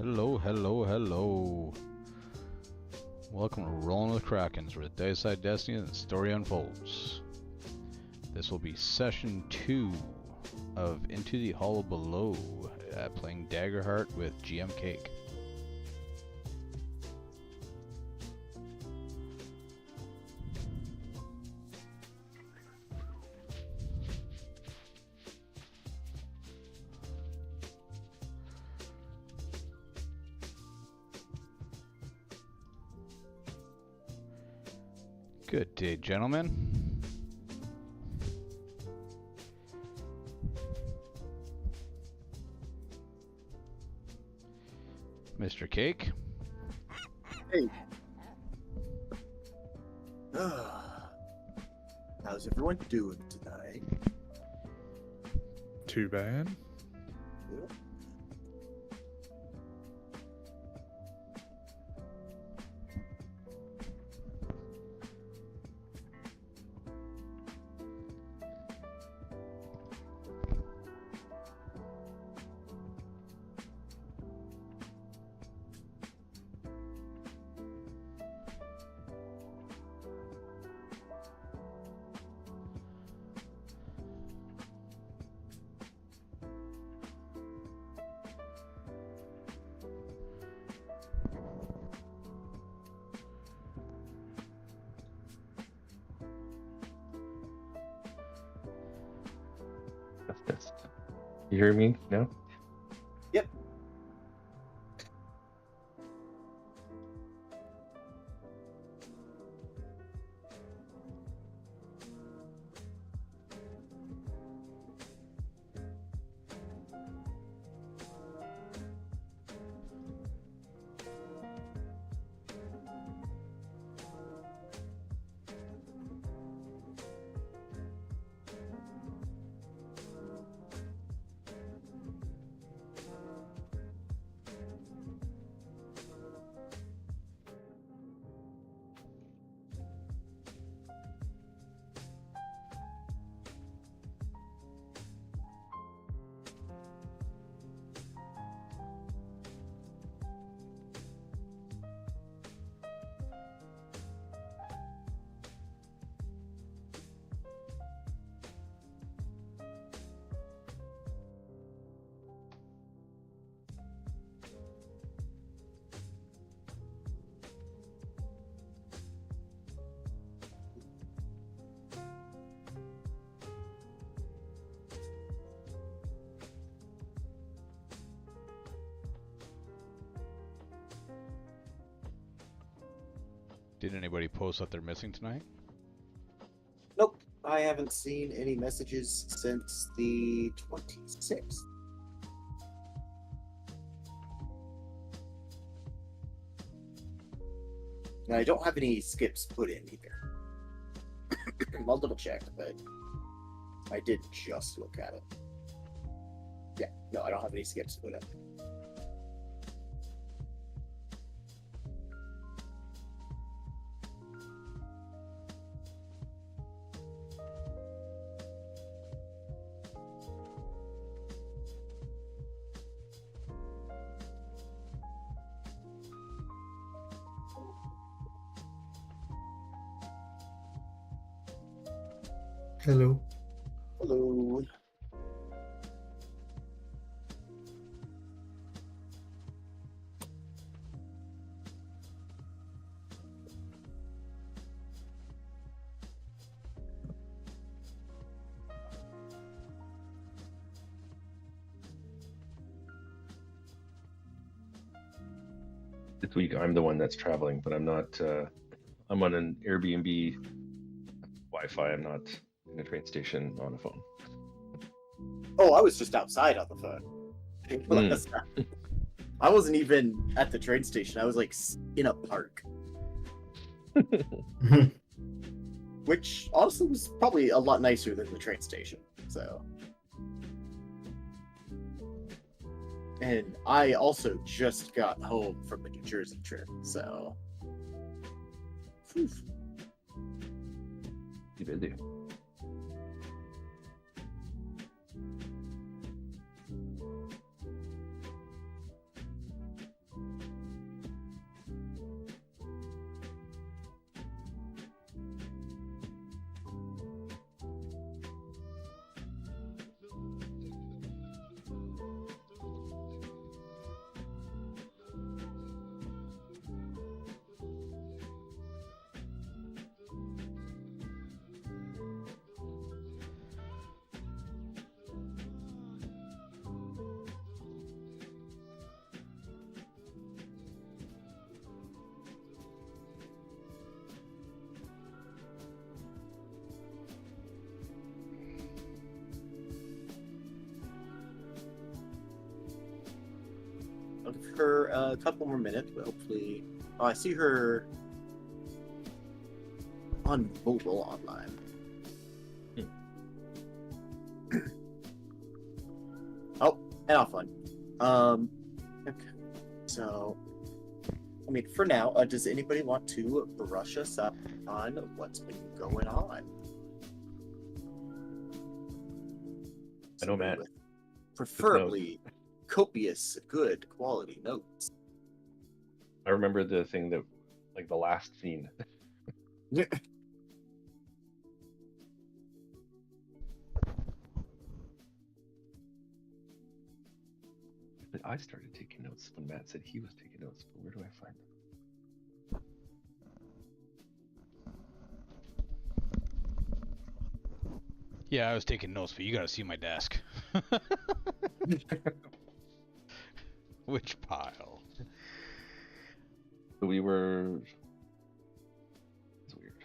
Hello, hello, hello. Welcome to Rolling with Krakens, where the dice side destiny and the story unfolds. This will be session 2 of Into the Hollow Below, playing Daggerheart with GM Cake. Good day, gentlemen. Mr. Cake. Hey. How's everyone doing tonight? Too bad. Yeah. Test. You hear me? No? Yep. Did anybody post that they're missing tonight? Nope. I haven't seen any messages since the 26th. And I don't have any skips put in either. I'll double check, but I did just look at it. Yeah, no, I don't have any skips put in. Hello. Hello. This week I'm the one that's traveling, but I'm not. I'm on an Airbnb Wi-Fi. I'm not in a train station on a phone. Oh, I was just outside on the phone. I wasn't even at the train station. I was like in a park, which honestly was probably a lot nicer than the train station. So, and I also just got home from the New Jersey trip. So, whew. You busy? I'll give her a couple more minutes, but hopefully... Oh, I see her on mobile online. Oh, and offline. Okay. So, I mean, for now, does anybody want to brush us up on what's been going on? I know, Matt. With preferably copious, good quality notes. I remember the thing that, like the last scene. But I started taking notes when Matt said he was taking notes, but where do I find them? Yeah, I was taking notes, but you gotta see my desk. Which pile? We were... It's weird.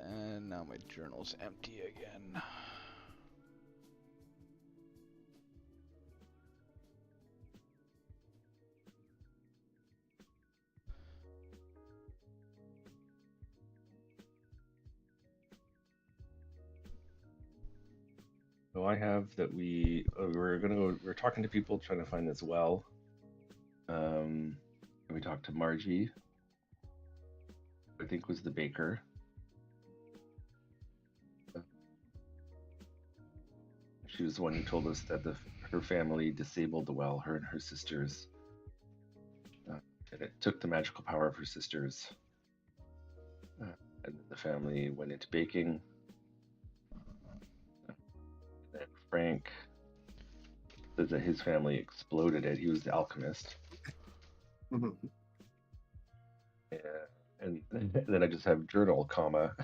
And now my journal's empty again. So I have that we're talking to people trying to find this well. And we talked to Margie, I think was the baker. She was the one who told us that her family disabled the well, her and her sisters. And it took the magical power of her sisters. And the family went into baking. And Frank says that his family exploded it. He was the alchemist. Mm-hmm. Yeah. And then I just have journal, comma.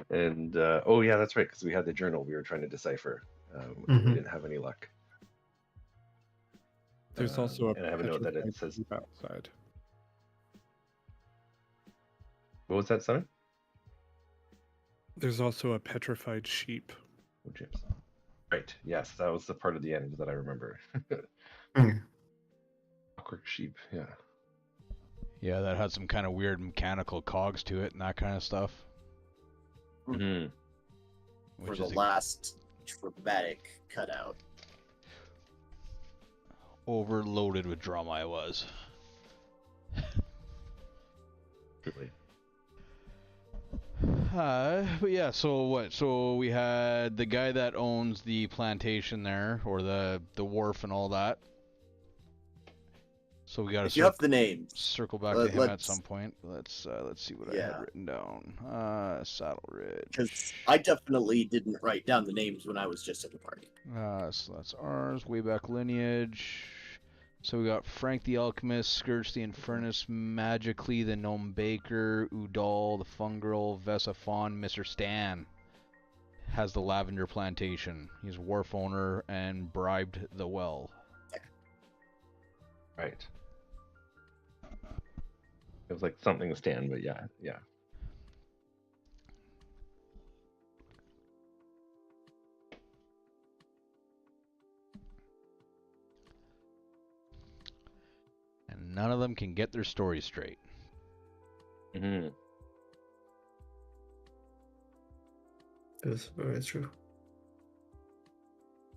And oh yeah, that's right, because we had the journal we were trying to decipher. We didn't have any luck. There's also and I have a note that it says sheep outside. What was that, Simon? There's also a petrified sheep. Oh, James. Right. Yes, that was the part of the end that I remember. Awkward sheep. Yeah. Yeah, that had some kind of weird mechanical cogs to it and that kind of stuff. Mm-hmm. For Which the is last dramatic cutout. overloaded with drama I was. Really. But yeah, so what? So we had the guy that owns the plantation there, or the wharf and all that. So we got If you have the names, circle back to him at some point. Let's see what I had written down. Saddle Ridge. because I definitely didn't write down the names when I was just at the party. So that's ours. Way back lineage. So we got Frank the Alchemist, Scourge the Infernus, Magically the Gnome Baker, Udal the Fungal, Vesaphon, Mr. Stan has the Lavender Plantation. He's a wharf owner and bribed the well. Right. It was like something to stand, but yeah. And none of them can get their story straight. Mm-hmm. That's very true.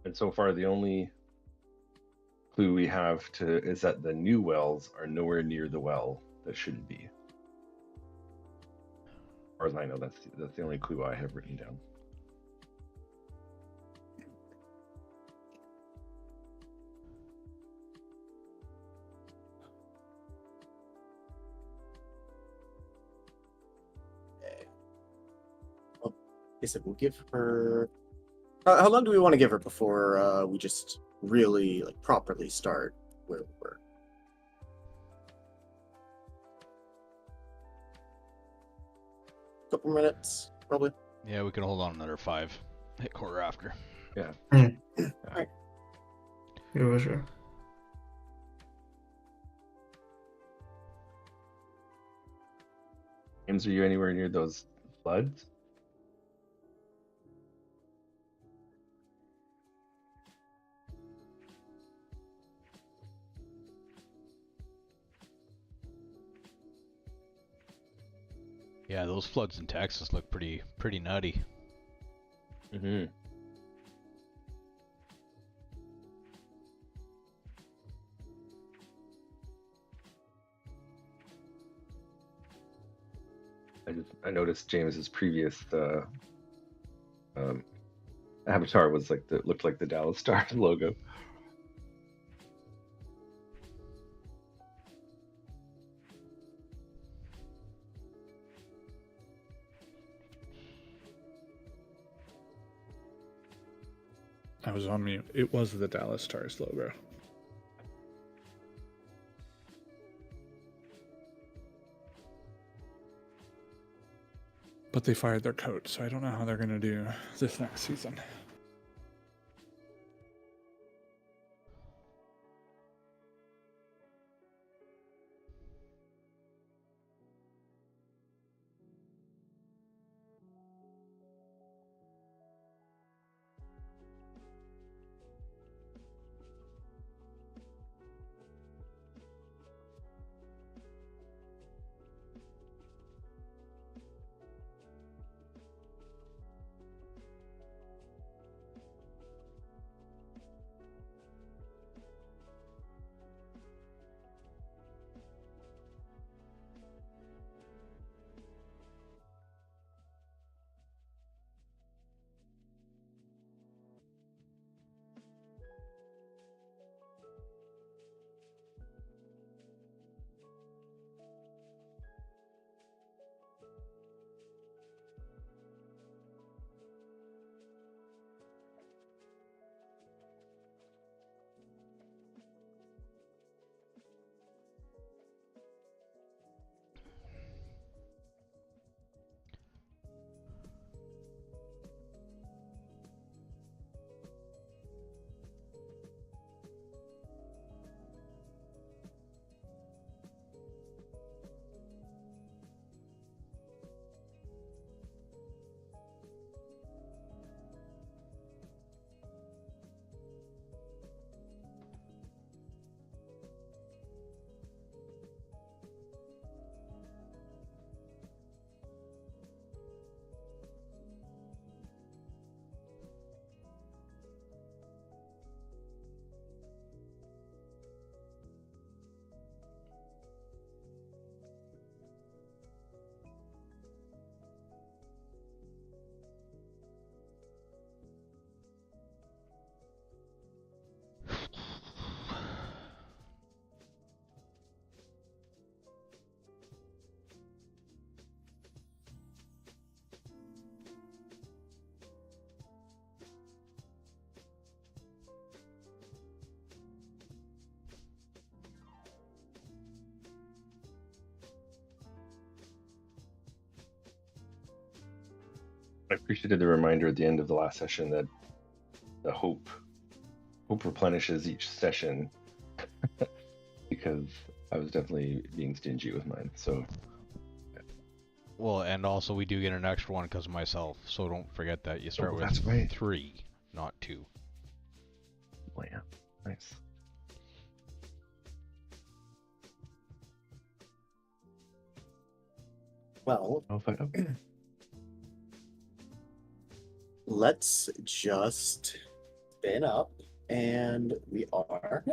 And so far, the only clue we have is that the new wells are nowhere near the well that shouldn't be. As far as I know, that's the only clue I have written down. Well, I said we'll give her. How long do we want to give her before we just really properly start where we were? Couple minutes, probably. Yeah, we can hold on another 5. Hit quarter after. Yeah. Alright. Yeah, sure. James, are you anywhere near those floods? Yeah, those floods in Texas look pretty nutty. Mm-hmm. I noticed James's previous um, avatar was looked like the Dallas Stars logo. I was on mute. It was the Dallas Stars logo. But they fired their coach, so I don't know how they're going to do this next season. I appreciated the reminder at the end of the last session that the hope replenishes each session because I was definitely being stingy with mine. So Well, and also we do get an extra one because of myself, so don't forget that you start with that's right. 3, not 2. well, yeah, nice. Well, I'll find out. let's just spin up, and we are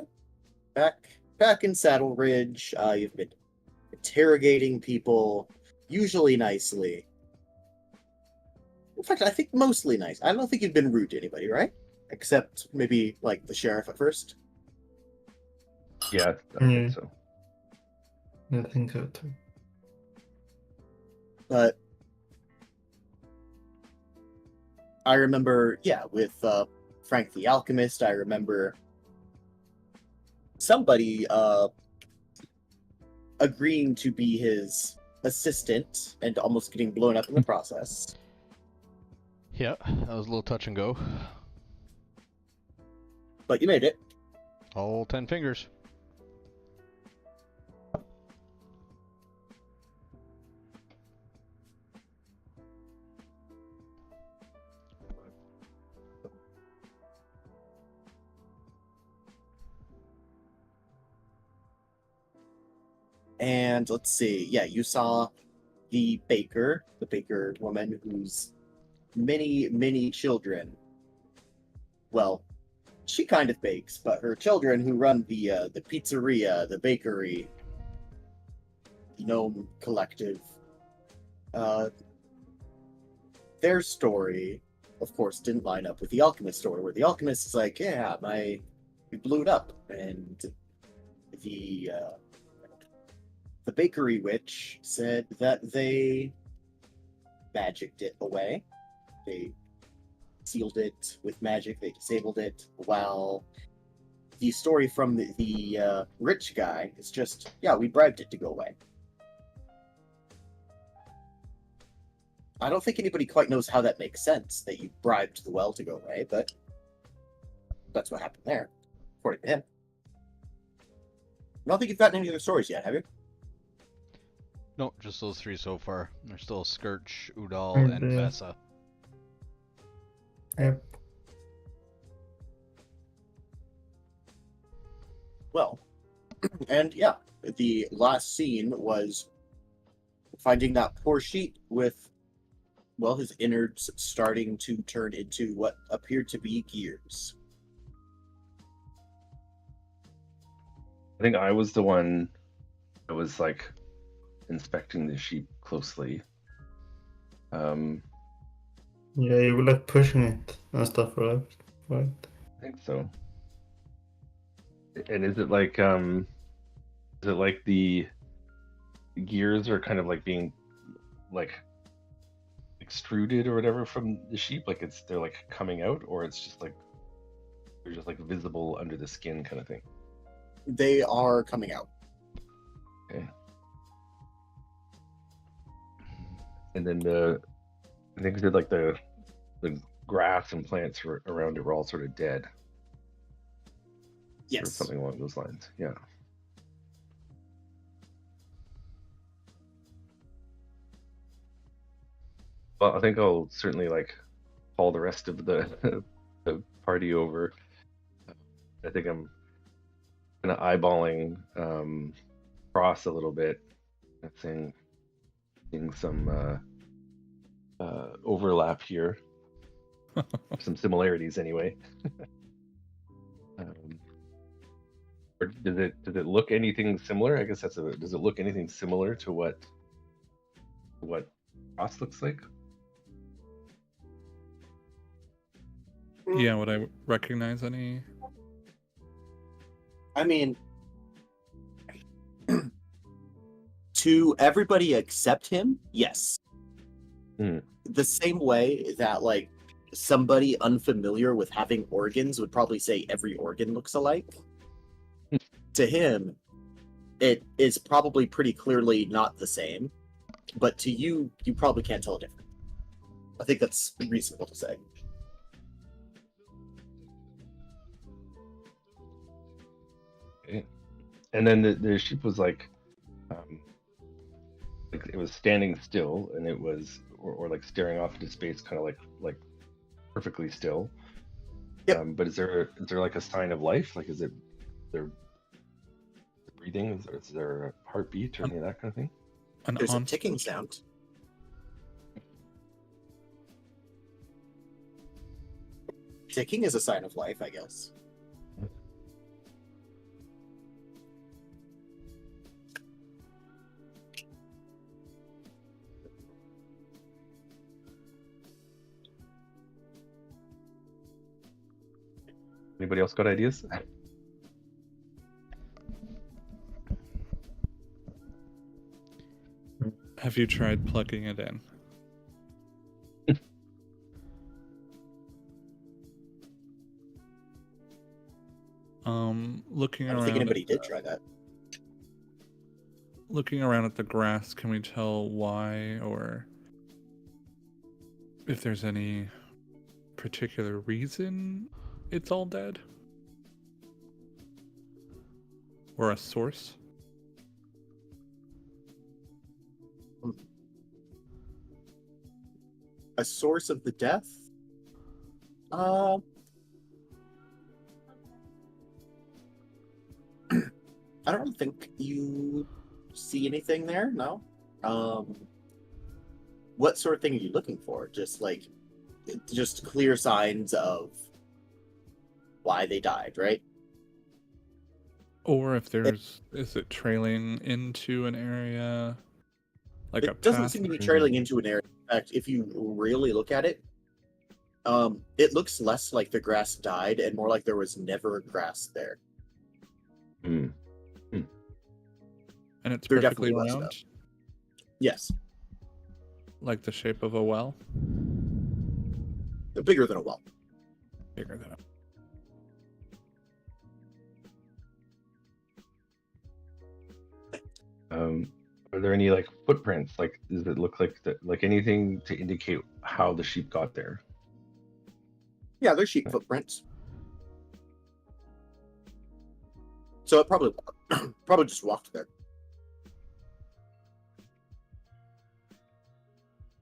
back in Saddle Ridge. You've been interrogating people, usually nicely. In fact, I think mostly nice. I don't think you've been rude to anybody, right? Except maybe like the sheriff at first. Yeah, I think so. I think so too. But I remember, yeah, with Frank the Alchemist, I remember somebody agreeing to be his assistant and almost getting blown up in the process. Yeah, that was a little touch and go. But you made it. All 10 fingers. And let's see, yeah, you saw the baker woman whose many children. Well, she kind of bakes, but her children who run the pizzeria, the bakery, the gnome collective, their story, of course, didn't line up with the alchemist story, where the alchemist is like, yeah, we blew it up, and the bakery witch said that they magicked it away. They sealed it with magic. They disabled it. While the story from the rich guy is just, yeah, we bribed it to go away. I don't think anybody quite knows how that makes sense, that you bribed the well to go away, but that's what happened there, according to him. I don't think you've gotten any other stories yet, have you? No, just those three so far. There's still Scourge, Udal, And, and Vesa. Yep. Well, and yeah, the last scene was finding that poor sheet with, well, his innards starting to turn into what appeared to be gears. I think I was the one that was like inspecting the sheep closely. Yeah, you were like pushing it and stuff, right? Right. I think so. And is it like the gears are kind of like being like extruded or whatever from the sheep? Like they're like coming out, or it's just like they're just like visible under the skin kind of thing? They are coming out. Okay. And then I think that like the grass and plants around it were all sort of dead. Or Yes. something along those lines. Yeah. Well, I think I'll certainly like call the rest of the the party over. I think I'm kind of eyeballing Cross a little bit. I think seeing some overlap here, some similarities anyway. Or does it look anything similar? I guess does it look anything similar to what Cross looks like? Yeah, would I recognize any? I mean, to everybody except him, yes. Hmm. The same way that, like, somebody unfamiliar with having organs would probably say every organ looks alike. To him, it is probably pretty clearly not the same. But to you, you probably can't tell a difference. I think that's reasonable to say. Okay. And then the sheep was like it was standing still, and it was or like staring off into space, kind of like perfectly still. Yep. But is there like a sign of life? Like, is there breathing? Is there a heartbeat or any of that kind of thing? There's a ticking sound. Ticking is a sign of life, I guess. Anybody else got ideas? Have you tried plugging it in? Looking I don't around. think anybody did try that. Looking around at the grass, can we tell why or if there's any particular reason it's all dead? Or a source? A source of the death? I don't think you see anything there, no. what sort of thing are you looking for? Just clear signs of why they died, right? Or if there's, is it trailing into an area? Like a It doesn't seem to be path? trailing into an area. In fact, if you really look at it, it looks less like the grass died and more like there was never grass there. Hmm. And it's There perfectly definitely was, round? Yes, Like the shape of a well? bigger than a well. Bigger than a... Are there any like footprints? Like, does it look like like anything to indicate how the sheep got there? Yeah, there's sheep footprints. So it probably just walked there.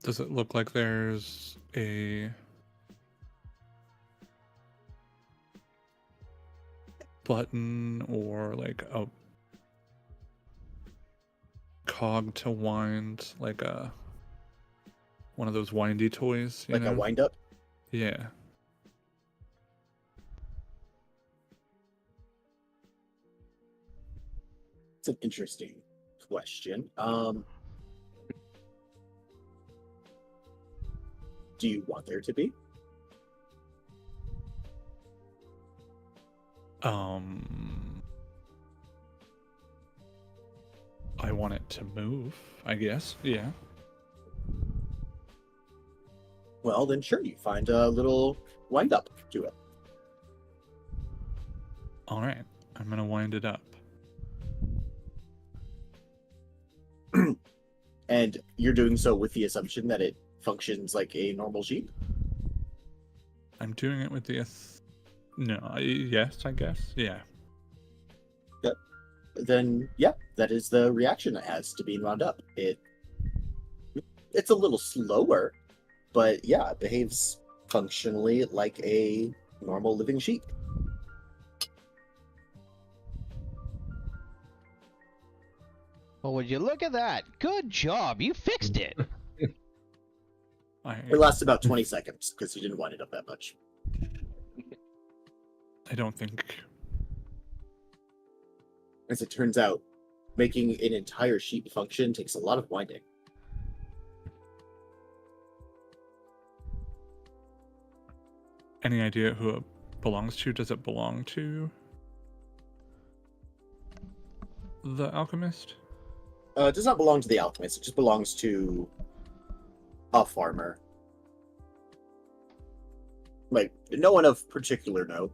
Does it look like there's a button or like a cog to wind, like a one of those windy toys, you Like know? a wind up. Yeah. It's an interesting question. Do you want there to be? I want it to move, I guess. Yeah. Well, then sure, you find a little wind up to it. All right. I'm going to wind it up. And you're doing so with the assumption that it functions like a normal sheep? I'm doing it with the yes, I guess. Yeah. Then yeah, that is the reaction it has to being wound up. It's a little slower, but yeah, it behaves functionally like a normal living sheep. Well, would you look at that? Good job. You fixed it. It lasts about 20 seconds because you didn't wind it up that much. I don't think... As it turns out, making an entire sheep function takes a lot of winding. Any idea who it belongs to? Does it belong to the alchemist? It does not belong to the alchemist. It just belongs to a farmer. Like, no one of particular note.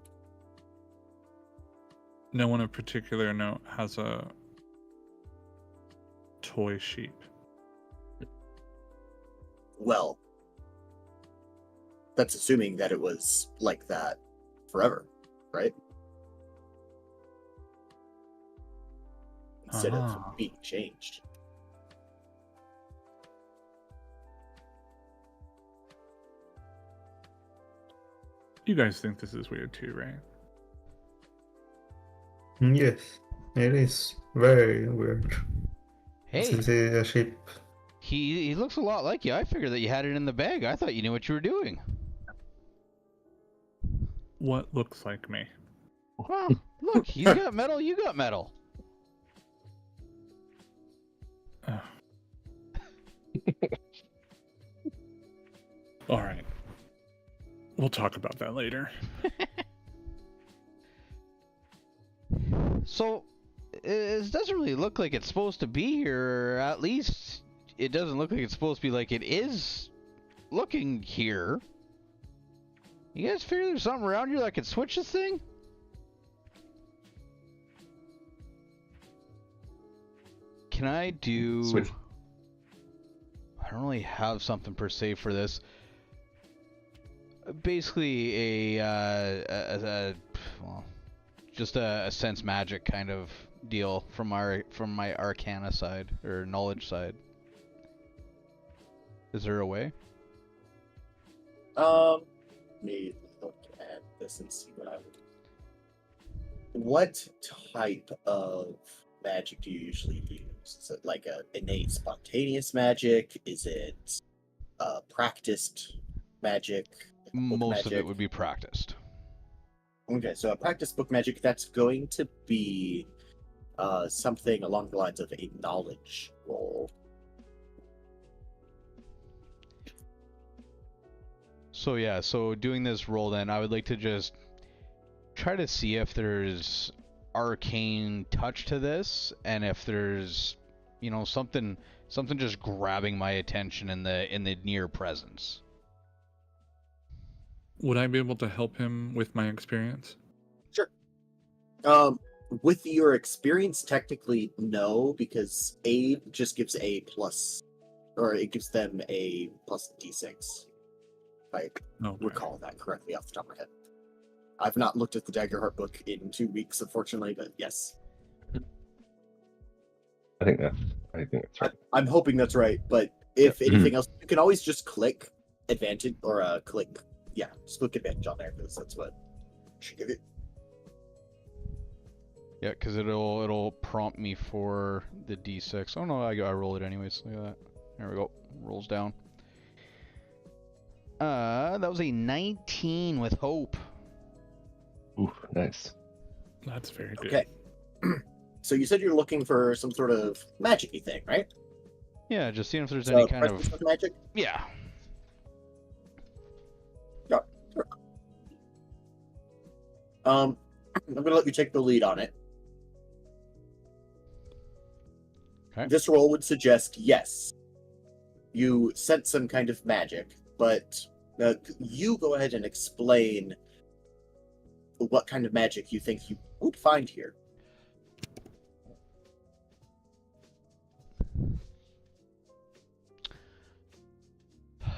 No one of particular note has a toy sheep. Well, that's assuming that it was like that forever, right? Instead of being changed. You guys think this is weird too, right? Yes, it is very weird. Hey, To see a sheep. he looks a lot like you. I figured that you had it in the bag. I thought you knew what you were doing. What looks like me? Well, look, he's got metal, you got metal. All right. We'll talk about that later. So, it doesn't really look like it's supposed to be here, or at least it doesn't look like it's supposed to be like it is looking here. You guys figure there's something around here that could switch this thing? Can I do... Switch. I don't really have something per se for this. Basically well, just a sense magic kind of deal from my arcana side or knowledge side. Is there a way? Let me look at this and see what I would. What type of magic do you usually use? Is it like a innate spontaneous magic? Is it practiced magic? Book Most of it magic? would be practiced. Okay, so a practice book magic, that's going to be something along the lines of a knowledge roll. So yeah, so doing this roll then, I would like to just try to see if there's arcane touch to this, and if there's, you know, something just grabbing my attention in the near presence. Would I be able to help him with my experience? Sure. With your experience, technically no, because aid just gives a plus, or it gives them a plus d6. If I Okay. recall that correctly off the top of my head. I've not looked at the Daggerheart book in 2 weeks, unfortunately, but yes. I think that's right. I'm hoping that's right, but if anything else, you can always just click advantage, or just click advantage on there, because that's what I should give it. Yeah, because it'll prompt me for the d6. Oh no, I roll it anyways. Look at that. There we go. Rolls down. That was a 19 with hope. Ooh, nice. That's very good. Okay. So you said you're looking for some sort of magic-y thing, right? Yeah, just seeing if there's So any kind of presence magic? yeah. Yeah, sure. I'm gonna let you take the lead on it. Okay. This roll would suggest yes, you sense some kind of magic, but you go ahead and explain what kind of magic you think you would find here.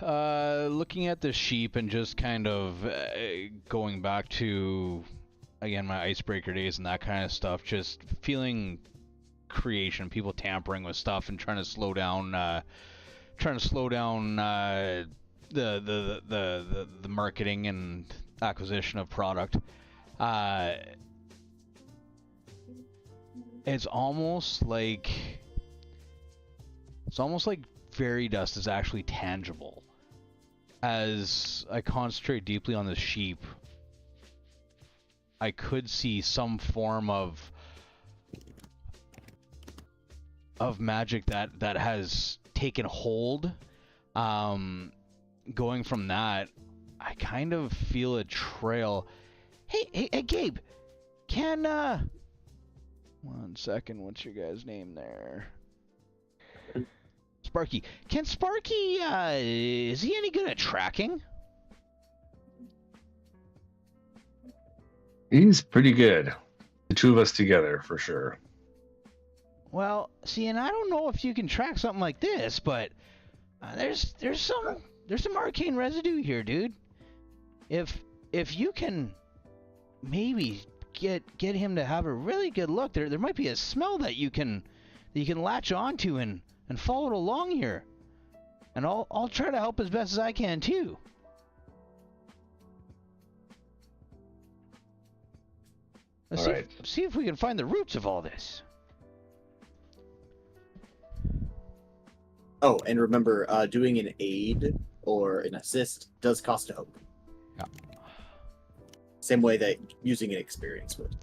Looking at the sheep and just kind of going back to, again, my icebreaker days and that kind of stuff, just feeling creation, people tampering with stuff and trying to slow down the marketing and acquisition of product. It's almost like fairy dust is actually tangible. As I concentrate deeply on the sheep, I could see some form of magic that has taken hold. Going from that, I kind of feel a trail. Hey, Gabe, can one second, what's your guy's name there? Sparky. Can Sparky, is he any good at tracking? He's pretty good. The two of us together, for sure. Well, see, and I don't know if you can track something like this, but there's some arcane residue here, dude. If you can maybe get him to have a really good look, there might be a smell that you can latch onto and follow it along here. And I'll try to help as best as I can too. Let's see if we can find the roots of all this. Oh, and remember, doing an aid or an assist does cost a hope. Yeah. Same way that using an experience would.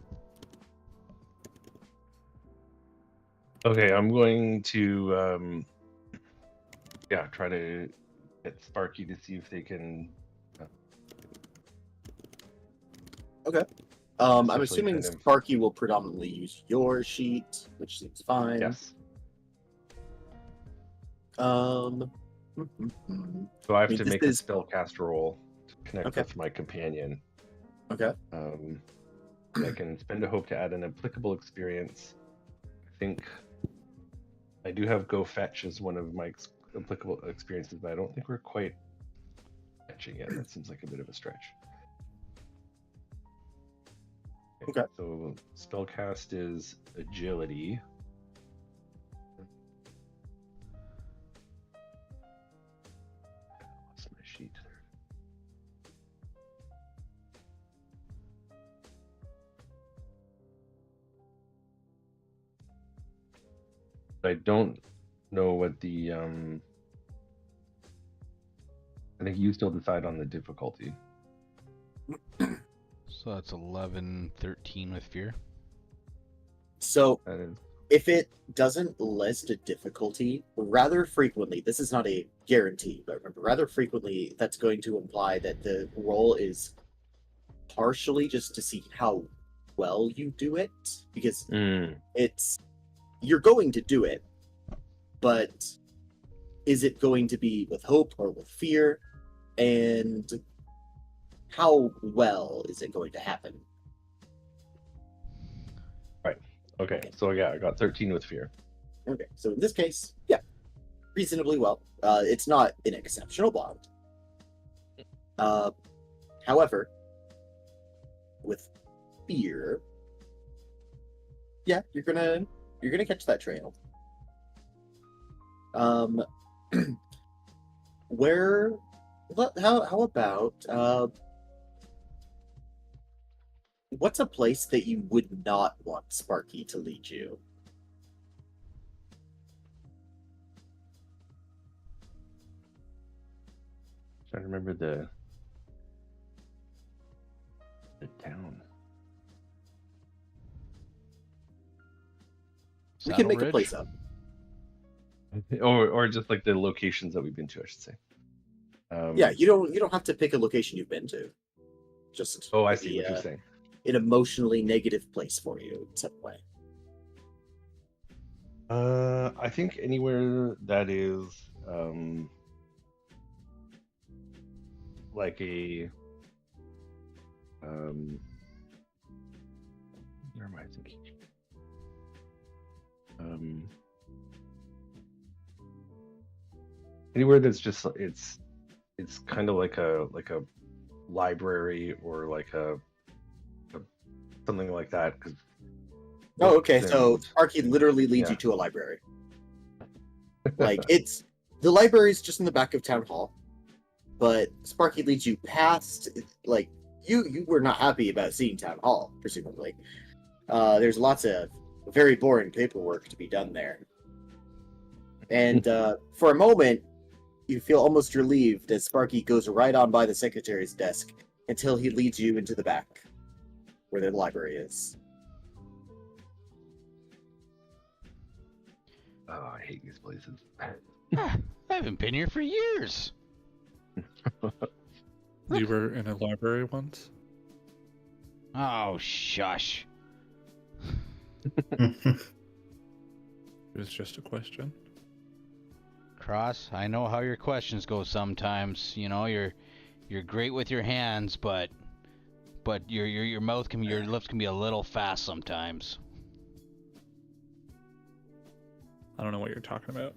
Okay, I'm going to try to get Sparky to see if they can. Okay. I'm Especially assuming kind of- Sparky will predominantly use your sheet, which seems fine. Yes. So So I have mean, to this make is- a spellcast roll to connect Okay. with my companion. Okay. I can spend a hope to add an applicable experience. I think I do have Go Fetch as one of my applicable experiences, but I don't think we're quite fetching yet. That seems like a bit of a stretch. Okay. So spellcast is agility. What's my sheet? I don't know what the I think you still decide on the difficulty. So that's 11, 13 with fear. So That is. if it doesn't list a difficulty, rather frequently, this is not a guarantee, but remember, rather frequently, that's going to imply that the roll is partially just to see how well you do it, because you're going to do it, but is it going to be with hope or with fear? And how well is it going to happen? Okay, so yeah, I got 13 with fear. Okay, so in this case, yeah, reasonably well. It's not an exceptional bond. However, with fear, yeah, you're gonna catch that trail. Where? How about what's a place that you would not want Sparky to lead you? Trying to remember the town. We can make Saddle a place Ridge? up. Or just like the locations that we've been to, I should say. Yeah, you don't have to pick a location you've been to. Just Oh, I maybe, see what you're saying. an emotionally negative place for you in some way. I think anywhere that is like a where am I thinking? Anywhere that's just it's kind of like a library or like a something like that. Cause Oh, okay. books So and- Sparky literally leads yeah. you to a library. Like the library's just in the back of town hall, but Sparky leads you past. Like you were not happy about seeing town hall, presumably. There's lots of very boring paperwork to be done there, and for a moment, you feel almost relieved as Sparky goes right on by the secretary's desk until he leads you into the back, where the library is. Oh, I hate these places. Ah, I haven't been here for years. You were in a library once? Oh, shush. It was just a question. Cross, I know how your questions go sometimes. You know, you're great with your hands, but your mouth can your lips can be a little fast sometimes. I don't know what you're talking about.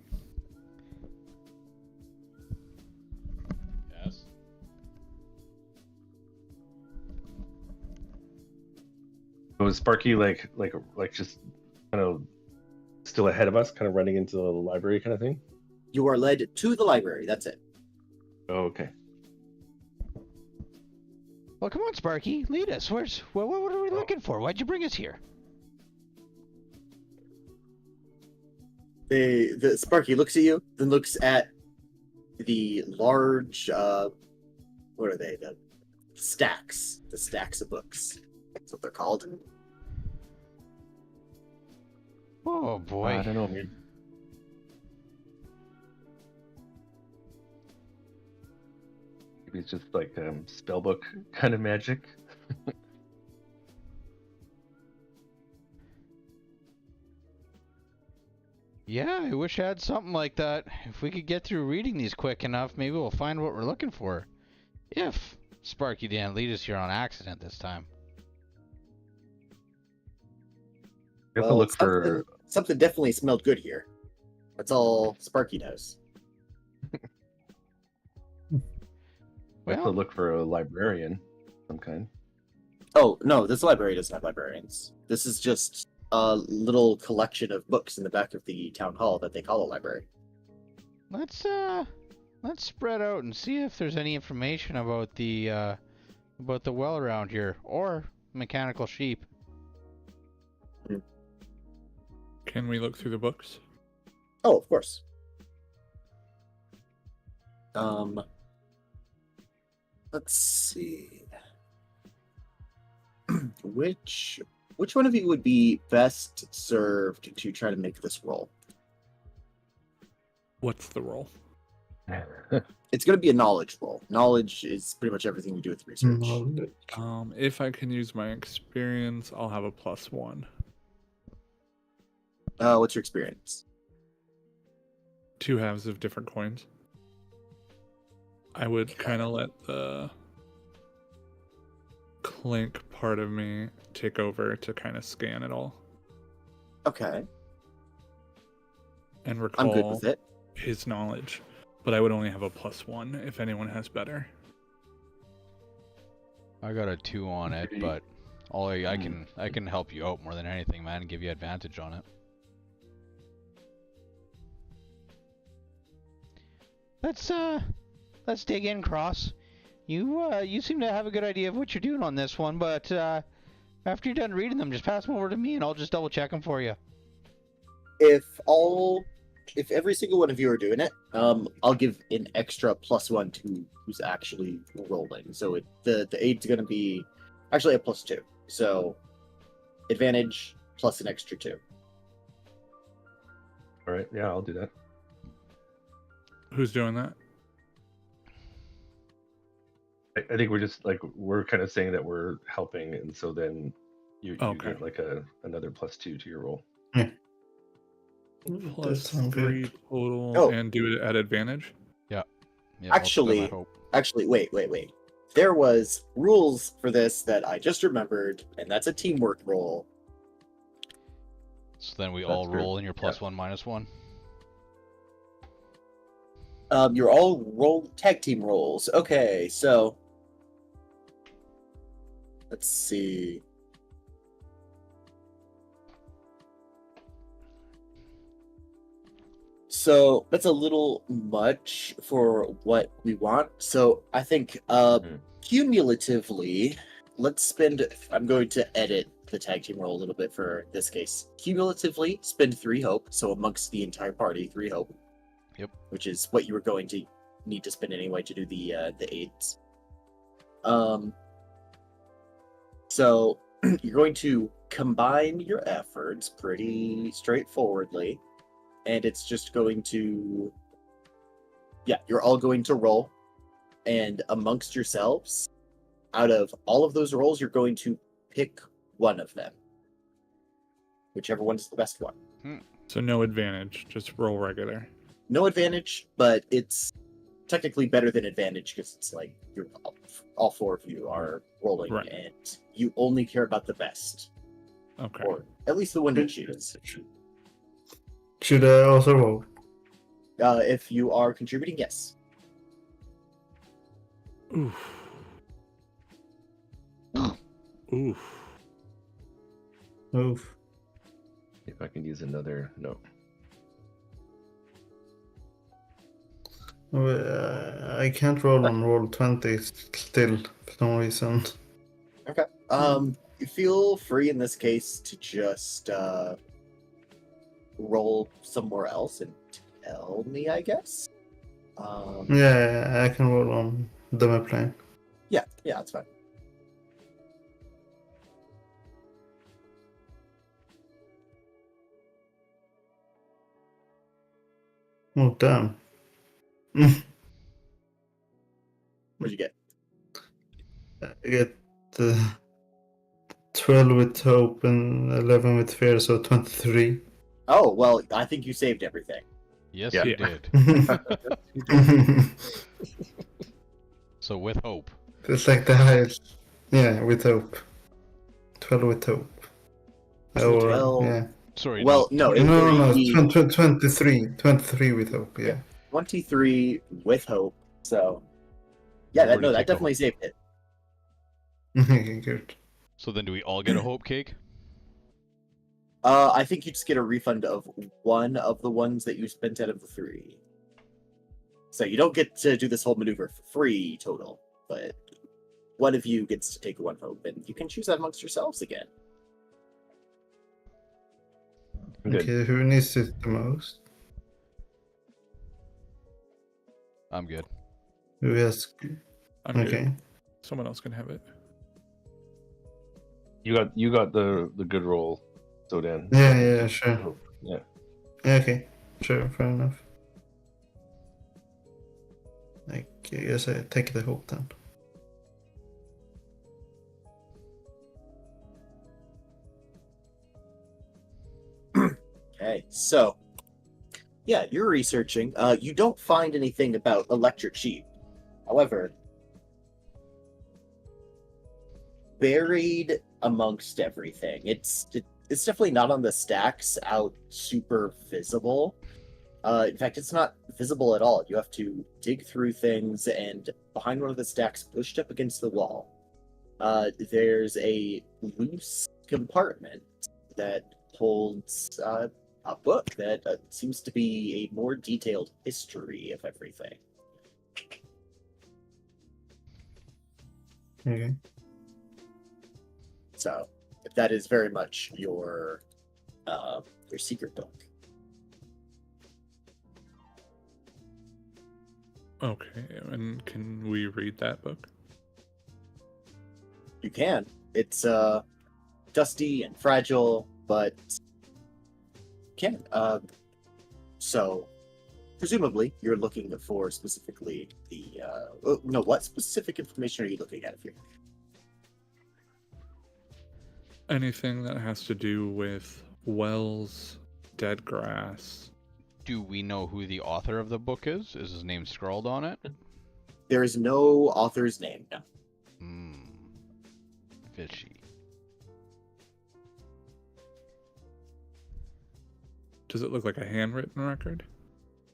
Yes. Was Sparky like just kind of still ahead of us, kind of running into the library kind of thing? You are led to the library. That's it. Oh, okay. Well, come on, Sparky, lead us. What are we looking for? Why'd you bring us here? The Sparky looks at you, then looks at the large what are they? The stacks of books. That's what they're called. Oh boy. I don't know, man. Maybe it's just like spellbook kind of magic. Yeah, I wish I had something like that. If we could get through reading these quick enough, maybe we'll find what we're looking for. If Sparky didn't lead us here on accident this time. You have to look something, for. something definitely smelled good here. That's all Sparky knows. You have to Well, look for a librarian of some kind. Oh no, this library doesn't have librarians. This is just a little collection of books in the back of the town hall that they call a library. let's spread out and see if there's any information about the well around here or mechanical sheep. Can we look through the books? Oh, of course. Let's see. Which one of you would be best served to try to make this roll? What's the roll? It's going to be a knowledge roll. Knowledge is pretty much everything you do with research. If I can use my experience, I'll have a +1. What's your experience? 2 halves of different coins. I would kind of let the clink part of me take over to kind of scan it all Okay, and I'm recall good with it. his knowledge. But I would only have a +1 if anyone has better. I got a 2 on it, Pretty- but I can help you out more than anything, man, and give you advantage on it. Let's dig in, Cross. You seem to have a good idea of what you're doing on this one, but after you're done reading them, just pass them over to me, and I'll just double check them for you. If every single one of you are doing it, I'll give an extra +1 to who's actually rolling. So the aid's going to be actually a +2. So advantage plus an extra 2. All right, yeah, I'll do that. Who's doing that? I think we're just like we're kind of saying that we're helping, and so then you Okay. get like another +2 to your roll. That sounds +3 good. total, Oh. and do it at advantage. Yeah, I'll Actually- spend my hope. Actually, wait. There was rules for this that I just remembered, and that's a teamwork roll. So then we That's all true. roll in your Yeah. +1 -1. You're all roll tag team rolls. Okay, so let's see. So that's a little much for what we want. So I think cumulatively, let's spend. I'm going to edit the tag team roll a little bit for this case. Cumulatively, spend 3 hope. So amongst the entire party, 3 hope. Yep. Which is what you were going to need to spend anyway to do the aids. So you're going to combine your efforts pretty straightforwardly, and it's just going to, yeah, you're all going to roll, and amongst yourselves, out of all of those rolls, you're going to pick one of them, whichever one's the best one. So no advantage, just roll regular. No advantage, but it's technically better than advantage because it's like you're all 4 of you are rolling, Right. and you only care about the best, Okay. or at least the one you choose. Should I also roll? If you are contributing, yes. Oof. Oof. Oof. If I can use another, no. I can't roll on roll 20 still for some reason. Okay. You feel free in this case to just roll somewhere else and tell me, I guess. Yeah, I can roll on demo plane. Yeah, that's fine. Oh, damn. What'd you get? I get 12 with hope and 11 with fear, so 23. Oh, well, I think you saved everything. Yes, Yeah. you did. So with hope. It's like the highest. Yeah, with hope. 12 with hope. So Or, 12. yeah. Sorry. Well, no, it No, would be 23. 23 with hope, yeah. 23 with hope. So, yeah, that Already that took the definitely hope. saved it. Okay, good. So then do we all get a hope cake? I think you just get a refund of one of the ones that you spent out of the 3. So you don't get to do this whole maneuver for free total, but one of you gets to take 1 hope, and you can choose that amongst yourselves again. Good. Okay, who needs it the most? I'm good. Who has... I'm good. Okay. Someone else can have it. You got the good roll, Sodan. Yeah, sure. Yeah. Yeah, okay. Sure, fair enough. I guess I take the hope then. Okay, so yeah, you're researching. You don't find anything about electric sheep. However, buried amongst everything, it's definitely not on the stacks out super visible. In fact, it's not visible at all. You have to dig through things, and behind one of the stacks, pushed up against the wall, there's a loose compartment that holds a book that seems to be a more detailed history of everything. Okay. So that is very much your secret book. Okay, and can we read that book? You can. It's dusty and fragile, but can. So presumably you're looking for specifically the no, what specific information are you looking at here? Anything that has to do with wells, dead grass. Do we know who the author of the book is? Is his name scrawled on it? There is no author's name, no. Fishy. Does it look like a handwritten record?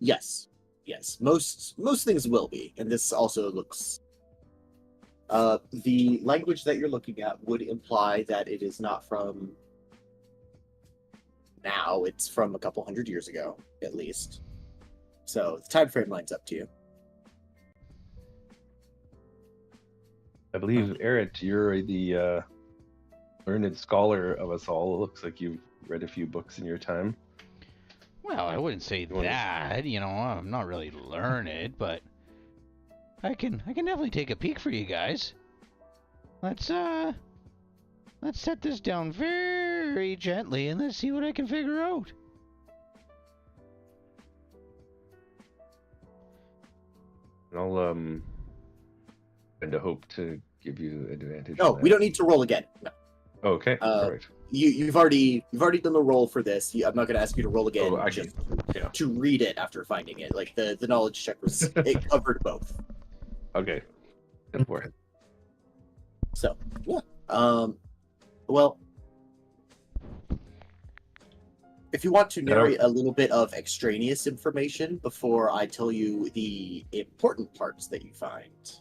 Yes. Most things will be, and this also looks. The language that you're looking at would imply that it is not from now. It's from a couple hundred years ago, at least. So the time frame lines up to you. I believe, Erit, you're the learned scholar of us all. It looks like you've read a few books in your time. Well, I wouldn't say that. You know, I'm not really learned, but I can definitely take a peek for you guys. Let's set this down very gently and let's see what I can figure out. And I'll and I hope to give you advantage. No, on we that. don't need to roll again. No. Okay, perfect. You've already done the roll for this. I'm not going to ask you to roll again. Oh, just yeah. to read it after finding it. Like the knowledge check was it covered both. Okay. Go for it. So yeah. Well, if you want to narrate a little bit of extraneous information before I tell you the important parts that you find,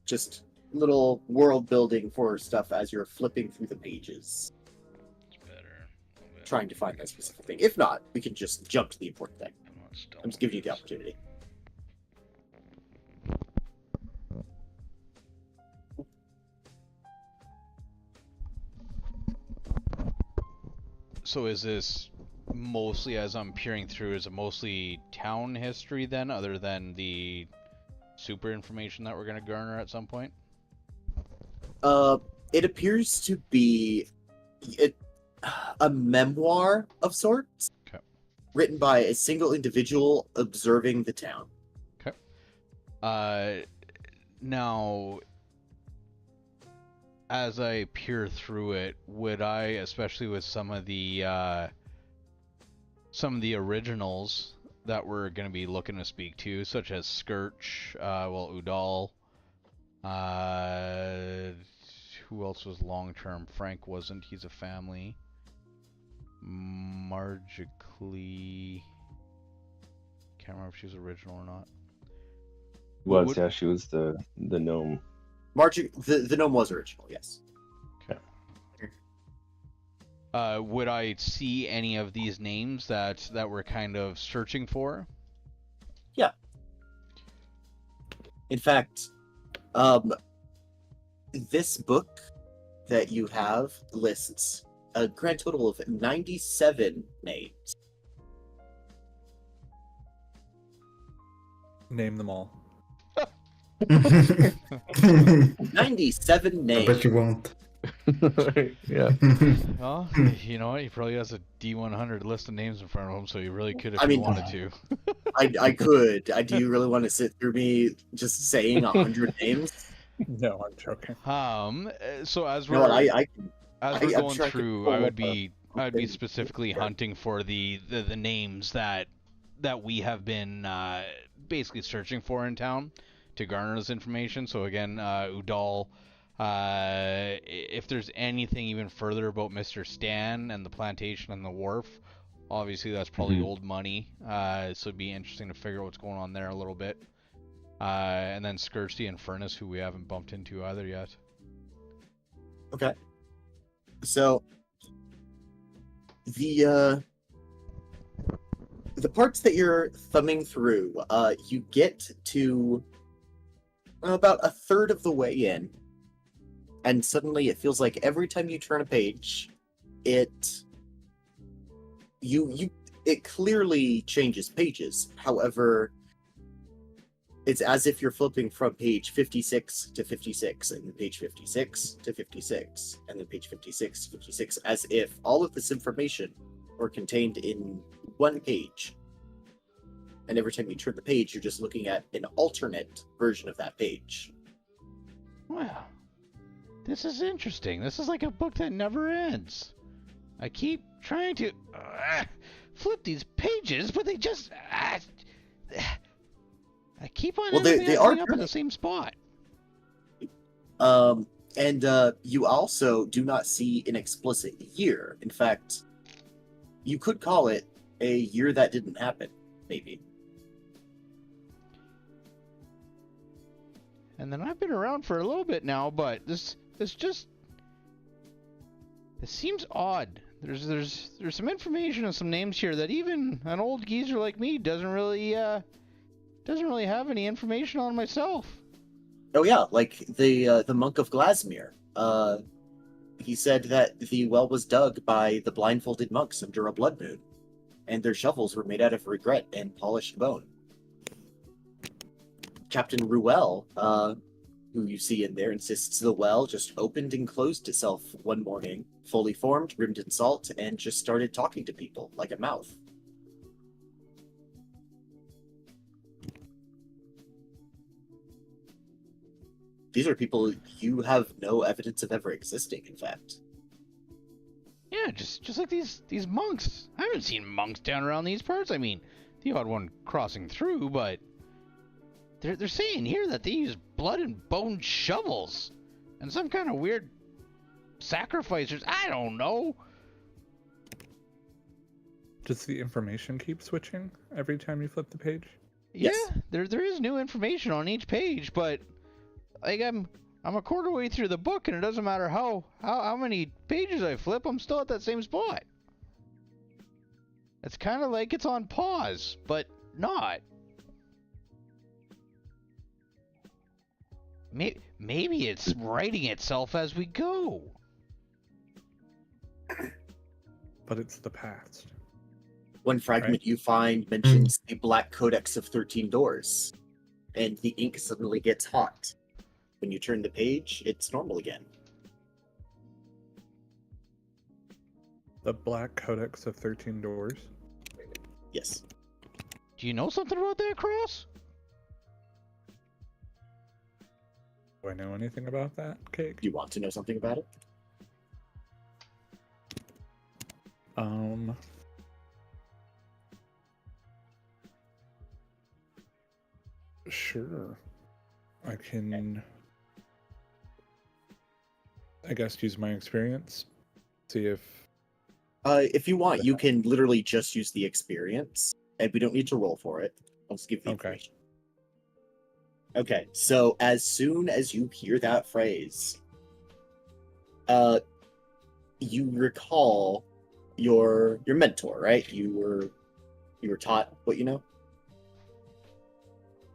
just little world building for stuff as you're flipping through the pages. It's better. Trying to find that specific thing. If not, we can just jump to the important thing. I'm just giving you the opportunity. So is this mostly, as I'm peering through, is it mostly town history then, other than the super information that we're going to garner at some point? It appears to be a memoir of sorts, written by a single individual observing the town. Okay. Now, as I peer through it, would I, especially with some of the originals that we're going to be looking to speak to, such as Skirch, Udal, who else was long-term? Frank wasn't, he's a family. Margically, can't remember if she was original or not. Yeah, she was the gnome. The gnome was original, yes. Okay. Would I see any of these names that we're kind of searching for? Yeah. In fact, this book that you have lists a grand total of 97 names. Name them all. 97 I names. bet you won't. Yeah. Well, you know what? He probably has a D100 list of names in front of him, so he really could if I he mean, wanted to. I could. Do you really want to sit through me just saying 100 names? No, I'm joking. So as You know what? we're I can. as we're I'm going sure I could through, pull I would up be a I'd be thing specifically here. hunting for the names that we have been basically searching for in town to garner this information. So again, Udal. If there's anything even further about Mr. Stan and the plantation and the wharf, obviously that's probably old money. So it'd be interesting to figure out what's going on there a little bit. And then Skirsty and Furnace, who we haven't bumped into either yet. Okay. So the parts that you're thumbing through, you get to about a third of the way in, and suddenly it feels like every time you turn a page, it clearly changes pages. However, it's as if you're flipping from page 56 to 56, and then page 56 to 56, and then page 56 to 56, as if all of this information were contained in one page. And every time you turn the page, you're just looking at an alternate version of that page. Well, this is interesting. This is like a book that never ends. I keep trying to flip these pages, but they just... I keep on They are ending up in turning. the same spot. And you also do not see an explicit year. In fact, you could call it a year that didn't happen, maybe. And then I've been around for a little bit now, but this seems odd. There's some information and some names here that even an old geezer like me doesn't really have any information on myself. Oh yeah, like the monk of Glasmere. He said that the well was dug by the blindfolded monks under a blood moon, and their shovels were made out of regret and polished bone. Captain Ruel, who you see in there, insists the well just opened and closed itself one morning, fully formed, rimmed in salt, and just started talking to people like a mouth. These are people you have no evidence of ever existing, in fact. Yeah, just like these monks. I haven't seen monks down around these parts. I mean, the odd one crossing through, but they're saying here that they use blood and bone shovels and some kind of weird sacrificers. I don't know. Does the information keep switching every time you flip the page? Yeah, Yes. there is new information on each page, but like I'm a quarter way through the book, and it doesn't matter how many pages I flip, I'm still at that same spot. It's kind of like it's on pause, but not. Maybe it's writing itself as we go. But it's the past. One fragment Right. you find mentions the Black Codex of 13 Doors, and the ink suddenly gets hot. When you turn the page, it's normal again. The Black Codex of 13 Doors. Yes. Do you know something about that, Cross? Do I know anything about that, Cake? Do you want to know something about it? Sure. I can, I guess, use my experience. See If you want, you can literally just use the experience, and we don't need to roll for it. I'll just give you the Okay. information. Okay, so as soon as you hear that phrase, you recall your mentor, right? You were taught what you know.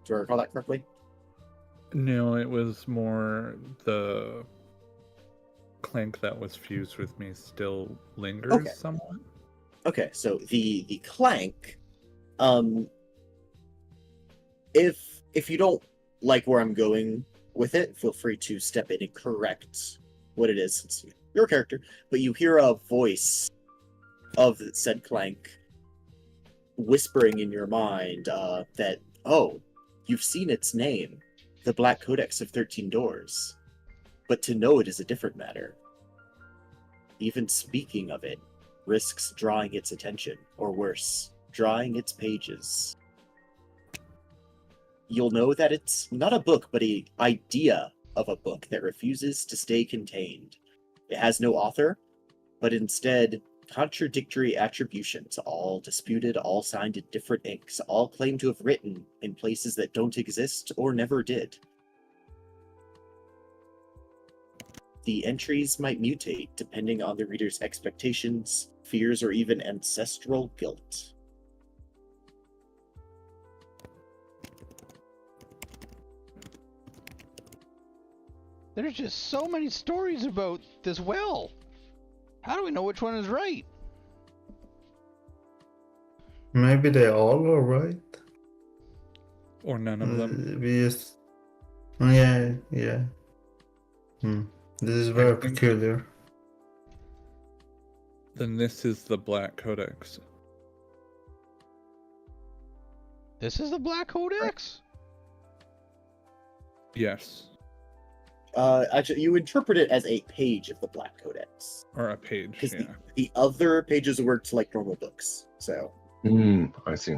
Do I recall that correctly? No, it was more the clank that was fused with me still lingers Okay. somewhat. Okay, so the clank, if you don't like where I'm going with it, feel free to step in and correct what it is. It's your character, but you hear a voice of said clank whispering in your mind that, oh, you've seen its name, the Black Codex of 13 Doors, but to know it is a different matter. Even speaking of it risks drawing its attention, or worse, drawing its pages. You'll know that it's not a book, but an idea of a book that refuses to stay contained. It has no author, but instead contradictory attributions, all disputed, all signed in different inks, all claim to have written in places that don't exist or never did. The entries might mutate depending on the reader's expectations, fears, or even ancestral guilt. There's just so many stories about this well. How do we know which one is right? Maybe they all are right. Or none of them. We just. Oh, yeah. This is very think- peculiar. Then this is the Black Codex. This is the Black Codex? Yes. Actually, you interpret it as a page of the Black Codex. Or a page, Because yeah. the other pages worked like normal books, so... I see.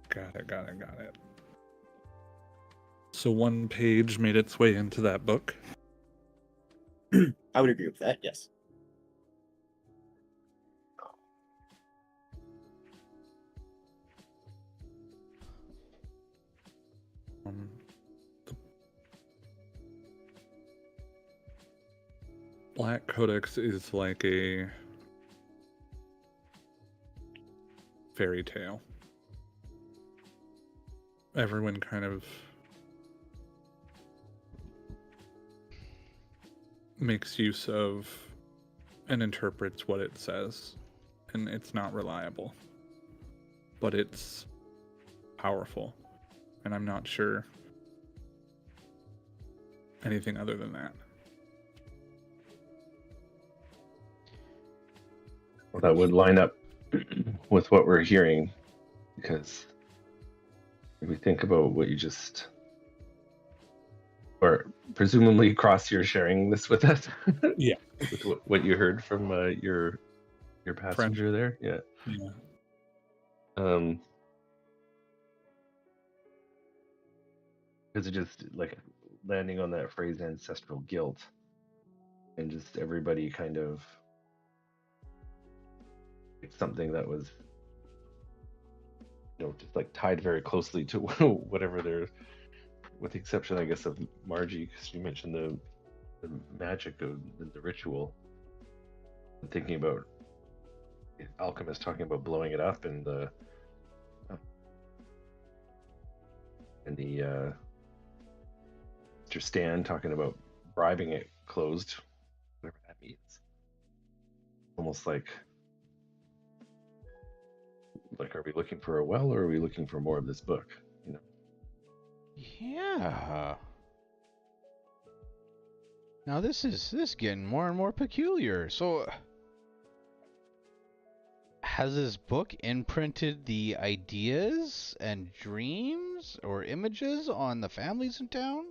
Got it. So one page made its way into that book. I would agree with that, yes. The Black Codex is like a fairy tale. Everyone kind of makes use of and interprets what it says, and it's not reliable, but it's powerful, and I'm not sure anything other than that. Well, that would line up with what we're hearing, because if we think about what you just, or presumably Cross, you're sharing this with us. Yeah. With what you heard from your passenger there. Yeah. Yeah. Because it just like landing on that phrase ancestral guilt, and just everybody kind of, it's something that was, just like tied very closely to whatever they're, with the exception, I guess, of Margie, because you mentioned the magic of the ritual. I'm thinking about Alchemist talking about blowing it up, and the Mr. Stan talking about bribing it closed, whatever that means. Almost like are we looking for a well, or are we looking for more of this book? Yeah. Now this is getting more and more peculiar. So has this book imprinted the ideas and dreams or images on the families in town?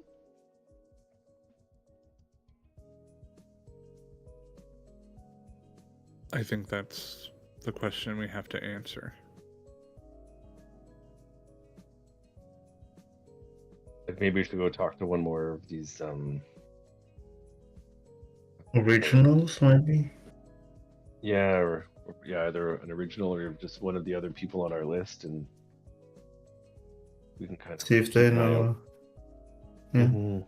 I think that's the question we have to answer. Like maybe we should go talk to one more of these Originals, maybe? yeah, or either an original or just one of the other people on our list, and we can kind of See if they know. Yeah. Mm-hmm.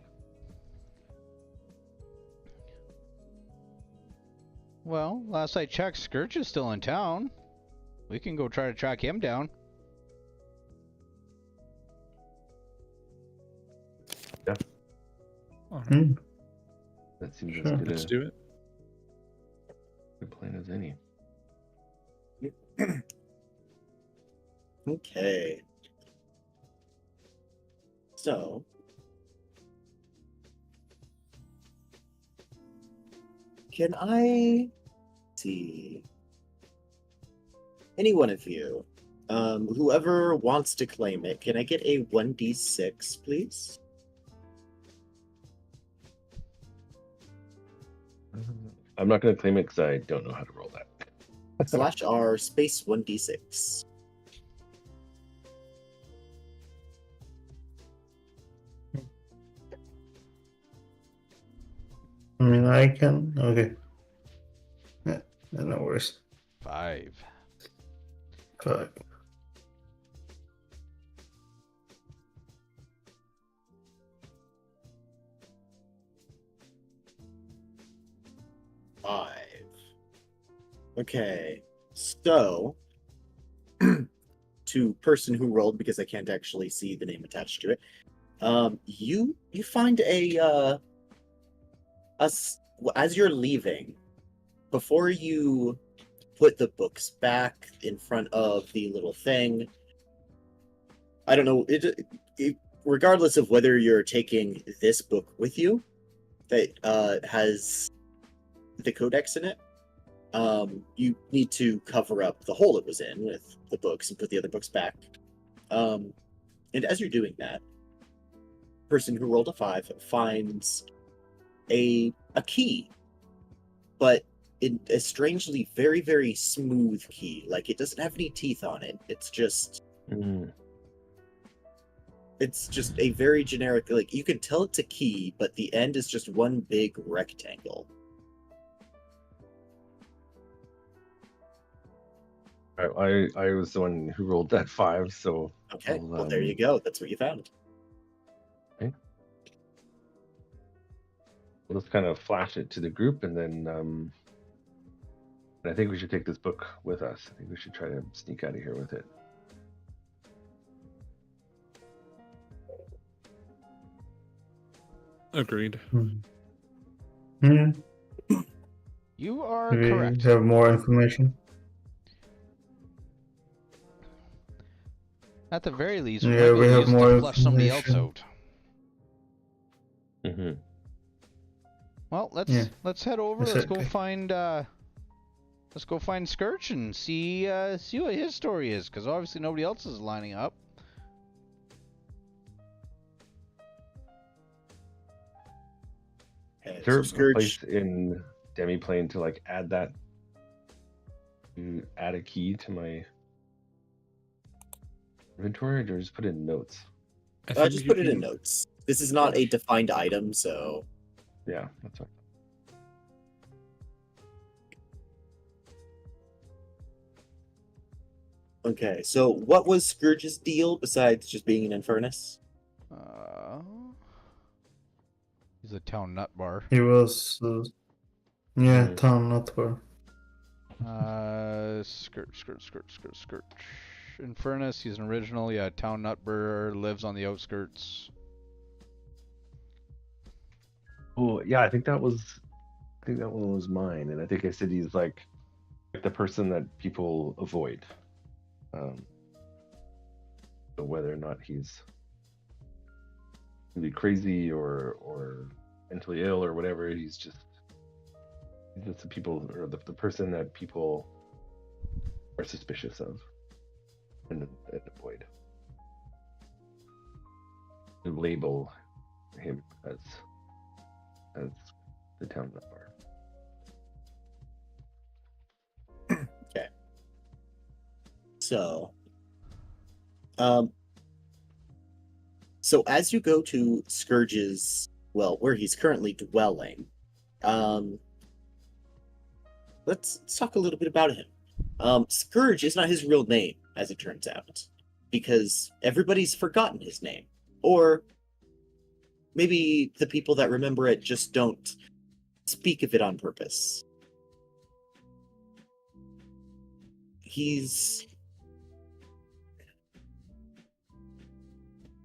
Well, last I checked, Scourge is still in town. We can go try to track him down. All right. Hmm. That seems Sure. as good Let's a do it. good plan as any. Okay. So, can I see any one of you, whoever wants to claim it, can I get a 1d6, please? I'm not going to claim it because I don't know how to roll that. /r space 1d6. I mean, I can. Okay. Yeah, no worries. 5. 5. Okay, so to person who rolled, because I can't actually see the name attached to it. You find as you're leaving, before you put the books back in front of the little thing. I don't know. Regardless of whether you're taking this book with you, that has the codex in it, you need to cover up the hole it was in with the books and put the other books back. And as you're doing that, person who rolled a 5 finds a key, but a strangely very, very smooth key. Like, it doesn't have any teeth on it. It's just a very generic, like, you can tell it's a key, but the end is just one big rectangle. I was the one who rolled that 5, so Okay, well, there you go. That's what you found. Okay. We'll just kind of flash it to the group, and then I think we should take this book with us. I think we should try to sneak out of here with it. Agreed. Hmm. You are Do we correct. have more information? At the very least, Yeah, we might be we able to have use it more to flush somebody else information. out. Mm-hmm. Well, let's head over. Let's go find Scourge and see what his story is, because obviously nobody else is lining up. Is So there a Scourge, place in Demiplane to like add a key to my inventory, or do I just put in notes? I think just you put it in can- notes. This is not a defined item, so Yeah, that's right. okay. So, what was Scourge's deal besides just being an Infernus? He's a town nut bar. He was, town, not bar. Scourge. Infernus, he's an original, town nut bar, lives on the outskirts. Oh yeah, I think that one was mine, and I think I said he's like the person that people avoid. So whether or not he's really crazy or mentally ill or whatever, he's just the people, or the person that people are suspicious of and avoid. To label him as the town nut bar. Okay. So, so as you go to Scourge's, where he's currently dwelling, let's talk a little bit about him. Scourge is not his real name, as it turns out, because everybody's forgotten his name, or maybe the people that remember it just don't speak of it on purpose. He's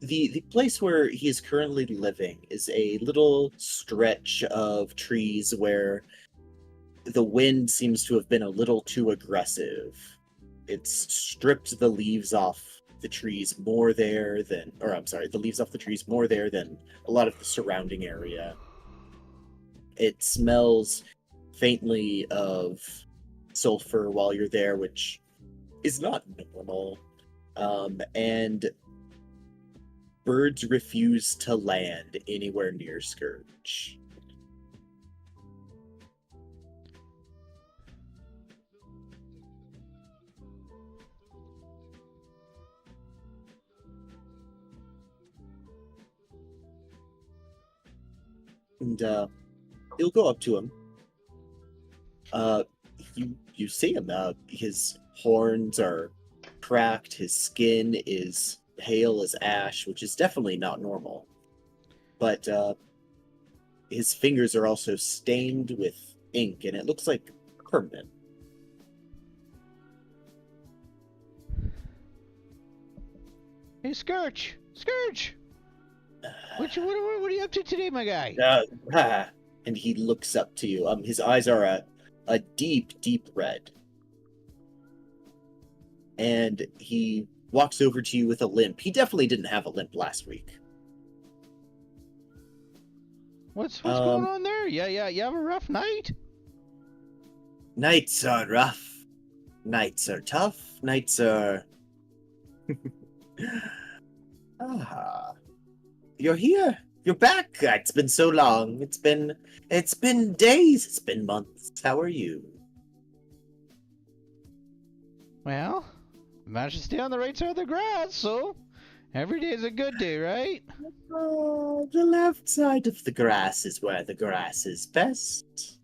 the place where he is currently living is a little stretch of trees where the wind seems to have been a little too aggressive. It's stripped the leaves off the trees more there than, or I'm sorry, the leaves off the trees more there than a lot of the surrounding area. It smells faintly of sulfur while you're there, which is not normal. And birds refuse to land anywhere near Scourge. And you'll go up to him. You see him. His horns are cracked. His skin is pale as ash, which is definitely not normal. But his fingers are also stained with ink, and it looks like permanent. Hey, Scourge! Scourge! What are you up to today, my guy? And he looks up to you. His eyes are a deep, deep red. And he walks over to you with a limp. He definitely didn't have a limp last week. What's going on there? Yeah, you have a rough night? Nights are rough. Nights are tough. Nights are... You're here. You're back. It's been so long. It's been days. It's been months. How are you? Well, I managed to stay on the right side of the grass, so every day is a good day, right? The left side of the grass is where the grass is best.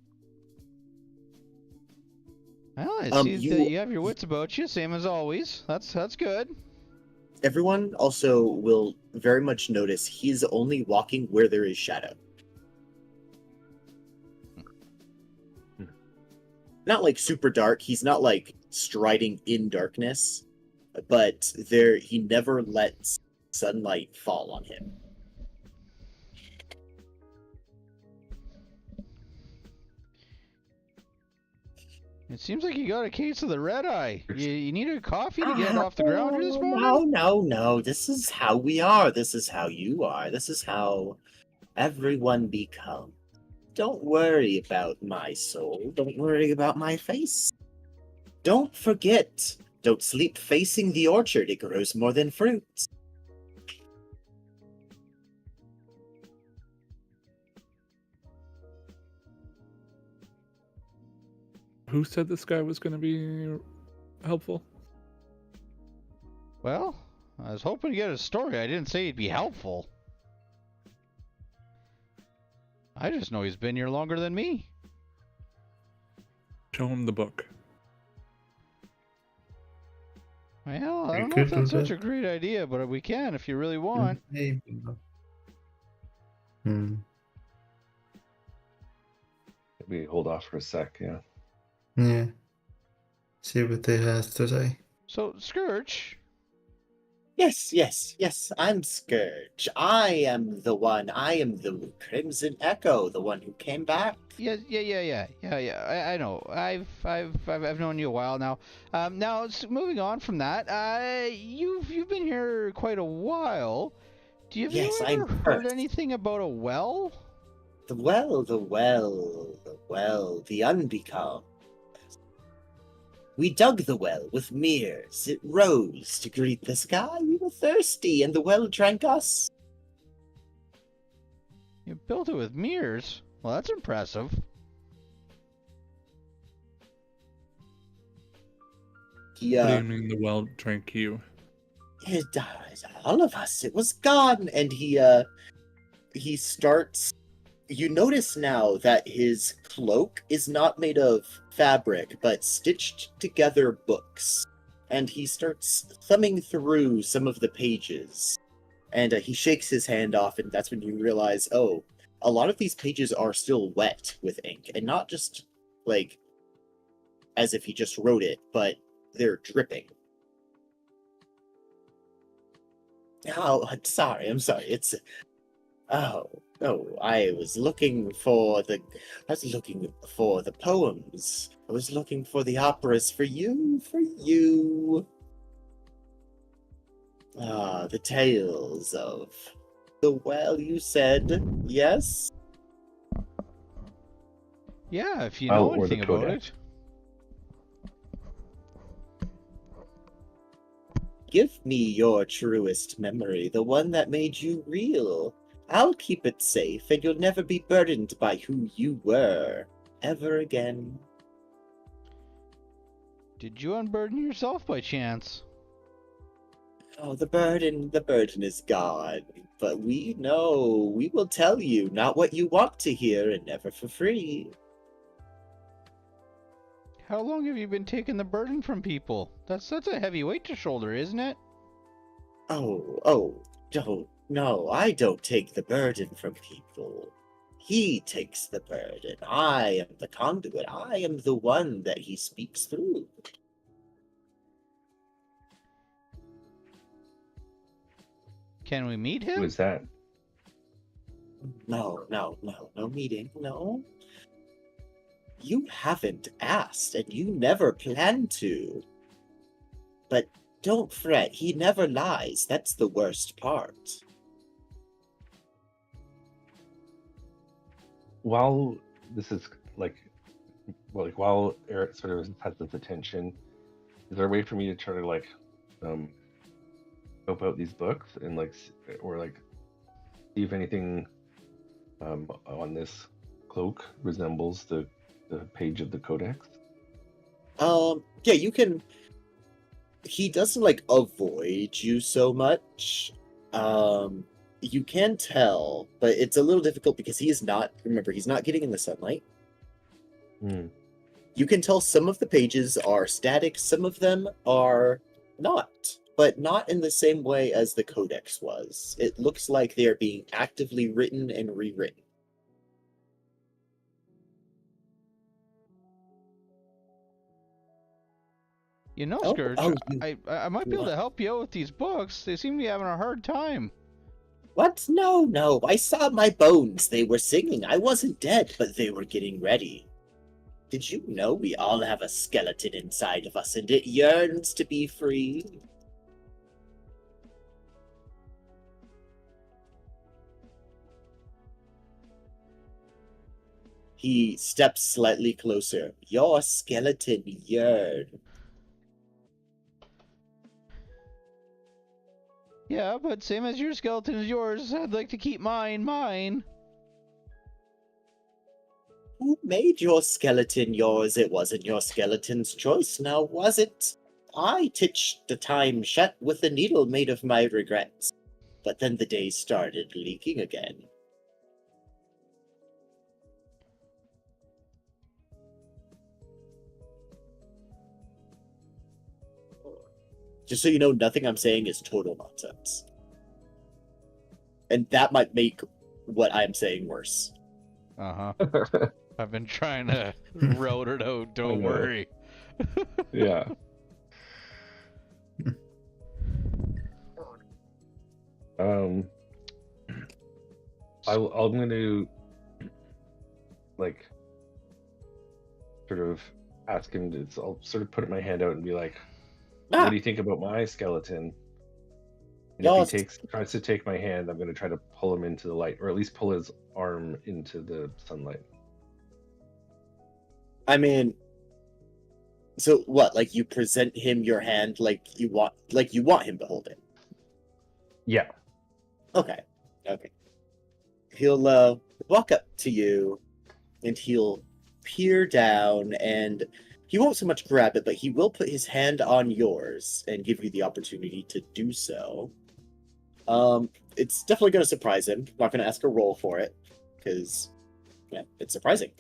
Well, I see that you have your wits about you, same as always. That's good. Everyone also will very much notice he's only walking where there is shadow. Not like super dark. He's not like striding in darkness, but he never lets sunlight fall on him. It seems like you got a case of the red eye. You needed a coffee to get off the ground here this morning? No. This is how we are. This is how you are. This is how everyone becomes. Don't worry about my soul. Don't worry about my face. Don't forget. Don't sleep facing the orchard. It grows more than fruit. Who said this guy was going to be helpful? Well, I was hoping to get a story. I didn't say he'd be helpful. I just know he's been here longer than me. Show him the book. Well, I don't know if that's such a great idea, but we can if you really want. Maybe. Maybe hold off for a sec, yeah. Yeah. See what they have to say. So, Scourge. Yes, I'm Scourge. I am the one. I am the Crimson Echo, the one who came back. Yeah. I know. I've known you a while now. Now, moving on from that, you've been here quite a while. Have you ever heard anything about a well? The well, the unbecome. We dug the well with mirrors. It rose to greet the sky. We were thirsty, and the well drank us. You built it with mirrors? Well, that's impressive. What do you mean the well drank you? It died. All of us. It was gone. And he starts... You notice now that his cloak is not made of fabric, but stitched together books. And he starts thumbing through some of the pages. And he shakes his hand off, and that's when you realize, oh, a lot of these pages are still wet with ink. And not just, like, as if he just wrote it, but they're dripping. Oh, I'm sorry. It's... Oh, I was looking for the poems. I was looking for the operas for you. Ah, the tales of the well, you said, yes? Yeah, if you Well, know or the anything about codex. it. Give me your truest memory, the one that made you real. I'll keep it safe, and you'll never be burdened by who you were, ever again. Did you unburden yourself by chance? Oh, the burden is gone. But we know, we will tell you, not what you want to hear, and never for free. How long have you been taking the burden from people? That's a heavy weight to shoulder, isn't it? No, I don't take the burden from people. He takes the burden. I am the conduit. I am the one that he speaks through. Can we meet Who him? is that? No meeting, no. You haven't asked, and you never plan to. But don't fret, he never lies. That's the worst part. While this is while Eric sort of has this attention, is there a way for me to try to scope out these books and or see if anything on this cloak resembles the page of the codex? Yeah, you can. He doesn't avoid you so much. You can tell, but it's a little difficult because he's not getting in the sunlight. Hmm. You can tell some of the pages are static, some of them are not, but not in the same way as the codex was. It looks like they are being actively written and rewritten. You know, Oh, Scourge, oh, I might be able to help you out with these books. They seem to be having a hard time. What? No. I saw my bones. They were singing. I wasn't dead, but they were getting ready. Did you know we all have a skeleton inside of us and it yearns to be free? He steps slightly closer. Your skeleton yearns. Yeah, but same as your skeleton is yours. I'd like to keep mine. Who made your skeleton yours? It wasn't your skeleton's choice, now was it? I titched the time shut with the needle made of my regrets. But then the days started leaking again. Just so you know, nothing I'm saying is total nonsense. And that might make what I'm saying worse. Uh-huh. I've been trying to route it out, don't worry. Yeah. I'm going to sort of ask him to. I'll sort of put my hand out and be like, "What do you think about my skeleton?" And if he tries to take my hand, I'm going to try to pull him into the light, or at least pull his arm into the sunlight. I mean, so what? Like you present him your hand, like you want him to hold it. Yeah. Okay. He'll walk up to you, and he'll peer down, and he won't so much grab it, but he will put his hand on yours and give you the opportunity to do so. It's definitely going to surprise him. I'm not going to ask a roll for it, because, yeah, it's surprising.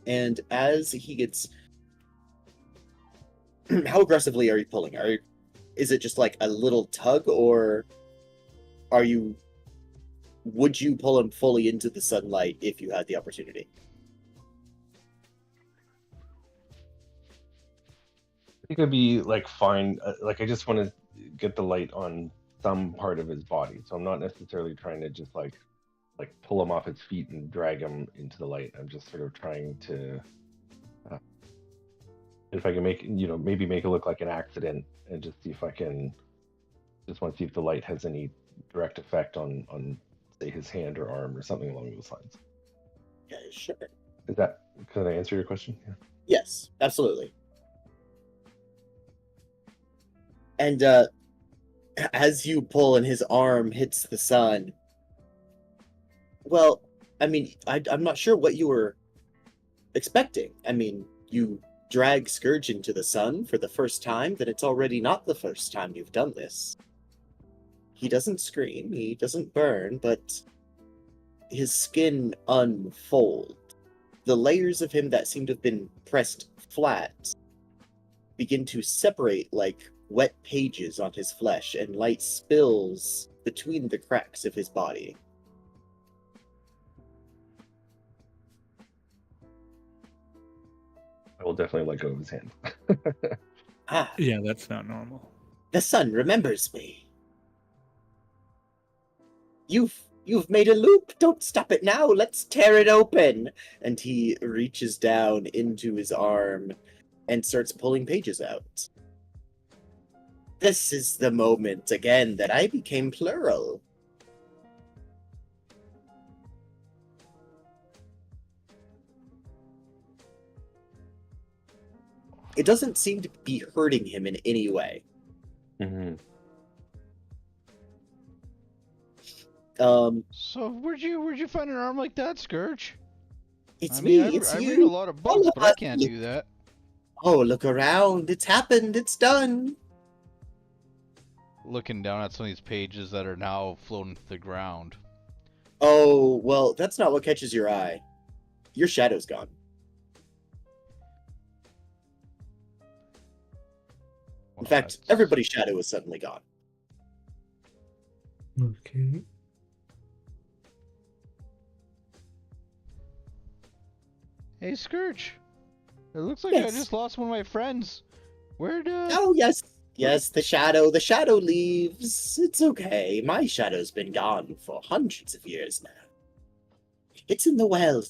And as he gets... How aggressively are you pulling? Is it just like a little tug, or would you pull him fully into the sunlight if you had the opportunity? I think I'd be fine. I just want to get the light on some part of his body, so I'm not necessarily trying to just pull him off his feet and drag him into the light. I'm just sort of trying to, if I can maybe make it look like an accident, and just see if I can Just want to see if the light has any direct effect on say his hand or arm or something along those lines. Yeah, sure. Is that, can I answer your question? Yeah. Yes, absolutely. And as you pull and his arm hits the sun, well, I mean, I'm not sure what you were expecting. I mean, you drag Scourge into the sun for the first time, then it's already not the first time you've done this. He doesn't scream, he doesn't burn, but his skin unfolds. The layers of him that seem to have been pressed flat begin to separate like wet pages on his flesh, and light spills between the cracks of his body. I will definitely let go of his hand. Ah, Yeah, that's not normal. the sun remembers me. You've made a loop. Don't stop it now. Let's tear it open. And he reaches down into his arm and starts pulling pages out. This is the moment again that I became plural. It doesn't seem to be hurting him in any way. Mm-hmm. So where'd you find an arm like that, Scourge? It's I mean, me, it's I you. read a lot of books, but I can't do that. Oh, look around. It's happened. It's done. Looking down at some of these pages that are now floating to the ground. Oh, well, that's not what catches your eye. Your shadow's gone. In fact, everybody's shadow is suddenly gone. Okay. Hey, Scourge. It looks like Yes. I just lost one of my friends. Where'd Oh, yes. Yes, the shadow leaves. It's okay. My shadow's been gone for hundreds of years now. It's in the well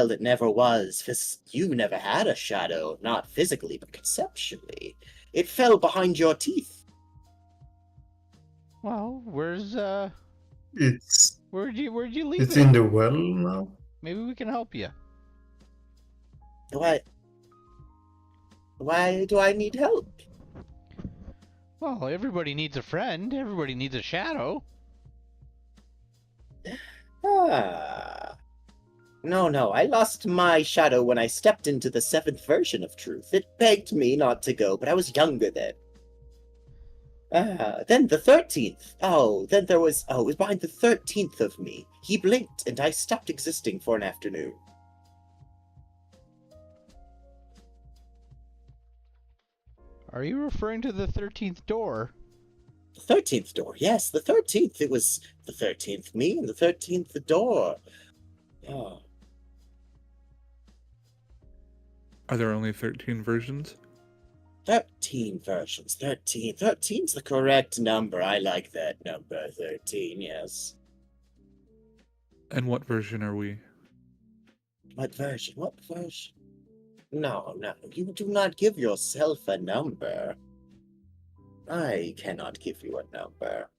that never was, 'cause you never had a shadow, not physically, but conceptually. It fell behind your teeth. Well, where'd It's you leave it's it? in the well now. Maybe we can help you. Why do I need help? Well, everybody needs a friend. Everybody needs a shadow. Ah. No, I lost my shadow when I stepped into the 7th version of truth. It begged me not to go, but I was younger then. Then the 13th. It was behind the 13th of me. He blinked, and I stopped existing for an afternoon. Are you referring to the 13th door? The 13th door, yes, the 13th. It was the 13th me and the 13th the door. Oh. Are there only 13 versions? 13 versions. 13. 13's the correct number. I like that number, 13, yes. And what version are we? What version? What version? No, you do not give yourself a number. I cannot give you a number.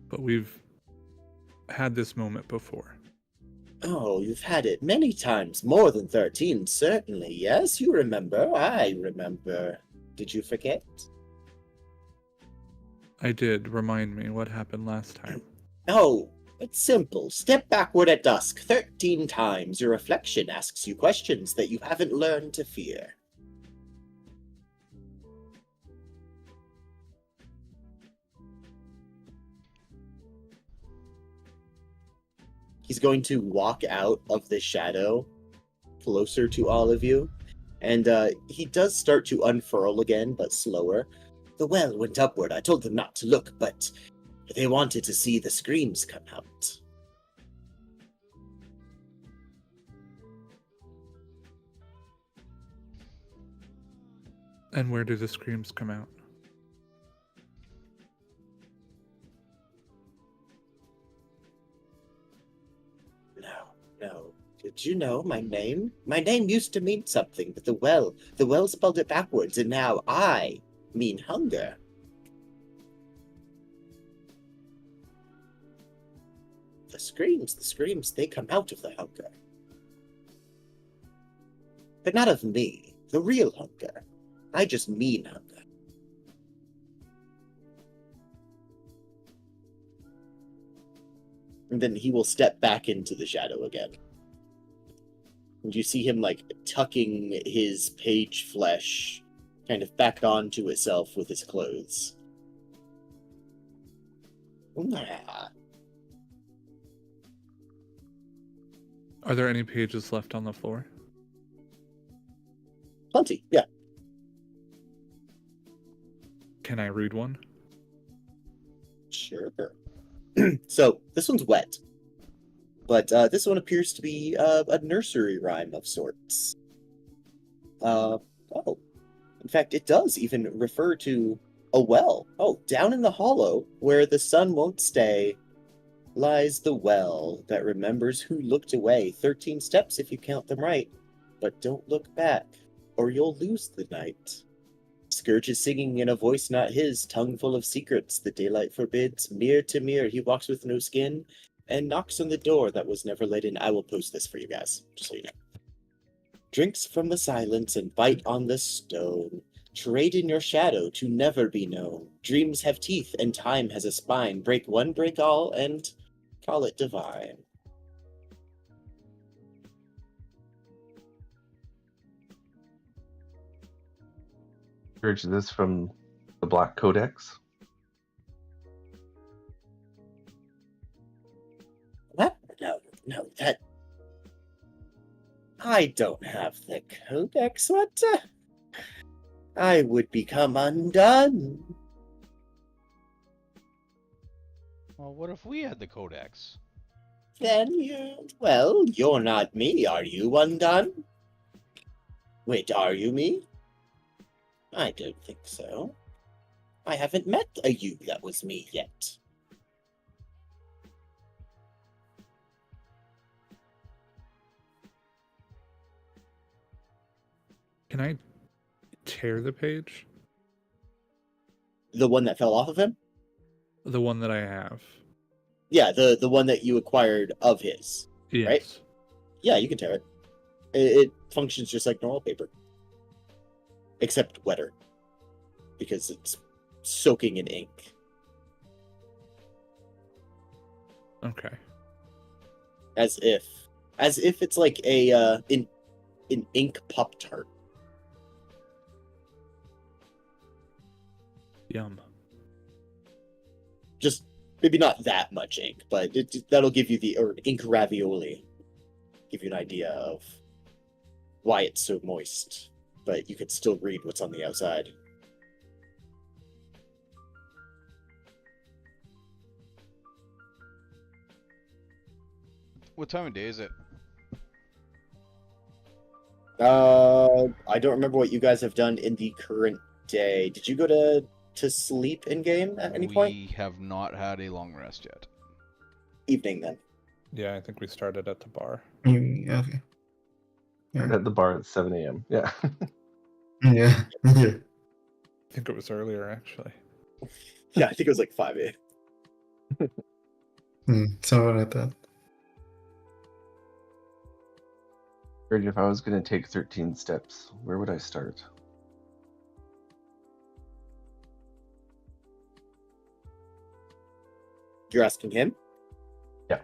But we've had this moment before. Oh, you've had it many times, more than 13, certainly. Yes, you remember. I remember. Did you forget? I did. Remind me what happened last time. Oh, it's simple. Step backward at dusk 13 times. Your reflection asks you questions that you haven't learned to fear. He's going to walk out of the shadow closer to all of you. And he does start to unfurl again, but slower. The well went upward. I told them not to look, but they wanted to see the screams come out. And where do the screams come out? No. Did you know my name? My name used to mean something, but the well spelled it backwards, and now I mean hunger. screams, they come out of the hunger. But not of me, the real hunger. I just mean hunger. And then he will step back into the shadow again. And you see him, like, tucking his page flesh kind of back onto itself with his clothes. Are there any pages left on the floor? Plenty, yeah. Can I read one? Sure. So, this one's wet. But this one appears to be a nursery rhyme of sorts. In fact, it does even refer to a well. Oh, down in the hollow, where the sun won't stay, lies the well that remembers who looked away. 13 steps if you count them right. But don't look back, or you'll lose the night. Scourge is singing in a voice not his, tongue full of secrets the daylight forbids. Mirror to mirror he walks with no skin, and knocks on the door that was never let in. I will post this for you guys, just so you know. Drinks from the silence and bite on the stone. Trade in your shadow to never be known. Dreams have teeth and time has a spine. Break one, break all, and call it divine. Is this from the Black Codex? What? No, that... I don't have the codex. What? I would become undone. Well, what if we had the codex? Then you're not me, are you, undone? Wait, are you me? I don't think so. I haven't met a you that was me yet. Can I tear the page? The one that fell off of him? The one that I have. Yeah, the one that you acquired of his. Yes. Right? Yeah, you can tear it. It functions just like normal paper. Except wetter. Because it's soaking in ink. Okay. As if it's like an ink Pop-Tart. Yum. Just maybe not that much ink, but that'll give you or ink ravioli. Give you an idea of why it's so moist, but you could still read what's on the outside. What time of day is it? I don't remember what you guys have done in the current day. Did you go to sleep in game at any point? We have not had a long rest yet. Evening then. Yeah, I think we started at the bar. Okay. And at the bar at 7 a.m. Yeah. Yeah. Yeah. I think it was earlier, actually. Yeah, I think it was like 5 a.m. Something like that. If I was going to take 13 steps, where would I start? You're asking him? Yeah.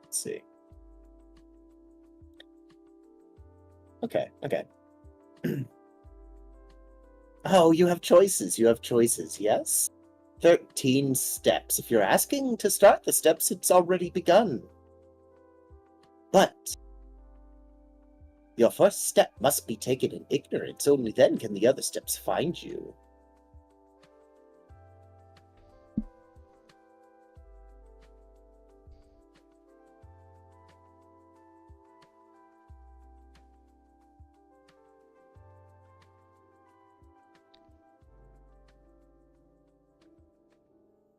Let's see. Okay. Oh, you have choices, yes? 13 steps. If you're asking to start the steps, it's already begun. But your first step must be taken in ignorance. Only then can the other steps find you.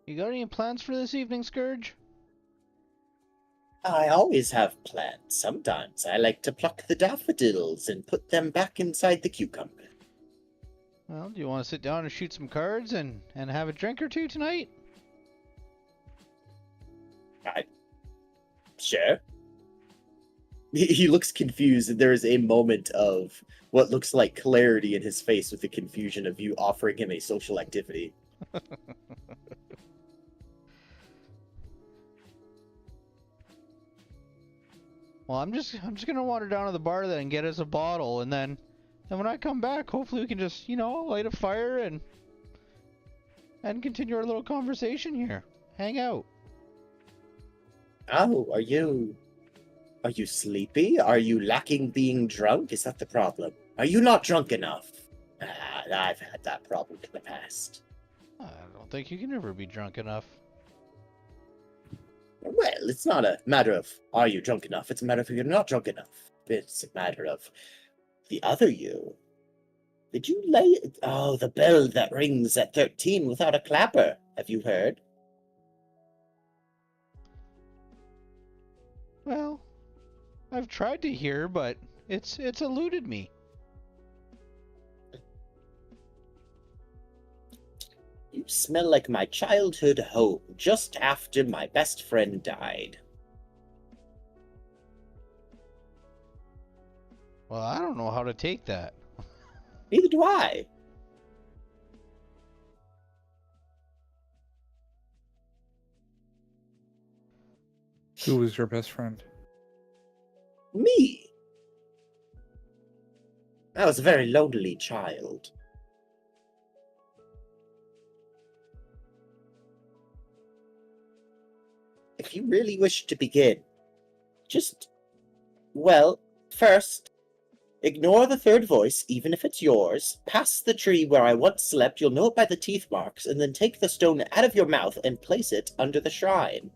You got any plans for this evening, Scourge? I always have plans. Sometimes I like to pluck the daffodils and put them back inside the cucumbers. Well, do you want to sit down and shoot some cards and have a drink or two tonight? Sure. He looks confused, and there is a moment of what looks like clarity in his face with the confusion of you offering him a social activity. Well, I'm just gonna wander down to the bar then and get us a bottle, and then when I come back, hopefully we can just, light a fire and continue our little conversation here. Hang out. Oh, are you sleepy? Are you lacking being drunk? Is that the problem? Are you not drunk enough? I've had that problem in the past. I don't think you can ever be drunk enough. Well, it's not a matter of are you drunk enough, it's a matter of you're not drunk enough. It's a matter of the other you. Did you lay... Oh, the bell that rings at 13 without a clapper. Have you heard? Well, I've tried to hear, but it's eluded me. You smell like my childhood home just after my best friend died. Well, I don't know how to take that. Neither do I. Who was your best friend? Me. I was a very lonely child. If you really wish to begin, first, ignore the third voice, even if it's yours. Pass the tree where I once slept, you'll know it by the teeth marks, and then take the stone out of your mouth and place it under the shrine.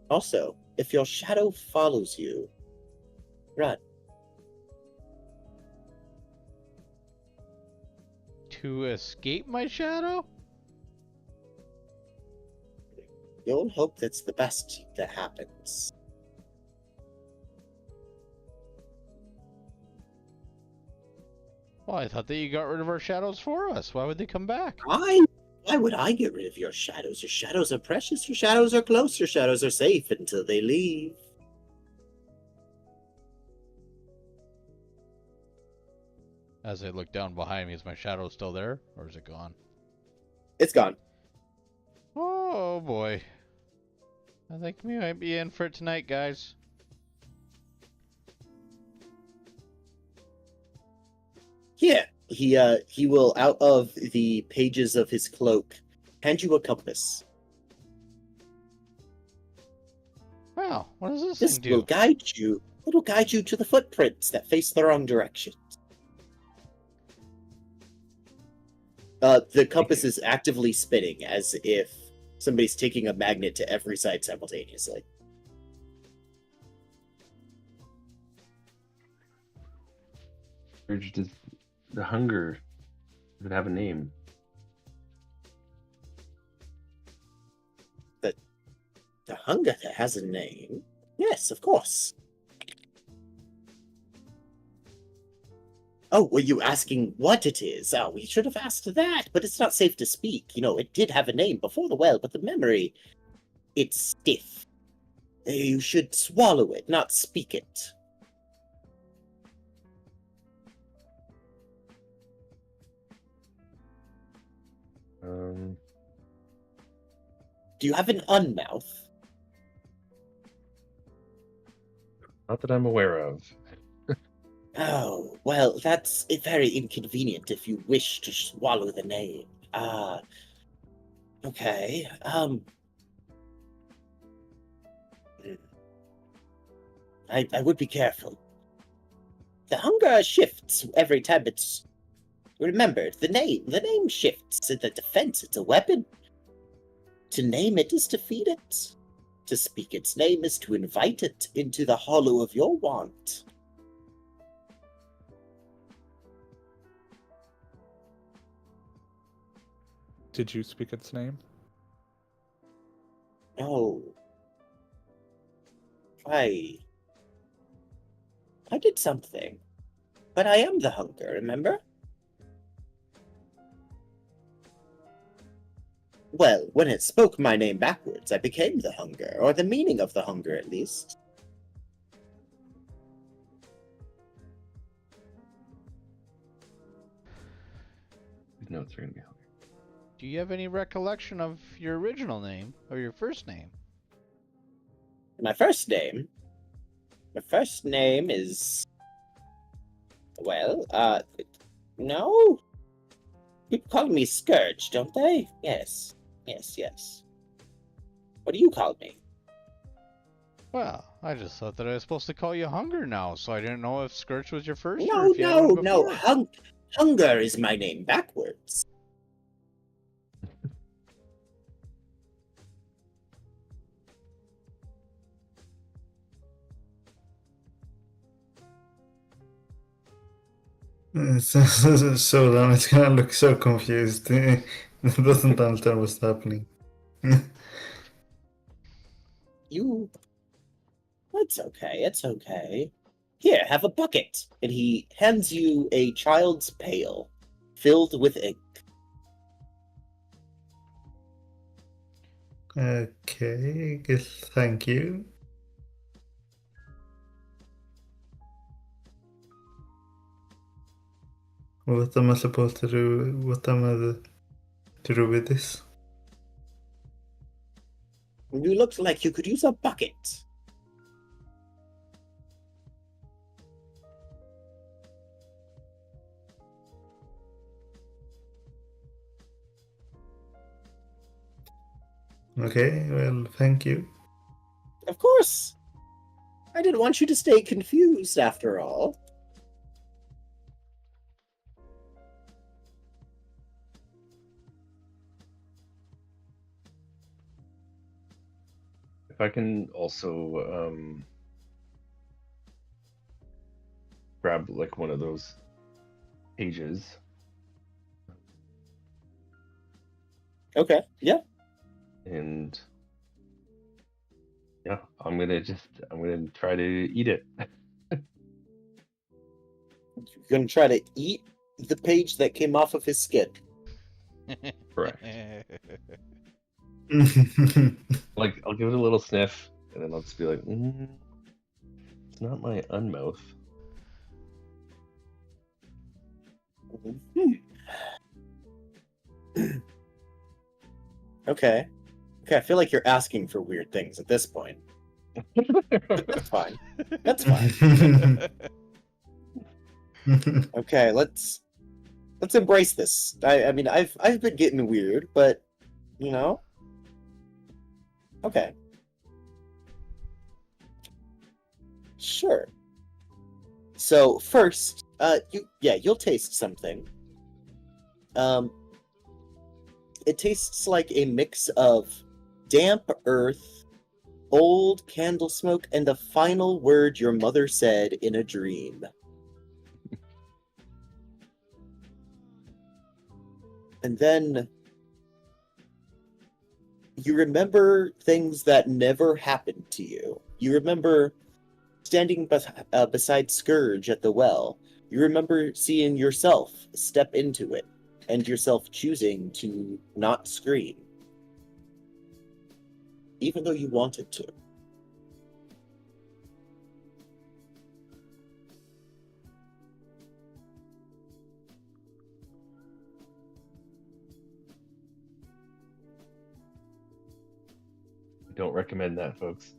Also, if your shadow follows you, run. To escape my shadow? You'll hope that's the best that happens. Well, I thought that you got rid of our shadows for us. Why would they come back? Why would I get rid of your shadows? Your shadows are precious, your shadows are close, your shadows are safe until they leave. As I look down behind me, is my shadow still there? Or is it gone? It's gone. Oh boy. I think we might be in for it tonight, guys. Yeah, he will, out of the pages of his cloak, hand you a compass. Wow, what does this This thing do? will guide you. It'll guide you to the footprints that face the wrong direction. The compass is actively spinning as if somebody's taking a magnet to every side simultaneously. Does the hunger, does it have a name? The hunger that has a name? Yes, of course. Oh, were you asking what it is? Oh, we should have asked that, but it's not safe to speak. It did have a name before the well, but the memory, it's stiff. You should swallow it, not speak it. Do you have an unmouth? Not that I'm aware of. Oh, well, that's very inconvenient if you wish to swallow the name. Okay, I would be careful. The hunger shifts every time it's... Remember, the name shifts. In the defense, it's a weapon. To name it is to feed it. To speak its name is to invite it into the hollow of your want. Did you speak its name? No. I did something. But I am the hunger, remember? Well, when it spoke my name backwards, I became the hunger, or the meaning of the hunger, at least. These notes are gonna be hungry. Do you have any recollection of your original name or your first name? My first name? My first name is... Well, no? People call me Scourge, don't they? Yes. Yes. What do you call me? Well, I just thought that I was supposed to call you Hunger now, so I didn't know if Scourge was your first or if you had one No. before. Hunger is my name backwards. So then it's gonna look so confused. It doesn't understand what's happening. You... It's okay. Here, have a bucket. And he hands you a child's pail filled with ink. Okay, guess thank you. What am I supposed to do? What am I to do with this? You look like you could use a bucket. Okay, well, thank you. Of course. I didn't want you to stay confused, after all. If I can also grab like one of those pages. Okay, yeah. And yeah, I'm gonna try to eat it. You're gonna try to eat the page that came off of his skin. Correct. Like I'll give it a little sniff, and then I'll just be like, "It's not my unmouth." Okay, I feel like you're asking for weird things at this point. That's fine. That's fine. Okay, let's embrace this. I mean, I've been getting weird, but you know. Okay. Sure. So first, you'll taste something. It tastes like a mix of damp earth, old candle smoke, and the final word your mother said in a dream. And then you remember things that never happened to you. You remember standing beside Scourge at the well. You remember seeing yourself step into it, and yourself choosing to not scream, even though you wanted to. Don't recommend that, folks.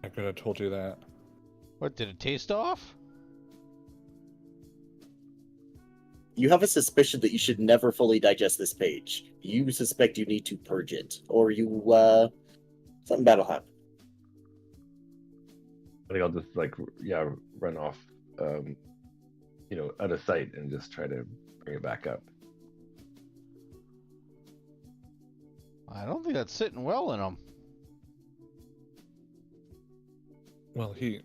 I could have told you that. What, did it taste off? You have a suspicion that you should never fully digest this page. You suspect you need to purge it, or something bad will happen. I think I'll just run off, out of sight and just try to bring it back up. I don't think that's sitting well in him. Well, he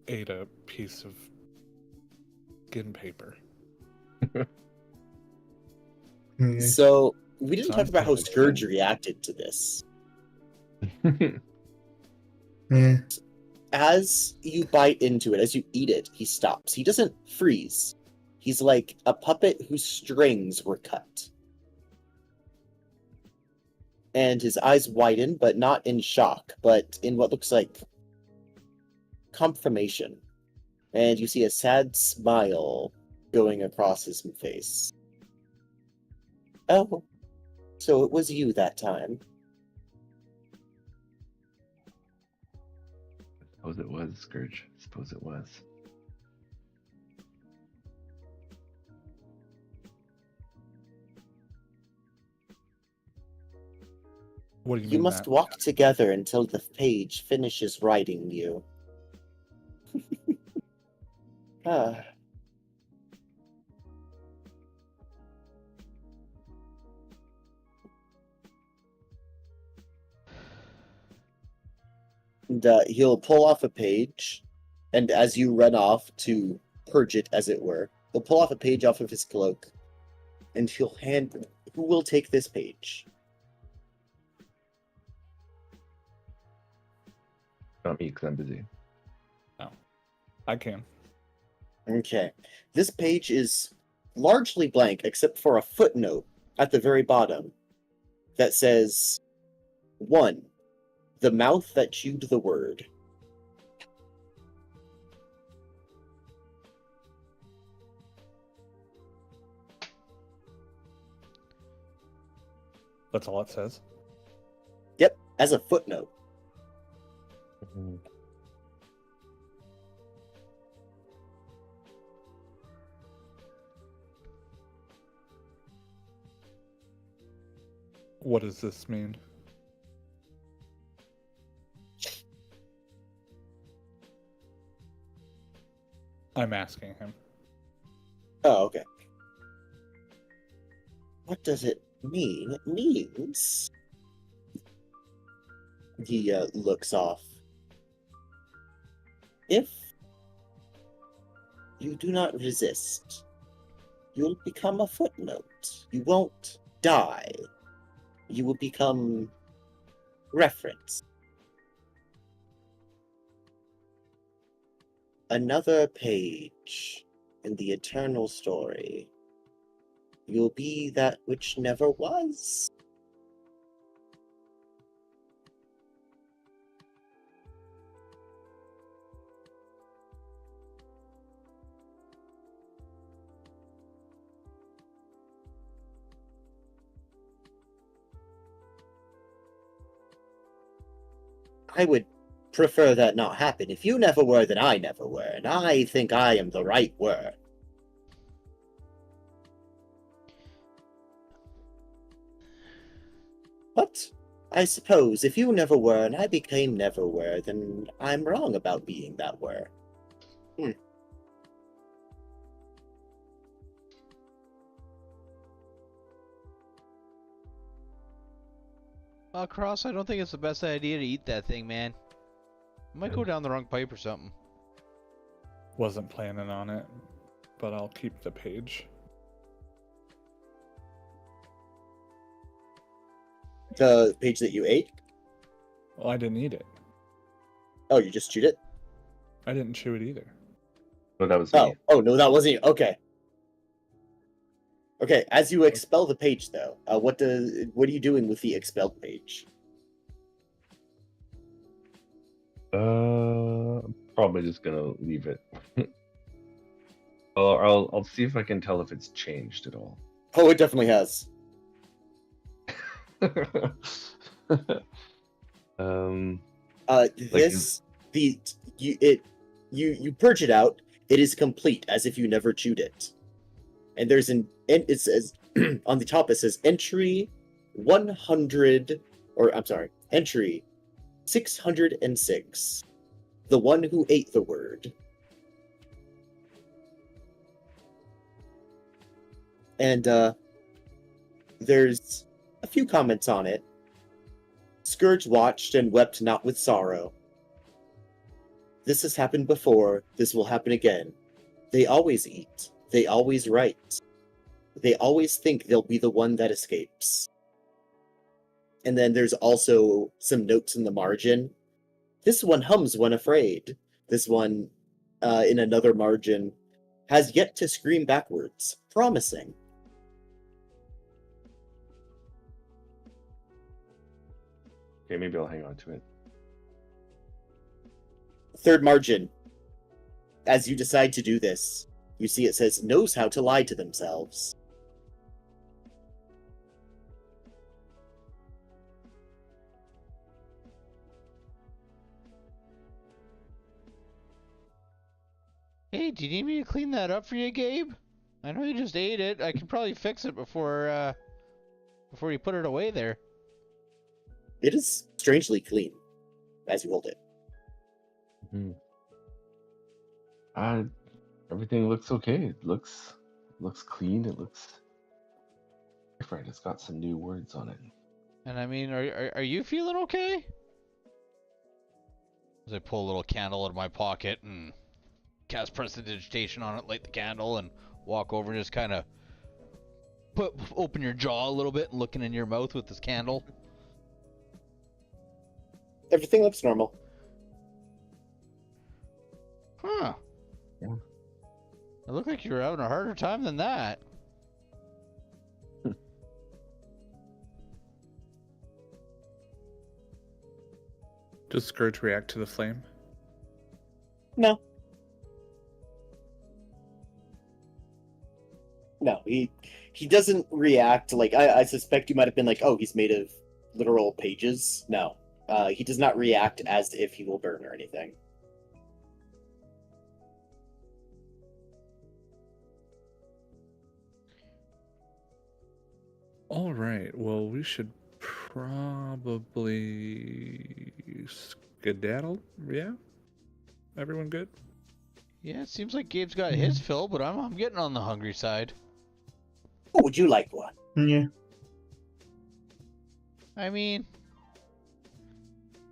ate a piece of skin paper. Okay. So, we didn't talk Sounds about how kinda Scourge strange. reacted to this. Yeah. As you bite into it, as you eat it, he stops. He doesn't freeze. He's like a puppet whose strings were cut. And his eyes widen, but not in shock, but in what looks like confirmation. And you see a sad smile going across his face. Oh, so it was you that time. Suppose it was, Scourge. Suppose it was. What do you You mean must that? walk together until the page finishes writing you. Ah. And he'll pull off a page, and as you run off to purge it, as it were, he'll pull off a page off of his cloak, and he'll hand. Who will take this page? Not me, because I'm busy. I can. Okay. This page is largely blank, except for a footnote at the very bottom that says 1. The mouth that chewed the word. That's all it says. Yep, as a footnote. What does this mean? I'm asking him. Oh, okay. What does it mean? It means... He looks off. If you do not resist, you'll become a footnote. You won't die. You will become reference. Another page in the eternal story. You'll be that which never was. I would prefer that not happen. If you never were, then I never were, and I think I am the right word. But I suppose if you never were and I became never were, then I'm wrong about being that were. Well, Cross, I don't think it's the best idea to eat that thing, man. It might go down the wrong pipe or something. Wasn't planning on it, but I'll keep the page. The page that you ate? Well, I didn't eat it. Oh, you just chewed it? I didn't chew it either. No, that was me. Oh, no, that wasn't you. Okay. Okay, as you expel the page, though, what are you doing with the expelled page? Probably just gonna leave it. I'll see if I can tell if it's changed at all. Oh, it definitely has. You purge it out. It is complete, as if you never chewed it. And it says on the top it says entry 100, or I'm sorry, entry 606. The one who ate the word. And there's a few comments on it. Scourge watched and wept not with sorrow. This has happened before. This will happen again. They always eat. They always write. They always think they'll be the one that escapes. And then there's also some notes in the margin This one hums when afraid. This one, in another margin, has yet to scream backwards, promising. Okay, maybe I'll hang on to it. Third margin. As you decide to do this, you see it says, knows how to lie to themselves. Hey, do you need me to clean that up for you, Gabe? I know you just ate it. I can probably fix it before you put it away there. It is strangely clean as you hold it. Everything looks okay. It looks clean. It looks different. It's got some new words on it. And I mean, are you feeling okay? As I pull a little candle out of my pocket and cast prestidigitation on it, light the candle, and walk over and just kind of open your jaw a little bit and looking in your mouth with this candle. Everything looks normal. Huh. Yeah. It looked like you were having a harder time than that. Does Scourge react to the flame? No. No, he doesn't react. Like, I suspect you might have been like, oh, he's made of literal pages. No. He does not react as if he will burn or anything. All right. Well, we should probably skedaddle. Yeah. Everyone good? Yeah, it seems like Gabe's got his fill, but I'm getting on the hungry side. Oh, would you like one? Yeah. I mean,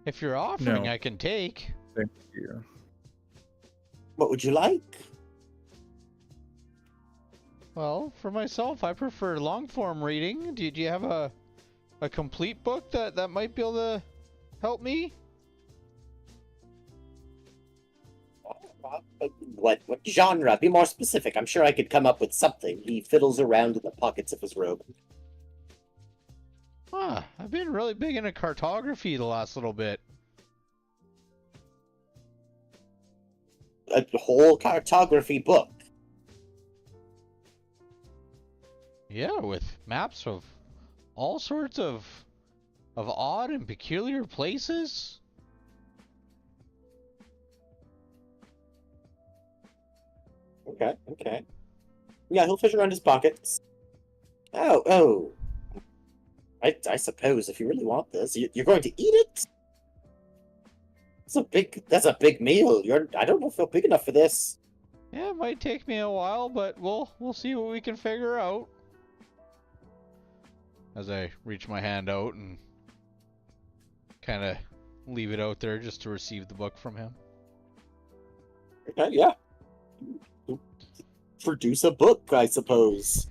if you're offering, No. I can take. Thank you. What would you like? Well, for myself, I prefer long form reading. Do you have a complete book that might be able to help me? What genre? Be more specific. I'm sure I could come up with something. He fiddles around in the pockets of his robe. Huh, I've been really big into cartography the last little bit. A whole cartography book. Yeah, with maps of all sorts of odd and peculiar places. Okay. Yeah, he'll fish around his pockets. Oh. I suppose if you really want this, you're going to eat it? That's a big meal. I don't know if you're big enough for this. Yeah, it might take me a while, but we'll see what we can figure out. As I reach my hand out and kind of leave it out there just to receive the book from him. Okay, yeah. Produce a book, I suppose.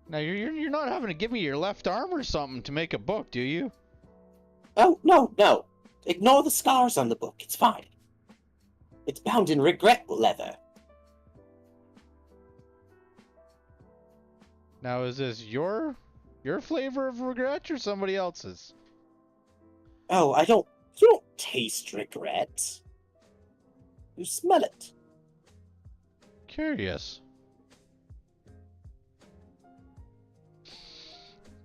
Now you're not having to give me your left arm or something to make a book, do you? Oh, no. Ignore the scars on the book. It's fine. It's bound in regret leather. Now is this your flavor of regret or somebody else's? Oh, you don't taste regret. You smell it. Curious.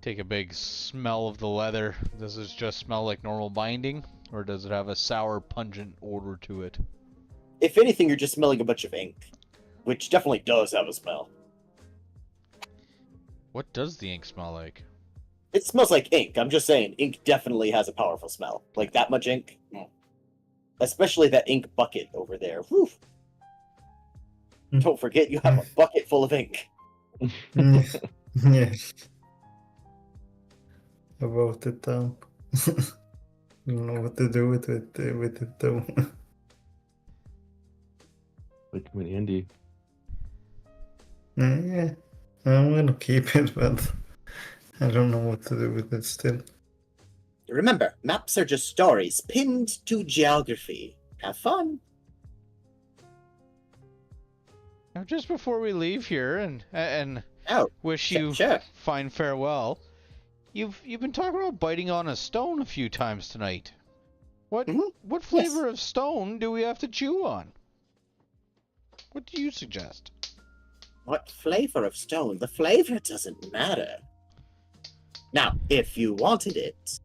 Take a big smell of the leather. Does this just smell like normal binding, or does it have a sour, pungent odor to it? If anything, you're just smelling a bunch of ink, which definitely does have a smell. What does the ink smell like? It smells like ink. I'm just saying, ink definitely has a powerful smell. Like that much ink. Especially that ink bucket over there. Whew. Don't forget you have a bucket full of ink. Yes. I wrote it down. Don't know what to do with it though. Like come in handy. Yeah, I'm gonna keep it, but I don't know what to do with it still. remember, maps are just stories pinned to geography. Have fun. Now, just before we leave here and Oh, wish you sure. fine farewell, you've been talking about biting on a stone a few times tonight. What Mhm. what flavor of stone do we have to chew on? What do you suggest? What flavor of stone? The flavor doesn't matter. Now, if you wanted it,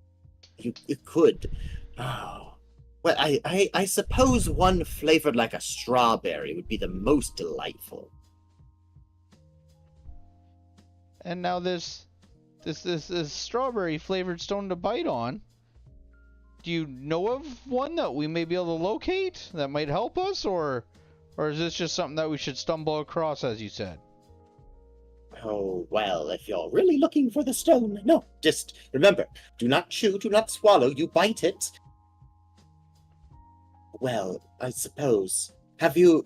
you could. Oh, well, I suppose one flavored like a strawberry would be the most delightful. And now this strawberry flavored stone to bite on. Do you know of one that we may be able to locate that might help us, or is this just something that we should stumble across, as you said? Oh, well, if you're really looking for the stone, no, just remember, do not chew, do not swallow, you bite it. Well, I suppose. Have you...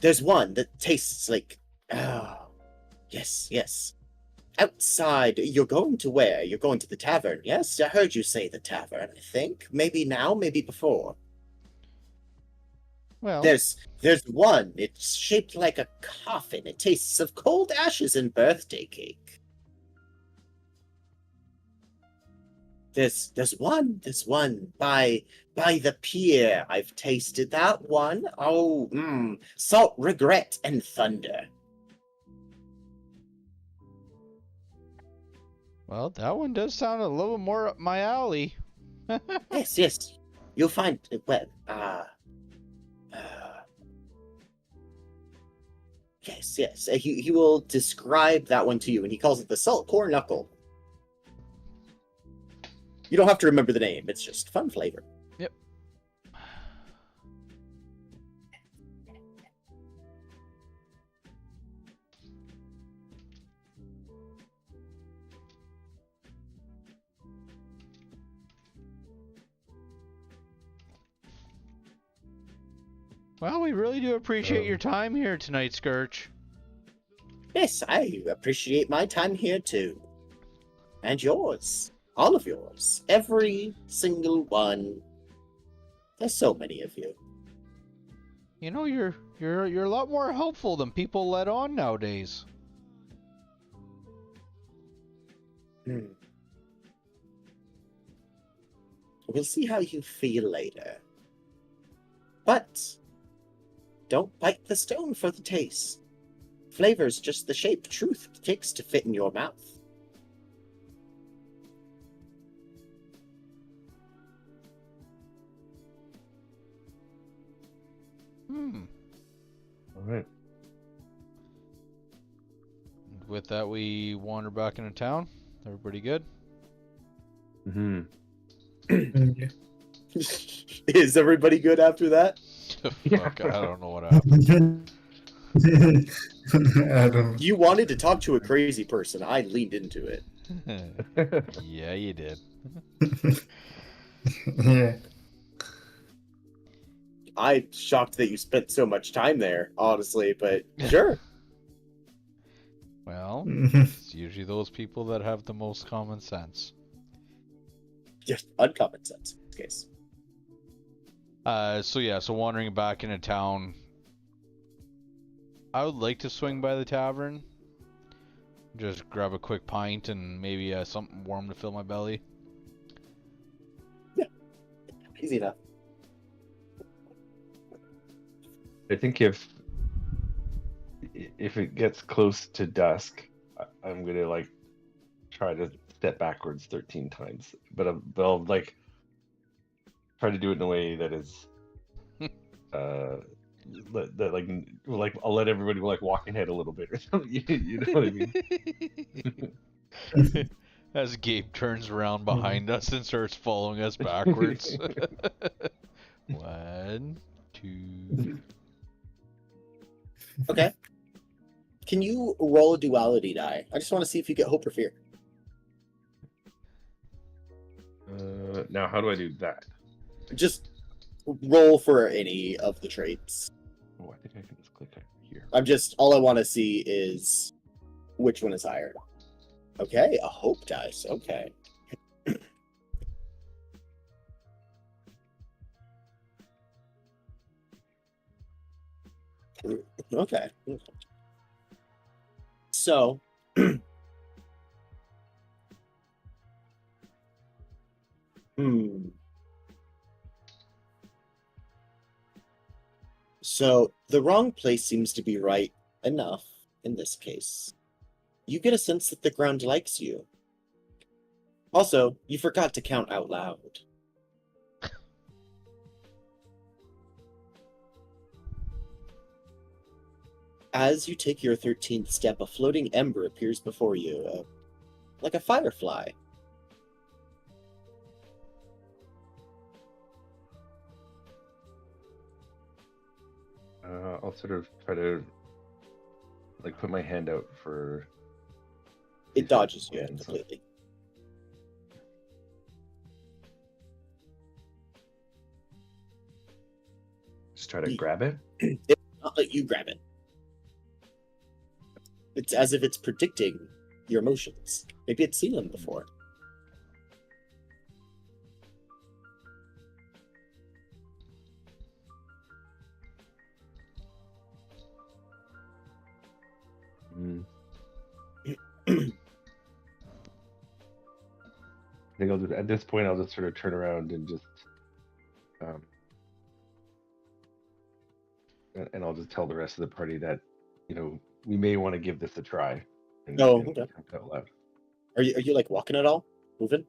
there's one that tastes like... Oh, yes. Outside, you're going to where? You're going to the tavern, yes? I heard you say the tavern, I think. Maybe now, maybe before. Well, There's one. It's shaped like a coffin. It tastes of cold ashes and birthday cake. There's one by the pier. I've tasted that one. Oh, salt, regret, and thunder. well, that one does sound a little more up my alley. Yes. You'll find well. Yes. He will describe that one to you, and he calls it the salt core knuckle. You don't have to remember the name. It's just fun flavor. Yep. Well, we really do appreciate your time here tonight, Scourge. Yes, I appreciate my time here too. And yours. All of yours. Every single one. There's so many of you. You know, you're a lot more helpful than people let on nowadays. We'll see how you feel later. But don't bite the stone for the taste. Flavor's just the shape truth takes to fit in your mouth. All right. With that, we wander back into town. Everybody good? Mm-hmm. Is everybody good after that? Fuck, I don't know what happened. I don't. You wanted to talk to a crazy person. I leaned into it. Yeah, you did. Yeah. I'm shocked that you spent so much time there, honestly, but sure. Well, it's usually those people that have the most common sense. Just uncommon sense in this case. So wandering back into town, I would like to swing by the tavern, just grab a quick pint and maybe something warm to fill my belly. Yeah, easy enough. I think if it gets close to dusk, I'm gonna like try to step backwards 13 times, but I'll like try to do it in a way that is that like I'll let everybody like walk ahead a little bit or something. You know what I mean? As Gabe turns around behind us and starts following us backwards. 1, 2. Okay. Can you roll a duality die? I just want to see if you get hope or fear. Now how do I do that? Just roll for any of the traits. Oh, I think I can just click here. All I want to see is which one is higher. Okay, a hope dice. Okay. Okay. So, So the wrong place seems to be right enough in this case. You get a sense that the ground likes you. Also, you forgot to count out loud. As you take your 13th step, a floating ember appears before you, like a firefly. I'll sort of try to like put my hand out for. It dodges you and completely. Just try to grab it. It will not let you grab it. It's as if it's predicting your emotions. Maybe it's seen them before. I think I'll just, at this point I'll just sort of turn around and just and I'll just tell the rest of the party that, you know, we may want to give this a try. And, Oh, and okay. count out loud. Are you like walking at all? Moving?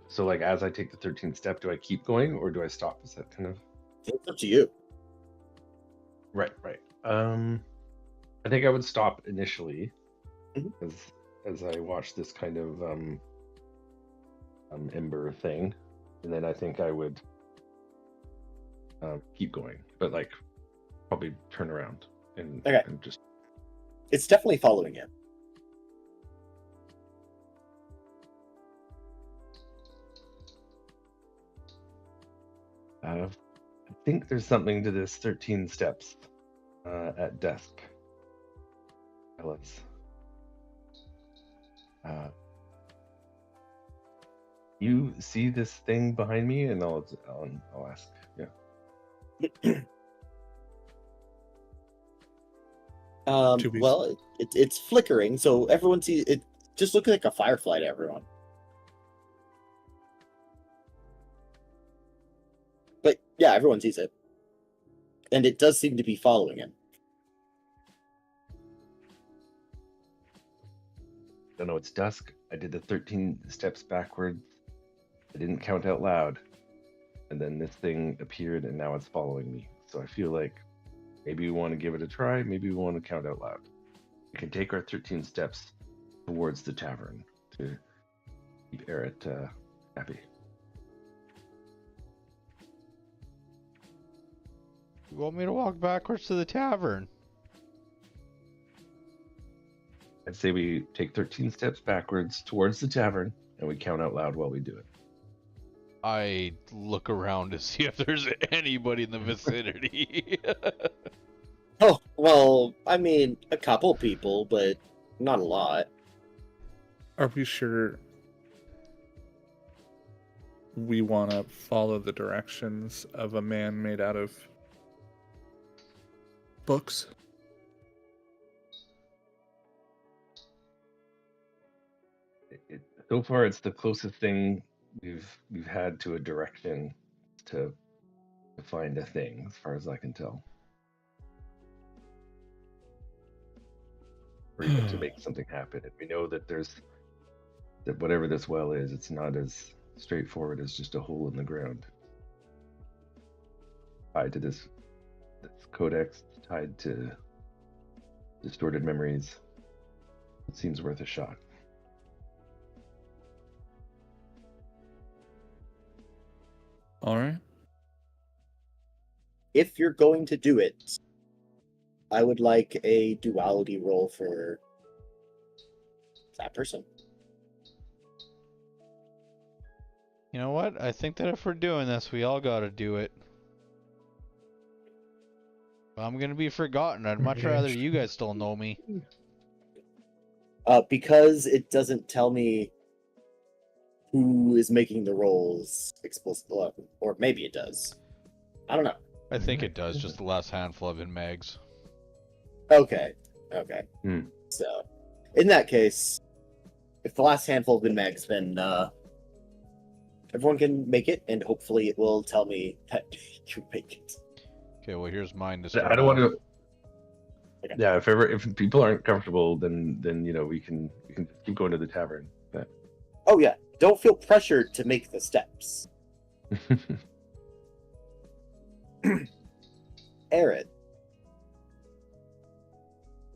So like as I take the 13th step, do I keep going or do I stop? Is that kind of It's up to you. right? I think I would stop initially, Mhm. as I watch this kind of ember thing, and then I think I would keep going, but like probably turn around and, Okay. and just. It's definitely following you. I think there's something to this 13 steps at dusk. Fellas. You see this thing behind me, and I'll ask. Yeah. Well, it's flickering, so everyone sees it. Just looks like a firefly to everyone. But yeah, everyone sees it, and it does seem to be following him. I don't know. It's dusk. I did the 13 steps backwards. I didn't count out loud, and then this thing appeared, and now it's following me. So I feel like maybe we want to give it a try. Maybe we want to count out loud. We can take our 13 steps towards the tavern to keep Eret happy. You want me to walk backwards to the tavern? I'd say we take 13 steps backwards towards the tavern, and we count out loud while we do it. I look around to see if there's anybody in the vicinity. Oh, well, I mean, a couple people, but not a lot. Are we sure we want to follow the directions of a man made out of books? So far, it's the closest thing we've had to a direction to find a thing, as far as I can tell, or even to make something happen. And we know that that whatever this well is, it's not as straightforward as just a hole in the ground. Tied to this codex, tied to distorted memories. It seems worth a shot. All right. If you're going to do it, I would like a duality roll for that person. You know what? I think that if we're doing this, we all gotta do it. If I'm gonna be forgotten, I'd much rather you guys still know me. Because it doesn't tell me who is making the rolls explicit, or maybe it does. I don't know. I think it does. Just the last handful have been mags. Okay. Hmm. So, in that case, if the last handful have been mags, then everyone can make it, and hopefully it will tell me that you make it. Okay, well here's mine to start I don't want off. to. Okay. Yeah, if people aren't comfortable, then we can keep going to the tavern. But Oh yeah, don't feel pressured to make the steps. Arid.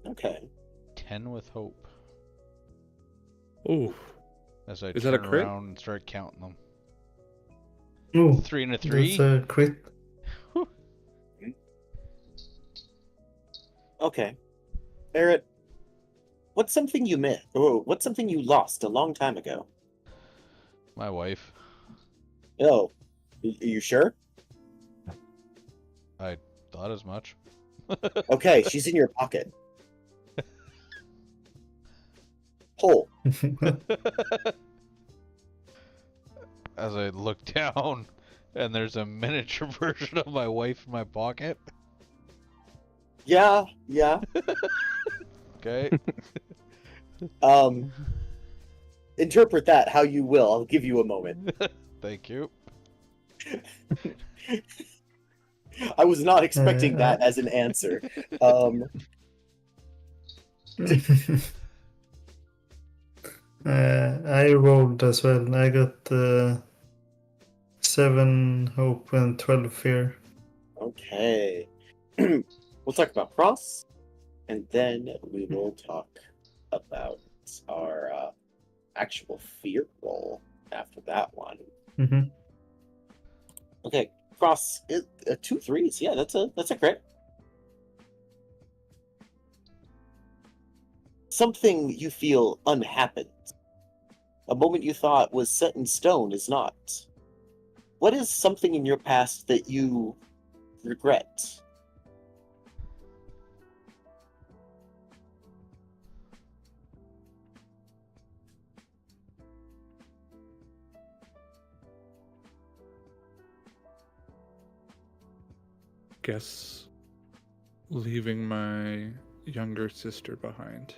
Okay. 10 with hope. Ooh, As I Is that a turn crit? around and start counting them. Ooh, 3 and a 3. that's a crit. Okay. Barrett, what's something you missed? Oh, what's something you lost a long time ago? My wife. Oh, are you sure? I thought as much. Okay, she's in your pocket. Pull. As I look down, and there's a miniature version of my wife in my pocket. Yeah. Okay. Interpret that how you will. I'll give you a moment. Thank you. I was not expecting that as an answer. I rolled as well. I got 7 hope and 12 fear. Okay. We'll talk about Cross, and then we will talk about our actual fear roll after that one. Mm-hmm. Okay, Cross, 2 3s. Yeah, that's a crit. Something you feel unhappened. A moment you thought was set in stone is not. What is something in your past that you regret? guess leaving my younger sister behind.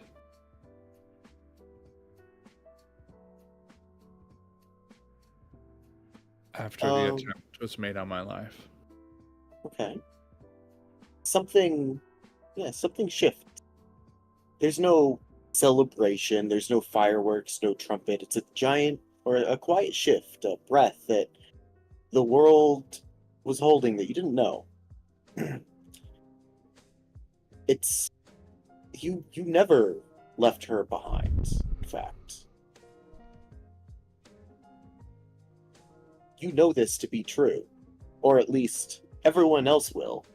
After the attempt was made on my life. Okay. Something shift. There's no celebration, there's no fireworks, no trumpet. It's a giant or a quiet shift, a breath that the world was holding that you didn't know. It's you never left her behind, in fact. You know this to be true, or at least everyone else will.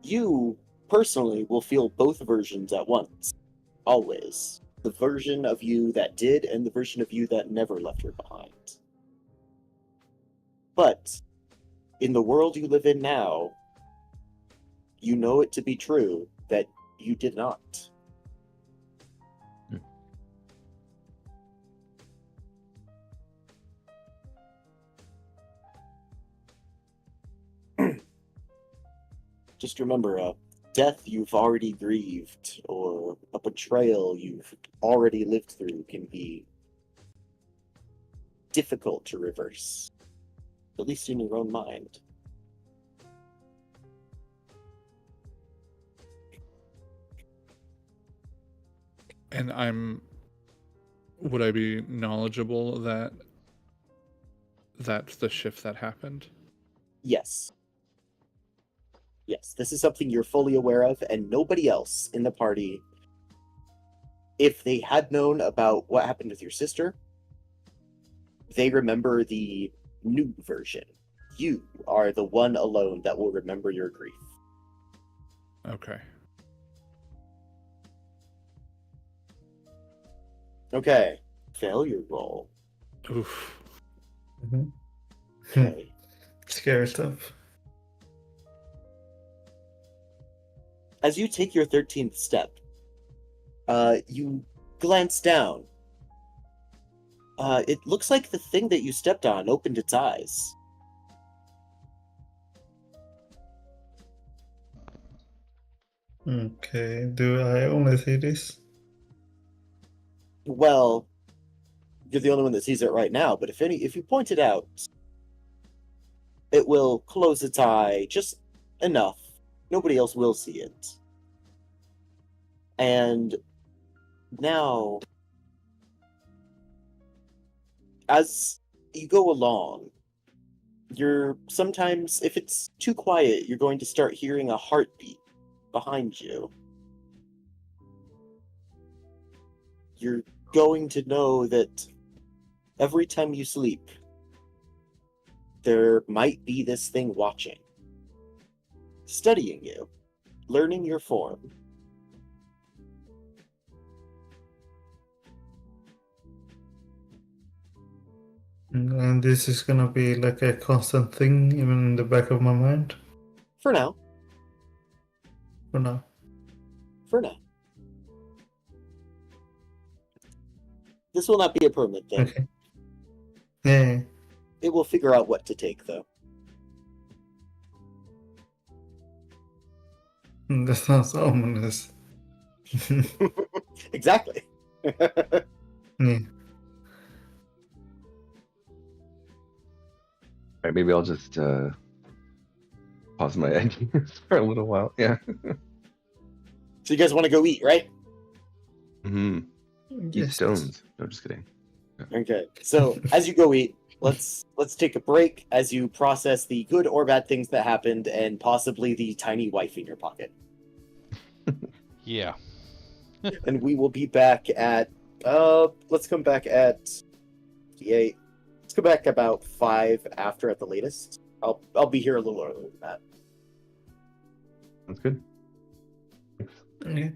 You personally will feel both versions at once, always. The version of you that did and the version of you that never left her behind. But in the world you live in now, you know it to be true that you did not. Just remember, death you've already grieved, or a betrayal you've already lived through can be difficult to reverse, at least in your own mind. And would I be knowledgeable that that's the shift that happened? Yes. Yes, this is something you're fully aware of, and nobody else in the party, if they had known about what happened with your sister, they remember the new version. You are the one alone that will remember your grief. Okay. Okay, failure roll. Oof. Mm-hmm. Okay. Scary stuff. As you take your 13th step, you glance down. It looks like the thing that you stepped on opened its eyes. Okay, do I only see this? Well, you're the only one that sees it right now, but if you point it out, it will close its eye just enough. Nobody else will see it. And now, as you go along, you're sometimes, if it's too quiet, you're going to start hearing a heartbeat behind you. You're going to know that every time you sleep, there might be this thing watching, studying you, learning your form. And this is gonna be like a constant thing, even in the back of my mind, For now. for now. For now. This will not be a permanent thing. Okay. Yeah. It will figure out what to take, though. That sounds ominous. Exactly. Yeah. All right, maybe I'll just pause my ideas for a little while. Yeah. So you guys want to go eat, right? Mm-hmm. Eat Yes. stones. No, just kidding. Okay. So as you go eat, let's take a break as you process the good or bad things that happened and possibly the tiny wife in your pocket. Yeah. And we will be back at let's come back at the 8. Let's go back about 5 after at the latest. I'll be here a little earlier than that. Sounds good. Thanks. Okay.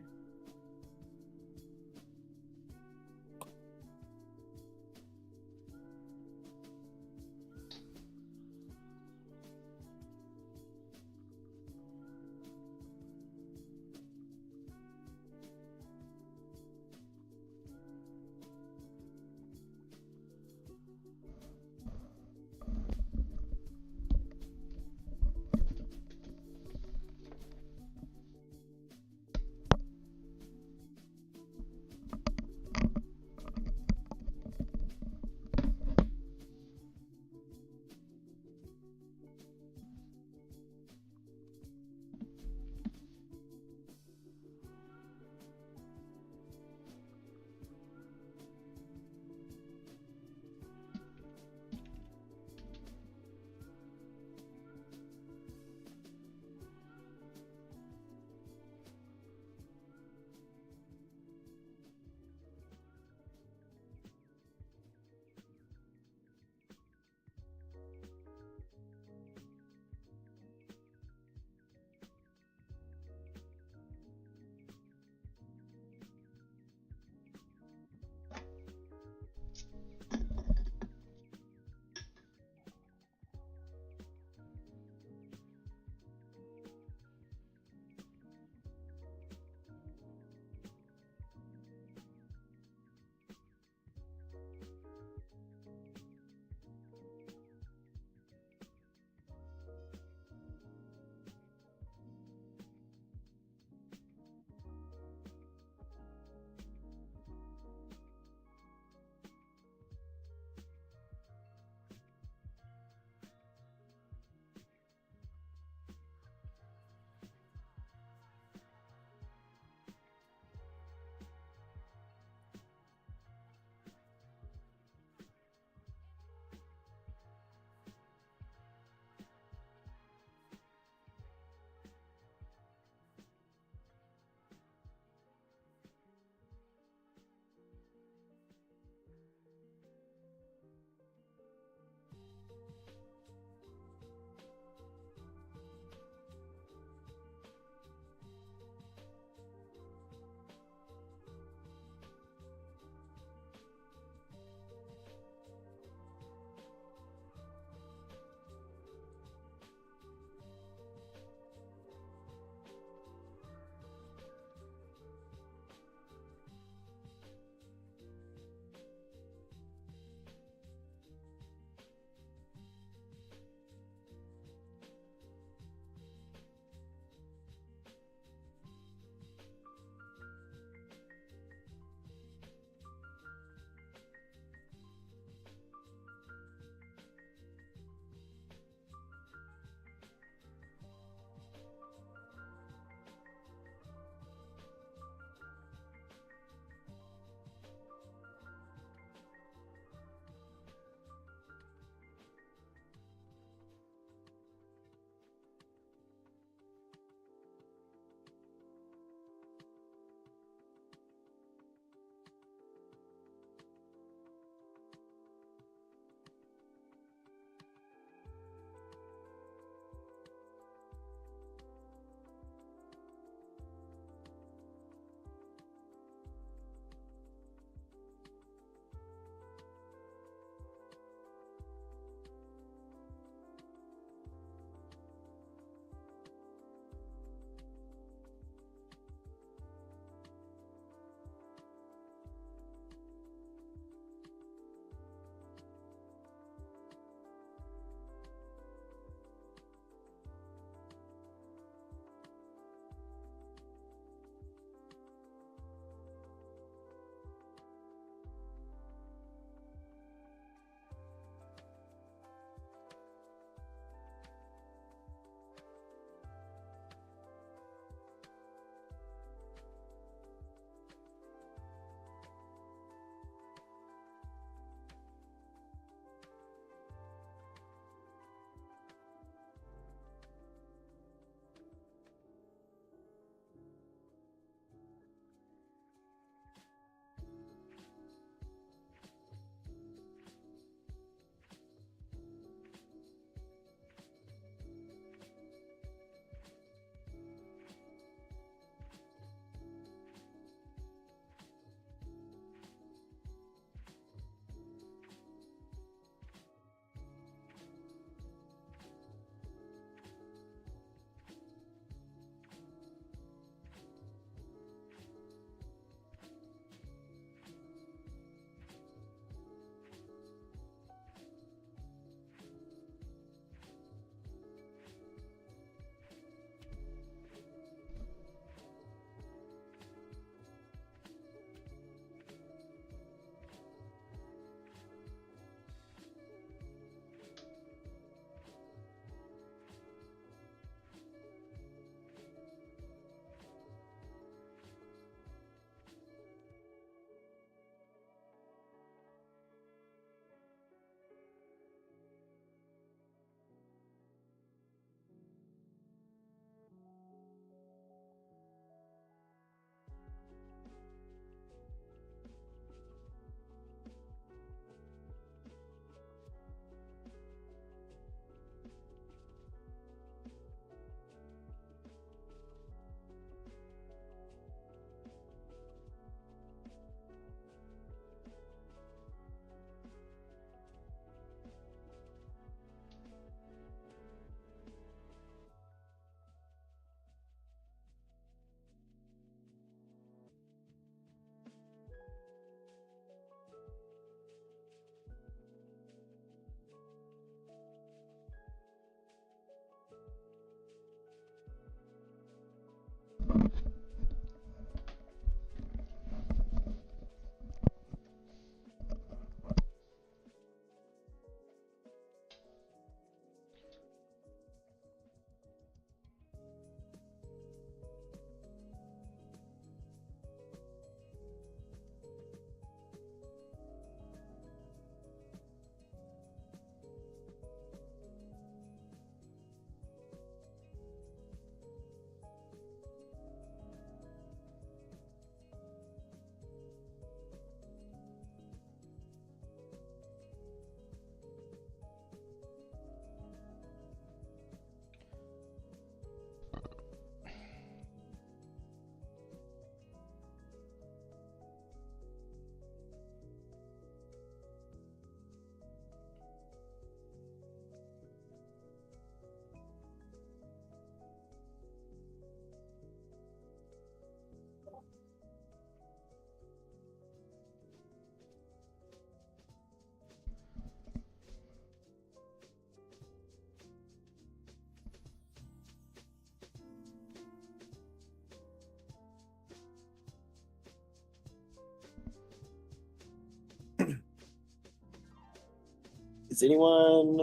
Is anyone?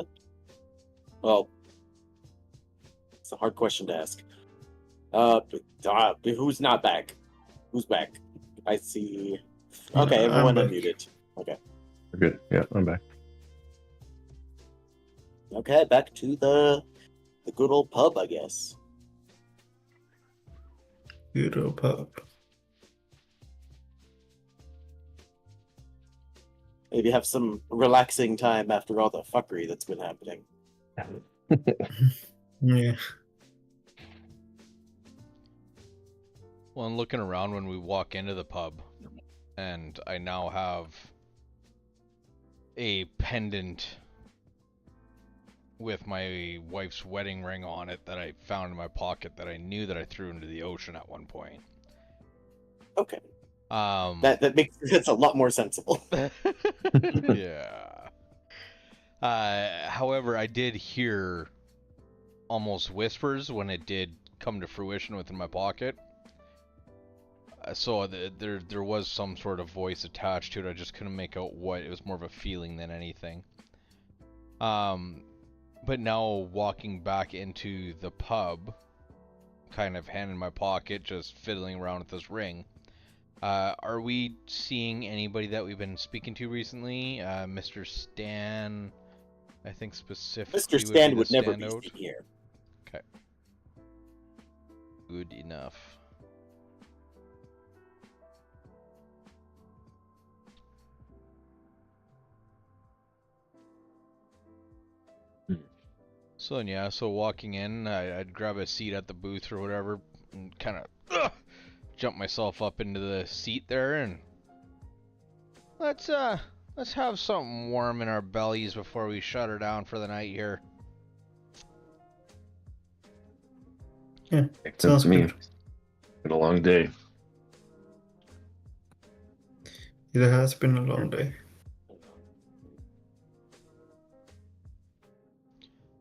Well, it's a hard question to ask. Who's not back? Who's back? I see. Okay, I'm everyone back. unmuted. Okay. We're good. Yeah, I'm back. Okay, back to the good old pub, I guess. Good old pub. Maybe have some relaxing time after all the fuckery that's been happening. Yeah. Well, I'm looking around when we walk into the pub, and I now have a pendant with my wife's wedding ring on it that I found in my pocket that I knew that I threw into the ocean at one point. Okay. That makes it's a lot more sensible. Yeah. However, I did hear almost whispers when it did come to fruition within my pocket. So there was some sort of voice attached to it. I just couldn't make out what. It was more of a feeling than anything. But now walking back into the pub, kind of hand in my pocket, just fiddling around with this ring. Are we seeing anybody that we've been speaking to recently? Mr. Stan, I think specifically. Mr. Stan would be the never be standout. seen here. Okay. Good enough. So then, yeah, so walking in, I'd grab a seat at the booth or whatever, and kind of jump myself up into the seat there, and let's have something warm in our bellies before we shut her down for the night here. Yeah. Makes sense Sounds to me. good. Been a long day. It has been a long day.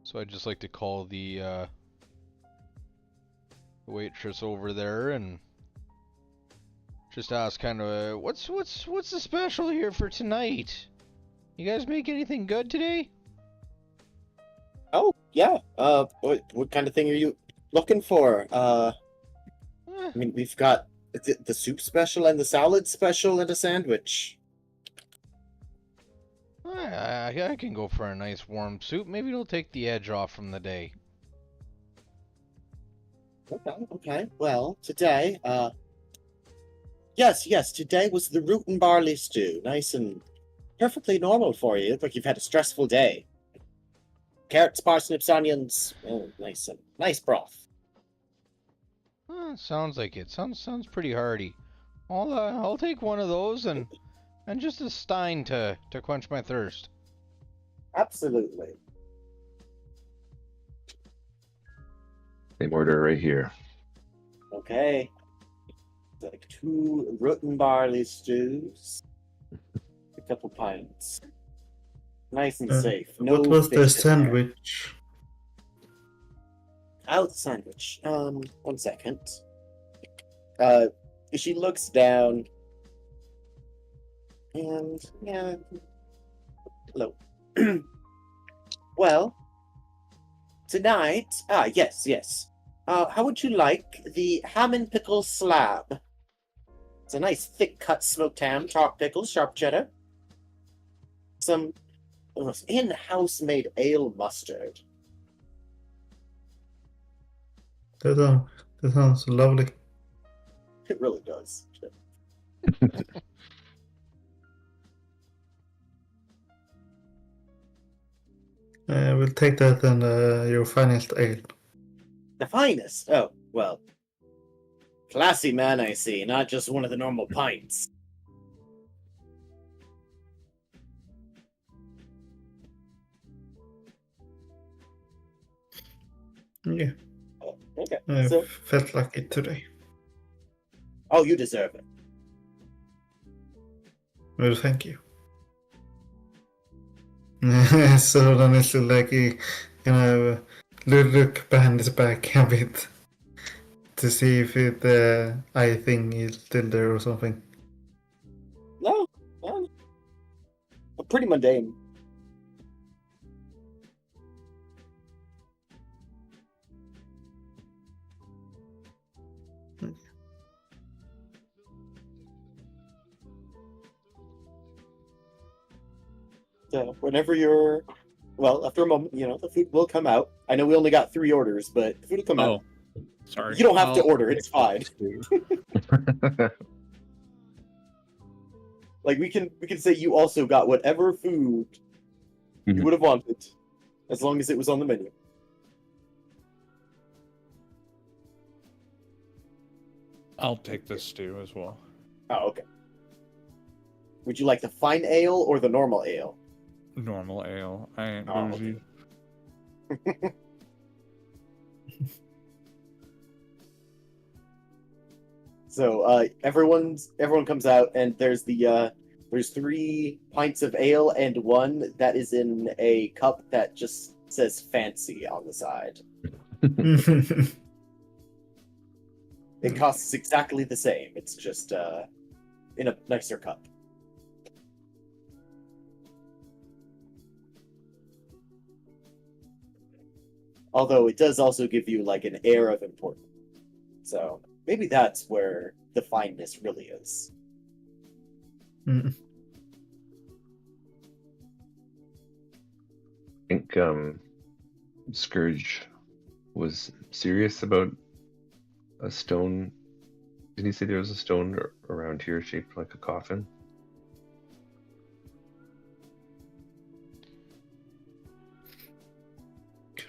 So I'd just like to call the waitress over there and just ask kind of what's the special here for tonight? You guys make anything good today? Oh, yeah. What kind of thing are you looking for? I mean, we've got the soup special and the salad special and a sandwich. I can go for a nice warm soup. Maybe it'll take the edge off from the day. Okay. Well, today, yes, today was the root and barley stew. Nice and perfectly normal for you. Look like you've had a stressful day. Carrots, parsnips, onions. Oh, nice broth. Sounds like it. Sounds pretty hearty. I'll take one of those and just a stein to quench my thirst. Absolutely. Same order right here. Okay. Like 2 root and barley stews. A couple pints. Nice and safe. No What was the fish in there. sandwich? Oh, the sandwich. 1 second. She looks down. And, yeah. Hello. Well, tonight. Yes. How would you like the ham and pickle slab? It's a nice thick cut smoked ham, chopped pickles, sharp cheddar. Some in-house made ale mustard. That sounds lovely. It really does. We'll take that and your finest ale. The finest? Oh, well. Classy man, I see. Not just one of the normal pints. Yeah, Oh, okay. I So, felt like it today. oh, you deserve it. Well, thank you. So then it's like he kind of look behind his back a bit to see if the eye thing is still there or something. No. Pretty mundane. So whenever you're, well, after a moment, the food will come out. I know we only got 3 orders, but the food will come out. Oh, sorry. You don't have to I'll- order; it's fine. Like we can say you also got whatever food you Mhm. would have wanted, as long as it was on the menu. I'll take this stew as well. Oh, okay. Would you like the fine ale or the normal ale? Normal ale. I ain't Oh, bougie. So everyone comes out, and there's 3 pints of ale and one that is in a cup that just says fancy on the side. It costs exactly the same. It's just in a nicer cup. Although it does also give you like an air of importance. So maybe that's where the fineness really is. Mm. I think Scourge was serious about a stone. Didn't he say there was a stone around here shaped like a coffin?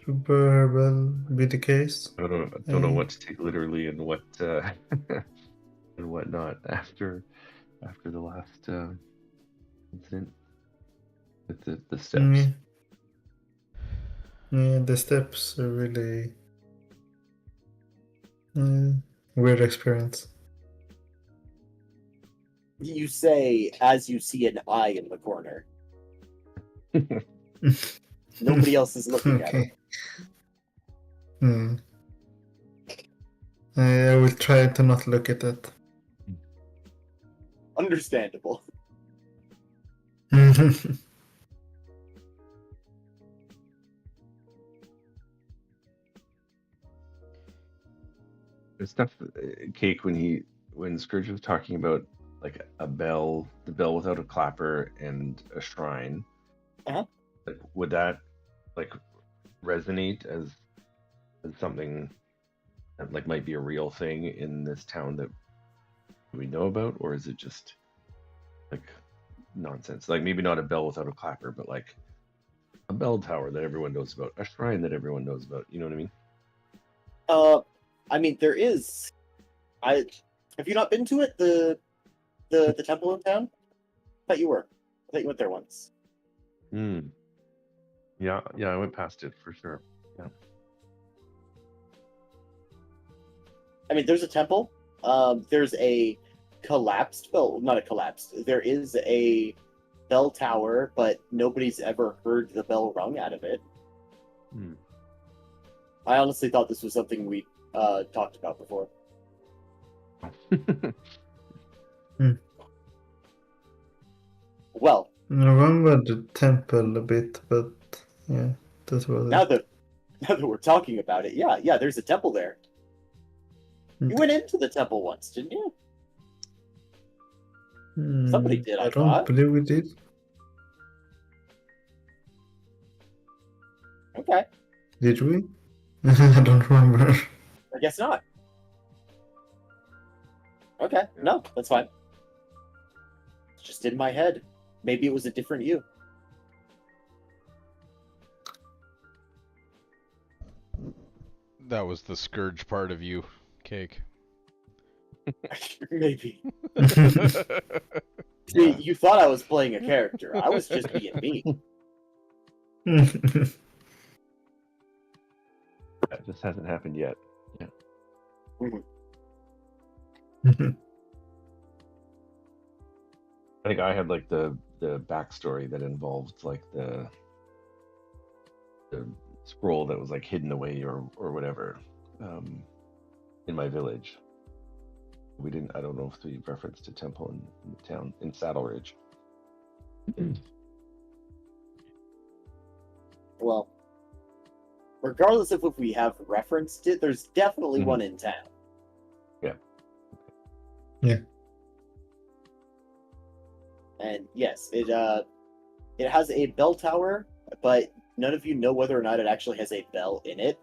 Could very well be the case. I don't know what to take literally and what and what not after the last incident with the steps. Yeah. Yeah, the steps are really weird experience. You say as you see an eye in the corner. Nobody else is looking at it. Okay. I will try to not look at that. Understandable. The stuff, Cake, when Scourge was talking about like a bell, the bell without a clapper, and a shrine. Uh-huh. Like, would that like resonate as something that like might be a real thing in this town that we know about, or is it just like nonsense? Like maybe not a bell without a clapper, but like a bell tower that everyone knows about, a shrine that everyone knows about. You know what I mean? I mean, there is. Have you not been to it? The temple in town? I thought you were. I thought you went there once. Yeah, I went past it for sure. Yeah. I mean, there's a temple. There's a collapsed. Well, not a collapsed. There is a bell tower, but nobody's ever heard the bell rung out of it. I honestly thought this was something we talked about before. Well, I remember the temple a bit, but yeah, that's what. now that we're talking about it, yeah, there's a temple there. You went into the temple once, didn't you? Somebody did, I I don't thought. believe we did. Okay, Did we? I don't remember. I guess not. Okay, no, that's fine. It's just in my head. Maybe it was a different you. That was the Scourge part of you, Cake. Maybe. See, you thought I was playing a character. I was just being me. That just hasn't happened yet. Yeah. I think I had like the backstory that involved like the scroll that was like hidden away or whatever in my village. We didn't. I don't know if we referenced a temple in the town in Saddle Ridge. Well, regardless of if we have referenced it, there's definitely one in town. Yeah. Yeah. And yes, it has a bell tower, but none of you know whether or not it actually has a bell in it.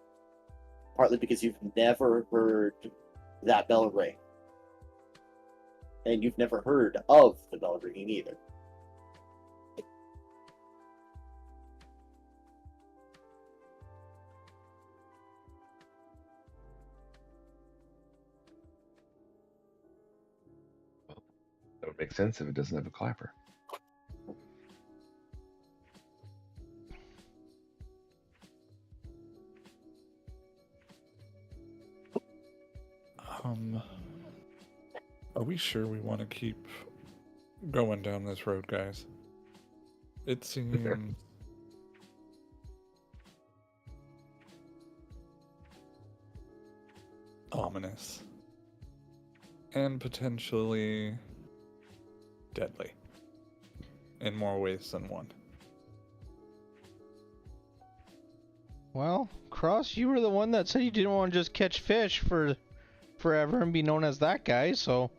Partly because you've never heard that bell ring. And you've never heard of the bell ringing either. That would make sense if it doesn't have a clapper. Are we sure we want to keep going down this road, guys? It seems ominous and potentially deadly in more ways than one. Well, Cross, you were the one that said you didn't want to just catch fish for forever and be known as that guy, so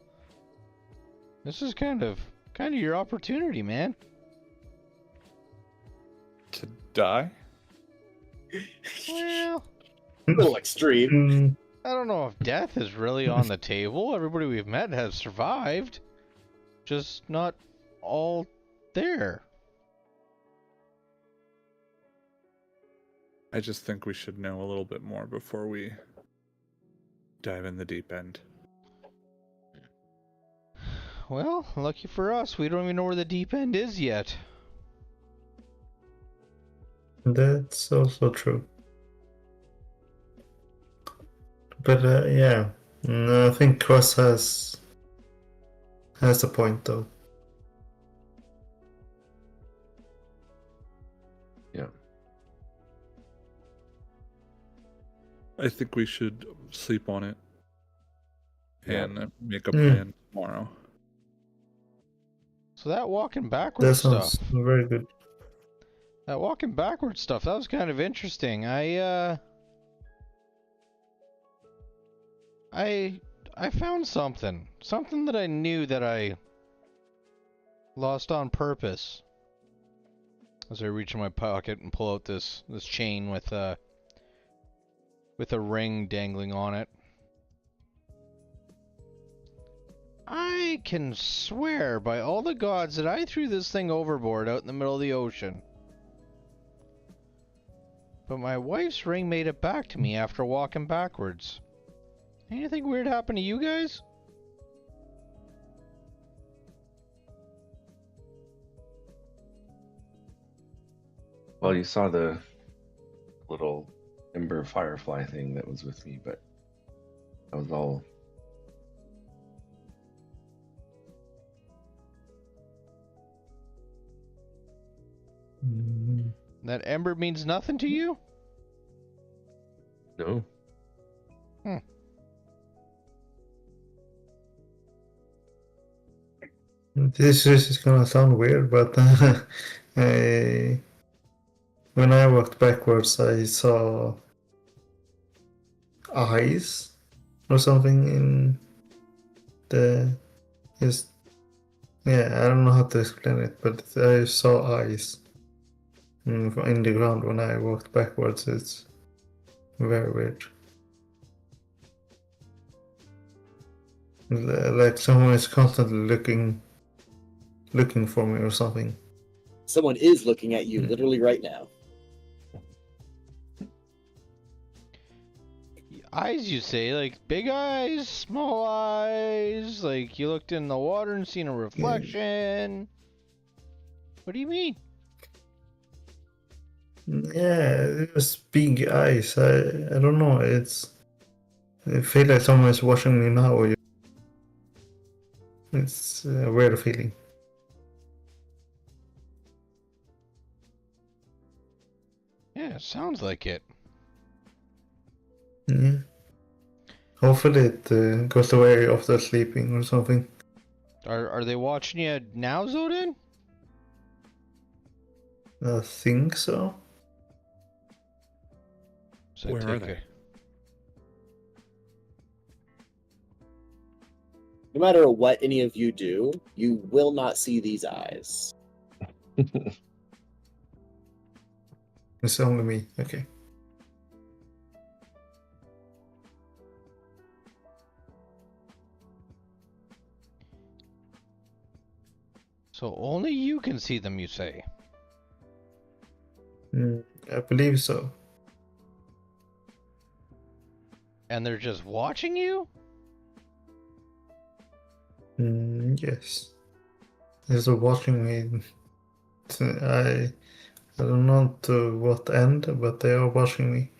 this is kind of your opportunity, man. To die? Well, A little extreme. Mm, I don't know if death is really on the table. Everybody we've met has survived, just not all there. I just think we should know a little bit more before we dive in the deep end. Well, lucky for us, we don't even know where the deep end is yet. that's also true. But yeah, I think Cross has a point though. Yeah. I think we should sleep on it Yeah. and make a Mm. plan tomorrow. So that walking That backwards sounds stuff. very good. That walking backwards stuff, that was kind of interesting. I found something. Something that I knew that I lost on purpose. As I reach in my pocket and pull out this chain with a ring dangling on it. I can swear by all the gods that I threw this thing overboard out in the middle of the ocean. But my wife's ring made it back to me after walking backwards. Anything weird happen to you guys? Well, you saw the little ember firefly thing that was with me, but that was all. Mm, That ember means nothing to you? No. This is gonna sound weird, but when I walked backwards, I saw eyes or something in the. Just, yeah, I don't know how to explain it, but I saw eyes in the ground when I walked backwards. It's very weird. Like someone is constantly looking for me or something. Someone is looking at you literally right now. Eyes, you say? Like big eyes, small eyes? Like you looked in the water and seen a reflection? What do you mean? Yeah, it was big eyes. I don't know. I feel like someone is watching me now. It's a weird feeling. Yeah, sounds like it. Yeah. Hopefully it goes away after sleeping or something. Are they watching you now, Zoden? I think so. So Where are they? No matter what any of you do, you will not see these eyes. It's only me. Okay. So only you can see them, you say? I believe so. And they're just watching you? Yes. They're watching me. I don't know to what end, but they are watching me.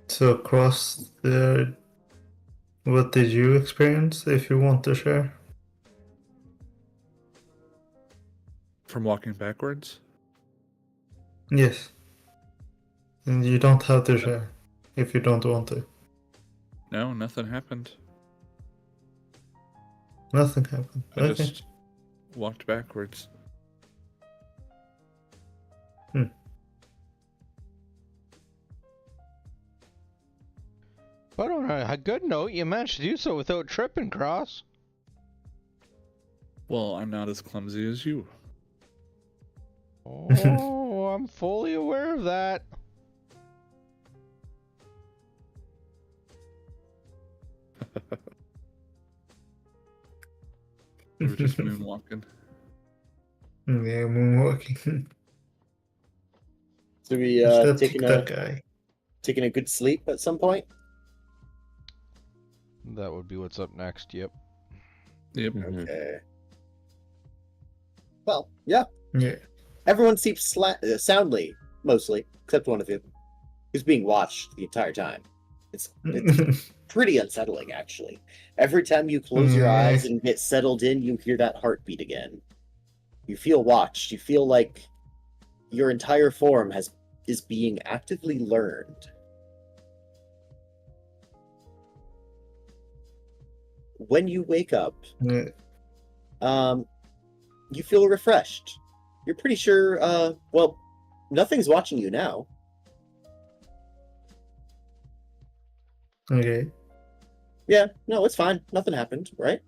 So, Cross, what did you experience, if you want to share? From walking backwards? Yes. And you don't have to share, if you don't want to. No, nothing happened. Nothing happened. I Okay. just walked backwards. But on a good note, you managed to do so without tripping, Cross. Well, I'm not as clumsy as you. Oh, I'm fully aware of that. We were just moonwalking. Yeah, moonwalking. So we Is that taking TikTok guy? a good sleep at some point? That would be what's up next, yep. Yep. Mhm. Okay. Well, yeah. Yeah. Everyone sleeps soundly, mostly, except one of you, who's being watched the entire time. It's pretty unsettling, actually. Every time you close your eyes and get settled in, you hear that heartbeat again. You feel watched. You feel like your entire form is being actively learned. When you wake up, Yeah. you feel refreshed. You're pretty sure, well, nothing's watching you now. Okay. Yeah, no, it's fine. Nothing happened, right?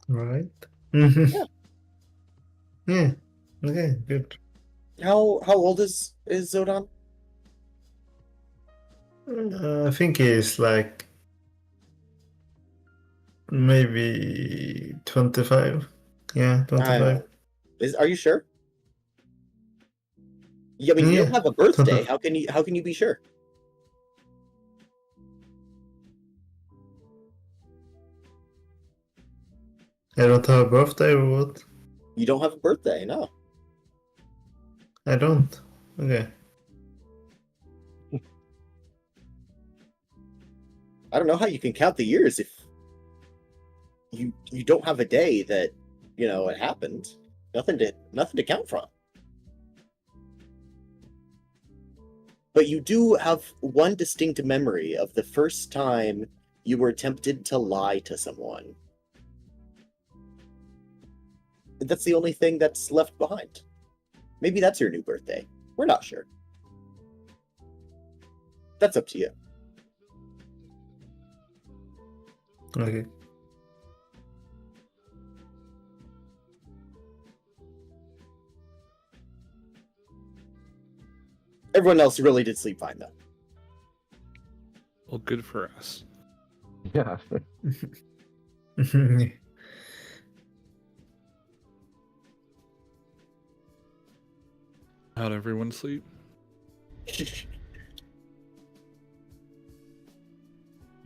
Right. Yeah. Yeah. Okay, good. How old is Zodon? I think he's like maybe 25. Yeah, 25. Are you sure? Yeah, I mean, you don't Yeah. have a birthday. How can you be sure? I don't have a birthday or what? You don't have a birthday, no. I don't. Okay. I don't know how you can count the years if you don't have a day that, it happened. Nothing to count from. But you do have one distinct memory of the first time you were tempted to lie to someone. That's the only thing that's left behind. Maybe that's your new birthday. We're not sure. That's up to you. Okay. Everyone else really did sleep fine, though. Well, good for us. Yeah. How'd everyone sleep?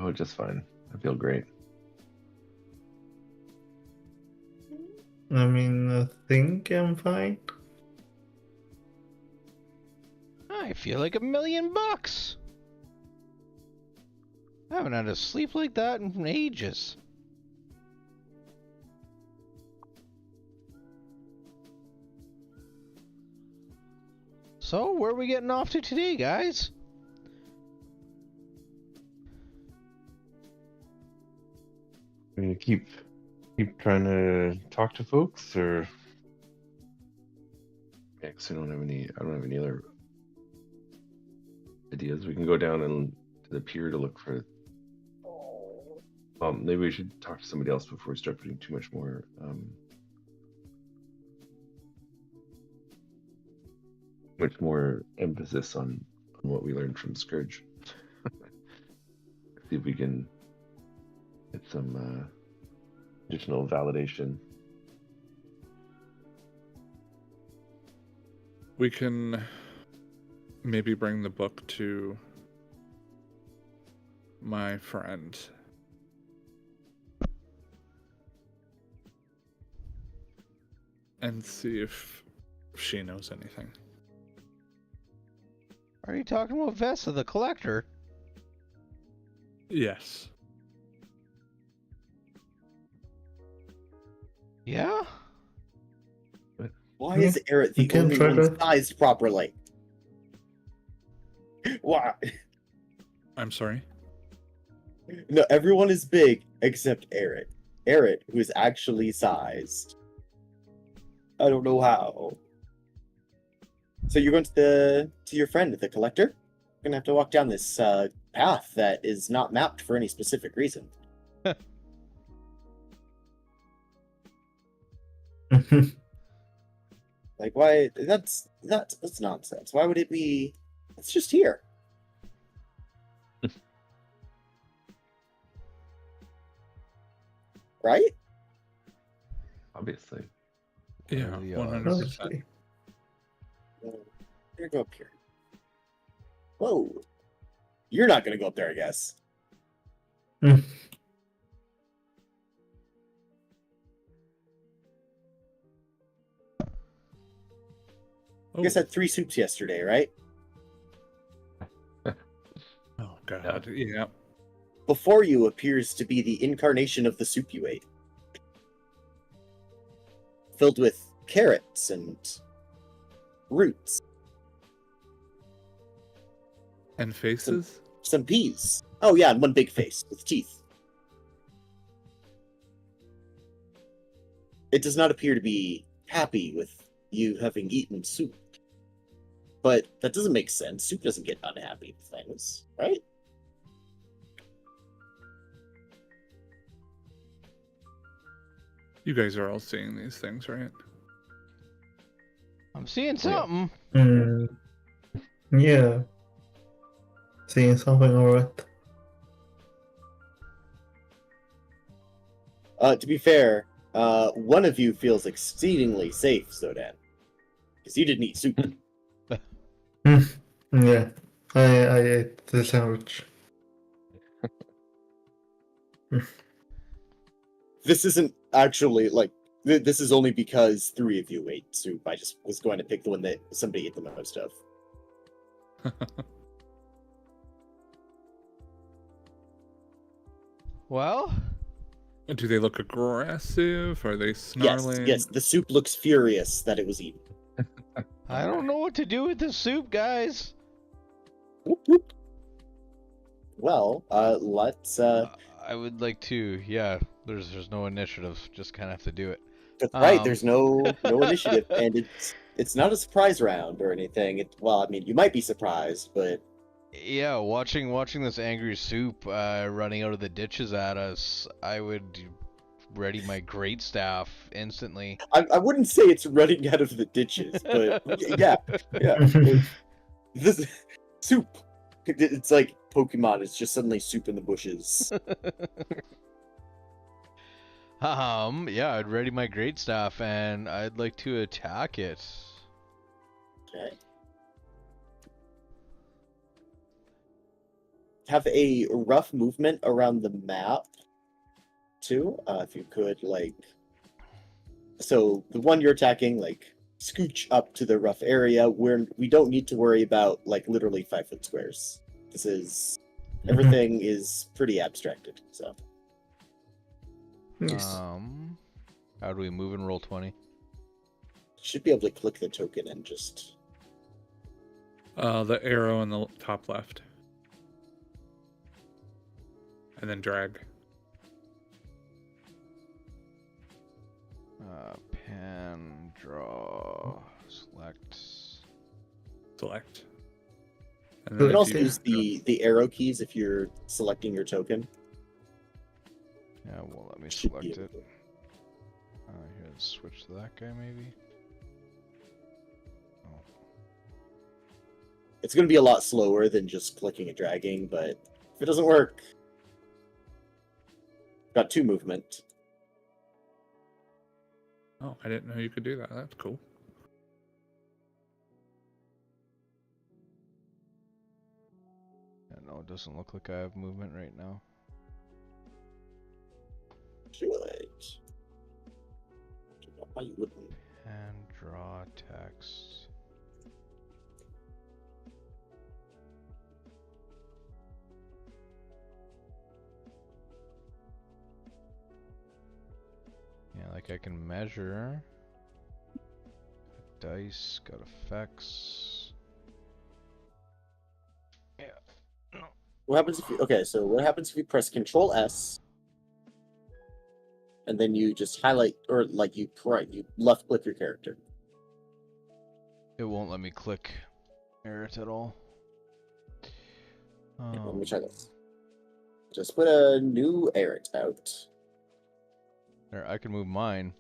Oh, just fine. I feel great. I mean, I think I'm fine. I feel like $1,000,000. I haven't had a sleep like that in ages. So, where are we getting off to today, guys? We're gonna keep trying to talk to folks, or yeah, 'cause I don't have any other ideas. We can go down and to the pier to look for. Maybe we should talk to somebody else before we start putting too much more emphasis on what we learned from Scourge. See if we can get some additional validation. We can maybe bring the book to my friend. And see if she knows anything. Are you talking about Vesta, the collector? Yes. Yeah? Why Yeah, is Eric we the can only try one that. sized properly? Why? I'm sorry? No, everyone is big except Eric. Eric, who is actually sized. I don't know how. So you're going to your friend, the collector? You're gonna have to walk down this path that is not mapped for any specific reason. Like, why? That's nonsense. Why would it be? It's just here. Right? Obviously. Yeah, Well, yeah. 100%. Obviously. I'm gonna go up here. Whoa. You're not gonna go up there, I guess. Mm. You guys had 3 soups yesterday, right? Oh, God. Yeah. Before you appears to be the incarnation of the soup you ate. Filled with carrots and roots. And faces? Some peas. Oh yeah, and one big face with teeth. It does not appear to be happy with you having eaten soup. But that doesn't make sense. Soup doesn't get unhappy with things, right? You guys are all seeing these things, right? I'm seeing something. Mm. Yeah. Seeing something alright. To be fair, one of you feels exceedingly safe, Zodan. Because you didn't eat soup. Yeah. I ate the sandwich. This isn't actually, like, this is only because 3 of you ate soup. I just was going to pick the one that somebody ate the most of. Well, Do they look aggressive? Are they snarling? Yes, the soup looks furious that it was eaten. I don't know what to do with the soup, guys. Whoop, whoop. Well, let's, I would like to, yeah, there's no initiative, just kind of have to do it. That's right, there's no initiative, and it's not a surprise round or anything. Well, I mean, you might be surprised, but Yeah, watching this angry soup running out of the ditches at us, I would ready my great staff instantly. I wouldn't say it's running out of the ditches, but yeah. This soup. It's like Pokemon. It's just suddenly soup in the bushes. Yeah, I'd ready my great staff and I'd like to attack it. Okay. Have a rough movement around the map, too. If you could, like, so the one you're attacking, like, scooch up to the rough area where we don't need to worry about, like, literally 5-foot squares. This is everything is pretty abstracted. So Yes. How do we move and roll 20? should be able to click the token and just The arrow in the top left. And then drag. Pan, draw, select. Select. And You then can if also you- use the arrow keys if you're selecting your token. Yeah, well, let me Should be select it. able Here, let's switch to that guy maybe. Oh, It's going to be a lot slower than just clicking and dragging, but if it doesn't work, got 2 movement. Oh, I didn't know you could do that. That's cool. yeah, no, it doesn't look like I have movement right now. Do it. Why you wouldn't? Pan, draw, text. Yeah, like I can measure. Got dice, got effects. Yeah. No. What happens if you... Okay, so what happens if you press Control S, and then you just highlight, or like you left click your character? It won't let me click Erit at all. Yeah, let me try this. Just put a new Erit out. There, I can move mine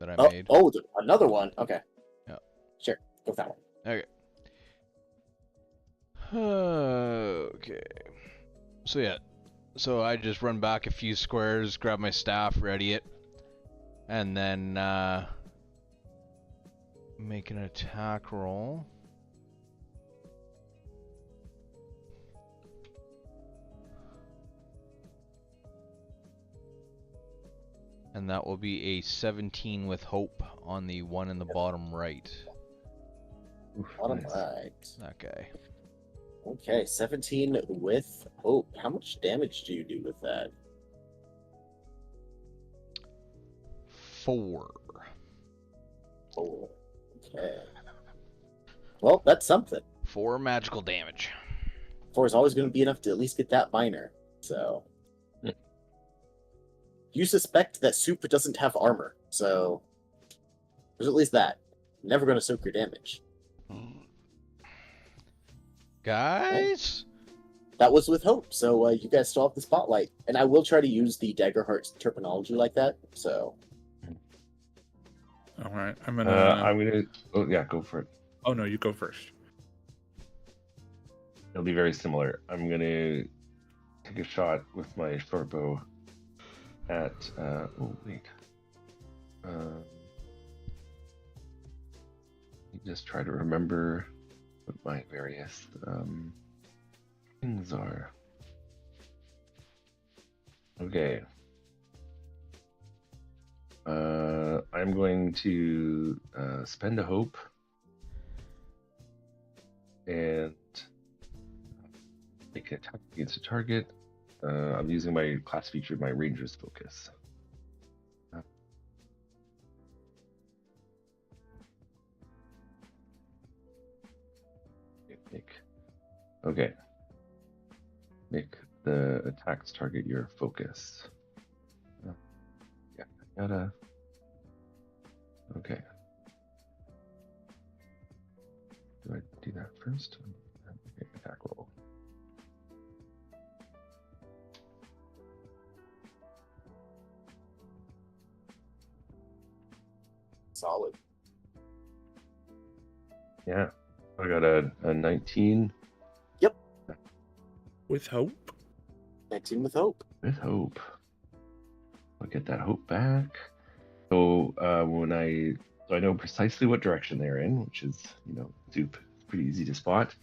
that I Oh, made. oh, another one. Okay. Yeah. Sure, go with that one. Okay. Okay. So yeah. So I just run back a few squares, grab my staff, ready it, and then make an attack roll. And that will be a 17 with hope on the one in the bottom right. Oof, Bottom nice. right. That guy. Okay, 17 with hope. How much damage do you do with that? 4. 4. Okay. Well, that's something. 4 magical damage. 4 is always going to be enough to at least get that minor. So. Hmm. You suspect that Soup doesn't have armor, so there's at least that. Never going to soak your damage. Guys? That was with hope, so you guys still have the spotlight. And I will try to use the Daggerheart terminology like that, so. All right, I'm gonna. I'm gonna. Oh yeah, go for it. Oh no, you go first. It'll be very similar. I'm gonna take a shot with my short bow at. Oh wait. Just try to remember what my various things are. Okay. I'm going to spend a hope and make an attack against a target. I'm using my class feature, my Ranger's Focus. Okay. Make the attack's target your focus. Yeah, gotta. Okay. Do I do that first? Okay, attack roll. Solid. Yeah, I got a 19 With hope. 19 with hope. with hope. I'll get that hope back. So so I know precisely what direction they're in, which is, soup. It's pretty easy to spot.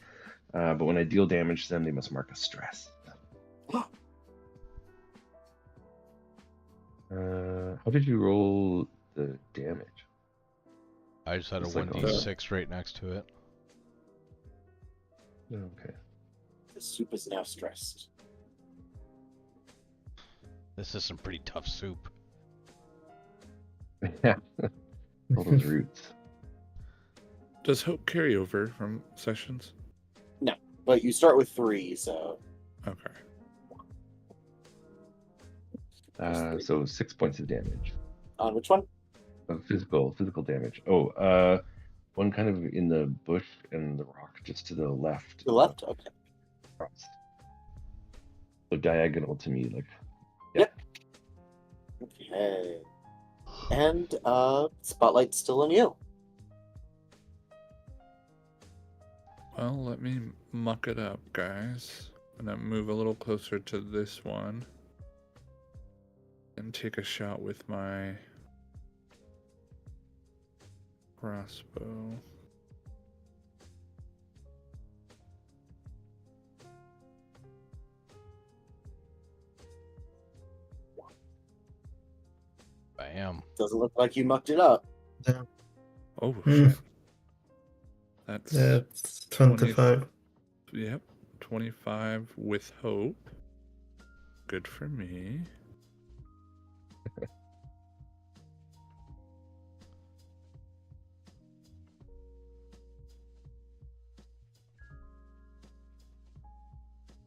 But when I deal damage to them, they must mark a stress. How did you roll the damage? I just had a It's like 1d6 right next to it. Okay. The Soup is now stressed. This is some pretty tough soup. Yeah. All those roots. Does hope carry over from sessions? But you start with 3, so. Okay. So 6 points of damage. On which one? of physical damage. Oh, one kind of in the bush and the rock just to the left. To the left? Okay. Across. So diagonal to me, like. Yep. Okay. And spotlight's still on you. Well, let me muck it up, guys. I'm gonna move a little closer to this one and take a shot with my crossbow. Bam. Doesn't look like you mucked it up. Oh, Hmm. shit. That's That's 25. Yep, 25 with hope. Good for me.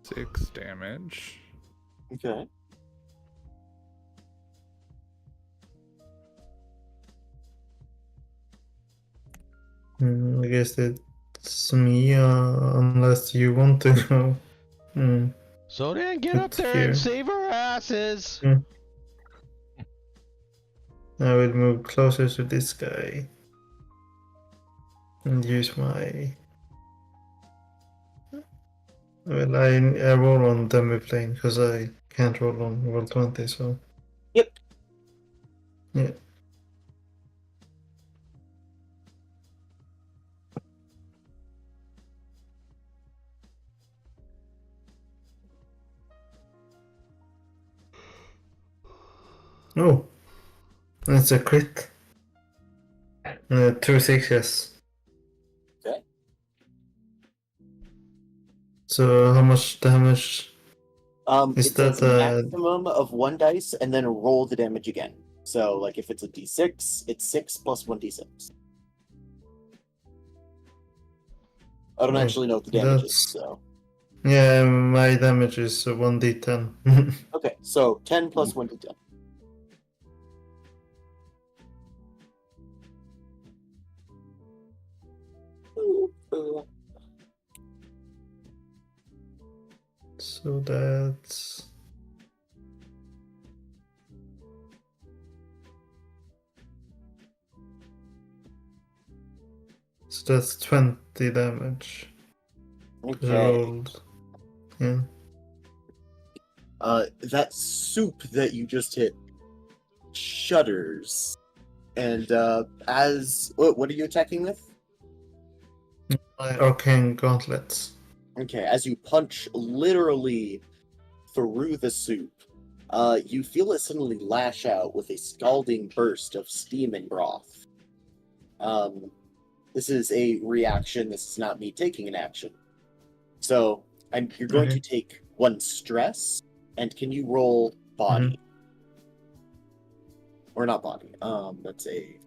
Six damage. Okay. I guess it's me, unless you want to go. So then get up It's there and here. save our asses. I will move closer to this guy and use my. Well, I roll on demi plane because I can't roll on roll 20, so. Yep. Yeah. Oh, it's a crit. 2 6s. Okay. So how much damage? Is It says that maximum of 1 dice and then roll the damage again. So, like, if it's a d6, it's 6 plus 1d6. I don't Oh, actually know what the damage is, that's- so. Yeah, my damage is 1d10. Okay, so 10 plus 1d10. So that's. So that's 20 damage. 'Cause I Okay. rolled. Yeah. That soup that you just hit shudders. And what are you attacking with? My arcane gauntlets. Okay, as you punch literally through the soup, you feel it suddenly lash out with a scalding burst of steam and broth. This is a reaction. This is not me taking an action. So you're going to take 1 stress, and can you roll body? Or not body. Let's say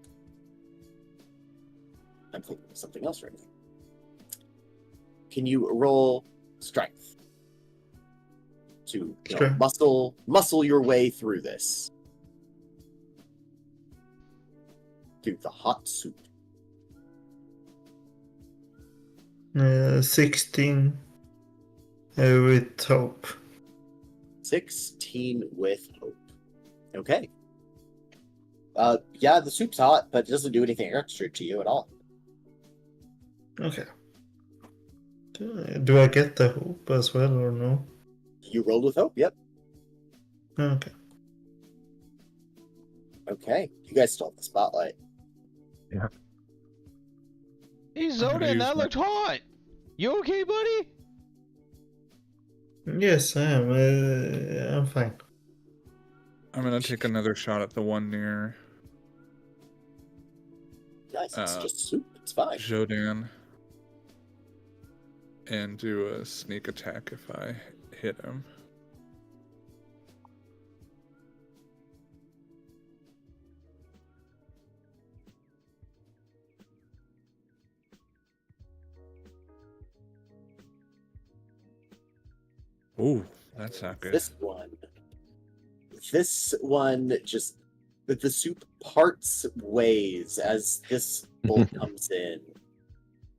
I'm thinking of something else right now. Can you roll strength to muscle your way through this? Through the hot soup. 16 with hope. 16 with hope. Okay. Yeah, the soup's hot, but it doesn't do anything extra to you at all. Okay. Do I get the hope as well or no? You rolled with hope, yep. Okay. Okay. You guys still have the spotlight. Yeah. Hey, I'm gonna Zodan, use that my- looked hot. You okay, buddy? Yes, I am. I'm fine. I'm gonna take another shot at the one near Guys, it's just soup. It's fine. Jodan and do a sneak attack if I hit him. Ooh, that's not good. This one just But the soup parts ways as this bolt comes in,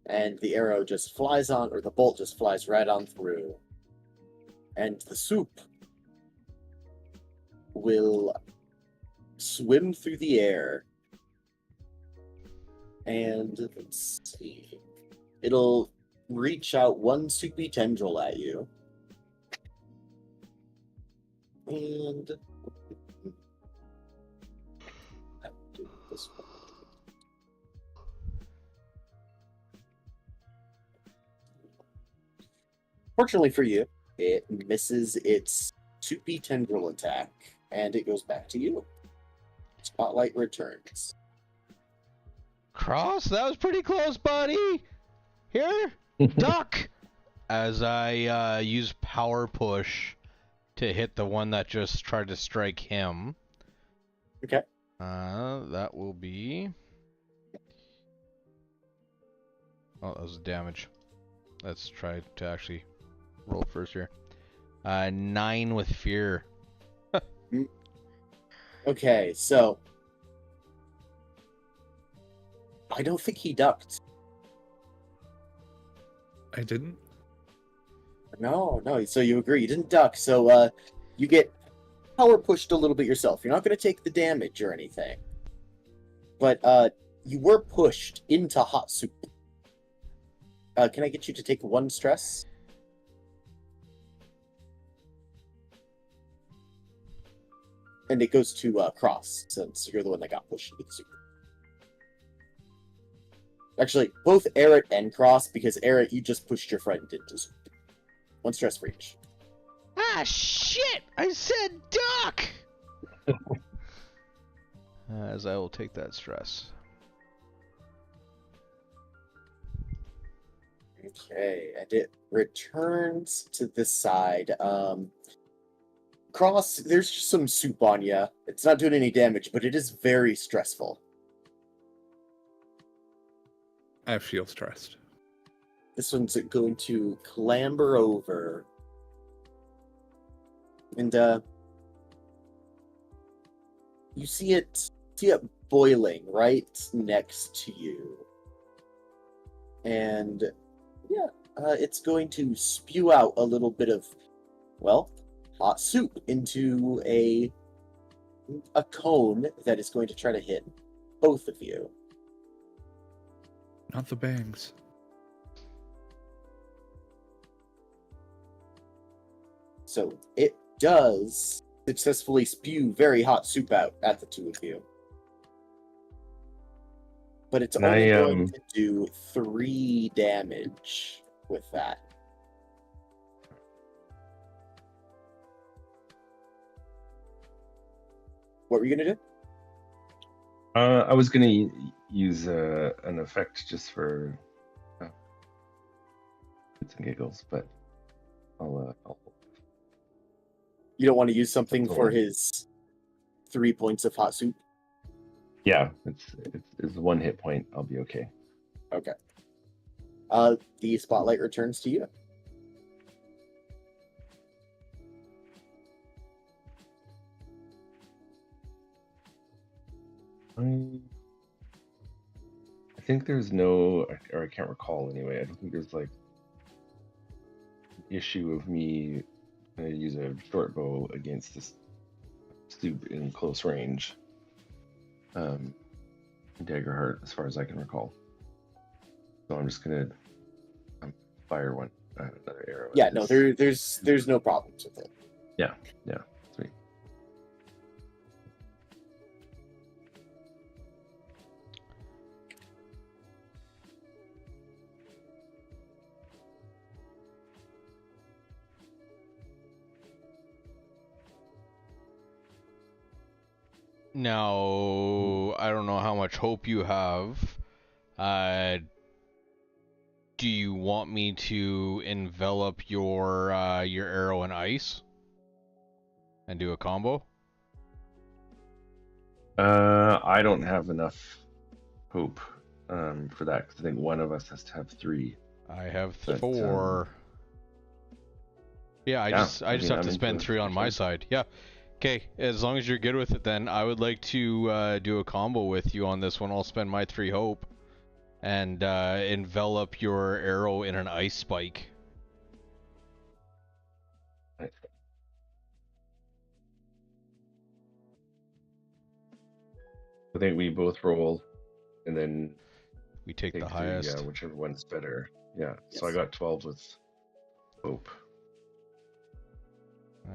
and the arrow just flies on, or the bolt just flies right on through. And the soup will swim through the air. And let's see. It'll reach out one soupy tendril at you. And this one. Fortunately for you, it misses its soupy tendril attack, and it goes back to you. Spotlight returns. Cross, that was pretty close, buddy. Here, duck. As I use power push to hit the one that just tried to strike him. Okay. That will be. Oh, that was damage. Let's try to actually roll first here. 9 with fear. Okay, so I don't think he ducked. I didn't. No. So you agree, you didn't duck. So you get power pushed a little bit yourself. You're not going to take the damage or anything, but you were pushed into hot soup. Can I get you to take 1 stress? And it goes to Cross, since you're the one that got pushed into the soup. Actually, both Eric and Cross, because Eric, you just pushed your friend into soup. 1 stress for each. Ah, shit! I said duck! As I will take that stress. Okay, and it returns to this side. Cross, there's just some soup on you. It's not doing any damage, but it is very stressful. I feel stressed. This one's going to clamber over. And you see it boiling right next to you. And yeah, it's going to spew out a little bit of, well, hot soup into a cone that is going to try to hit both of you. Not the bangs. So it does successfully spew very hot soup out at the two of you. But it's only going to do 3 damage with that. What were you going to do? I was going to use an effect just for shits and giggles, but I'll You don't want to use something for his 3 points of hot soup? Yeah, it's 1 hit point. I'll be okay. Okay. The spotlight returns to you. I think there's no, or I can't recall anyway. I don't think there's like issue of me going to use a short bow against this soup in close range. Daggerheart, as far as I can recall. So I'm just gonna fire another arrow. Yeah, no, there's no problems with it. Yeah, sweet. Now, I don't know how much hope you have. Do you want me to envelop your arrow in ice and do a combo? I don't have enough hope for that, because I think one of us has to have 3. I have But, 4. Yeah, I just have to spend 3 on my side. Yeah. Okay, as long as you're good with it, then I would like to do a combo with you on this one. I'll spend my 3 hope and envelop your arrow in an ice spike. Right. I think we both roll, and then We take the take highest. whichever one's better. Yeah. So I Yes. got 12 with hope.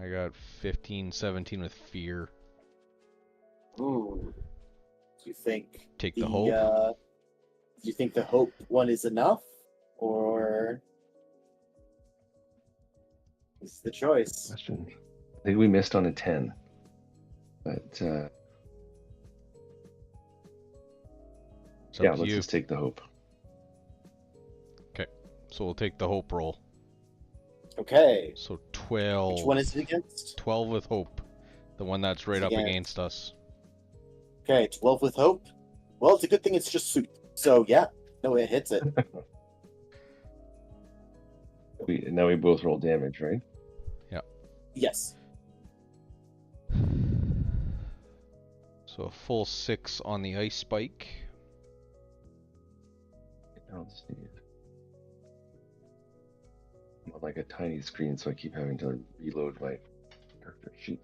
I got 15, 17 with fear. Ooh. Do you think Take the hope? do you think the hope one is enough, or is the choice? Question. I think we missed on a 10, but It's up yeah, to let's you. just take the hope. So we'll take the hope roll. Okay. So 12. Which one is it against? 12 with hope. The one that's right It's up against- against us. Okay, 12 with hope. Well, it's a good thing it's just soup. So yeah, no, it hits it. Now we both roll damage, right? Yes. So a full 6 on the ice spike. I'll see it. I'm on like a tiny screen, so I keep having to reload my character sheet.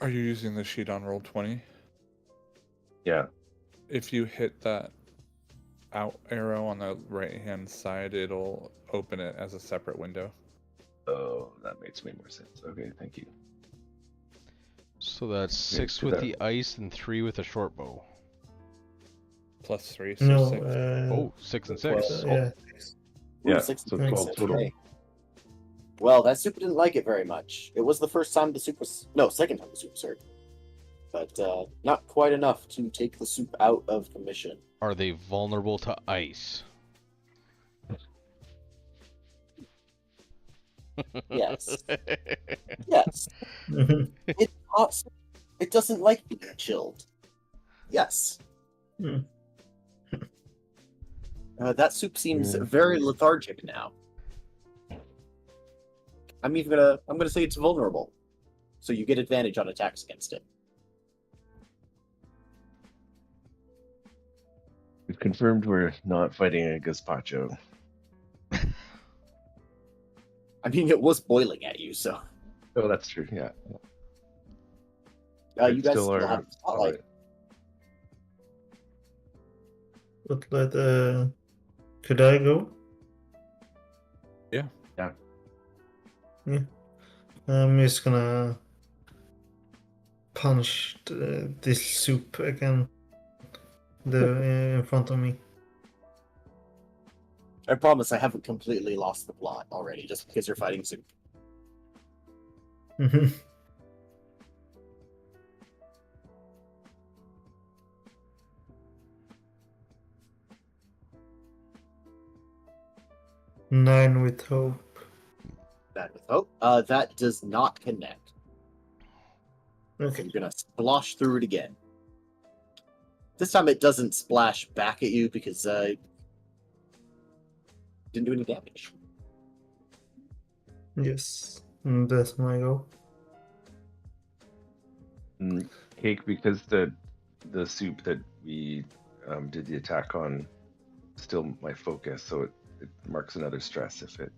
Are you using the sheet on Roll20? Yeah. If you hit that out arrow on the right hand side, it'll open it as a separate window. Oh, that makes way more sense. Okay, thank you. So that's Okay, 6 do with that. the ice and 3 with the short bow. +3, so No, 6. Oh, 6 and 6. Well, Oh, yeah. Ooh, Yeah, 6 so and 12 6, total. okay. Well, that soup didn't like it very much. It was the first time the soup was... No, second time the soup was hurt. But not quite enough to take the soup out of commission. are they vulnerable to ice? Yes. Yes. It's hot. It doesn't like being chilled. Yes. Hmm. That soup seems Yeah. very lethargic now. I'm gonna say it's vulnerable, so you get advantage on attacks against it. We've confirmed we're not fighting a gazpacho. I mean, it was boiling at you, so Oh, that's true. Yeah. you It's guys still still our- have the spotlight. But could I go? Yeah. Yeah. Yeah. I'm just gonna punch this soup again. In front of me. I promise I haven't completely lost the plot already, just because you're fighting soup. Mhm. Nine with hope. That with hope. That does not connect. So Okay. you're gonna splosh through it again. This time it doesn't splash back at you because didn't do any damage. Yes. That's my go. Cake, because the soup that we did the attack on is still my focus, so it marks another stress if it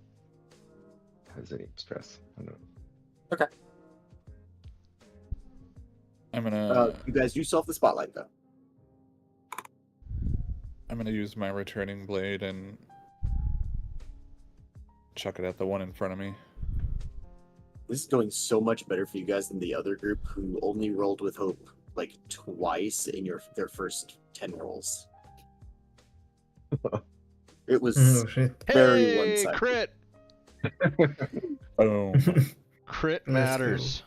has any stress. I don't know. I'm gonna You guys do still have the spotlight though. I'm gonna use my returning blade and chuck it at the one in front of me. This is going so much better for you guys than the other group who only rolled with hope like twice in their first 10 rolls. It was Oh shit. very Hey, one-sided. crit! Oh, Crit Let's go. matters.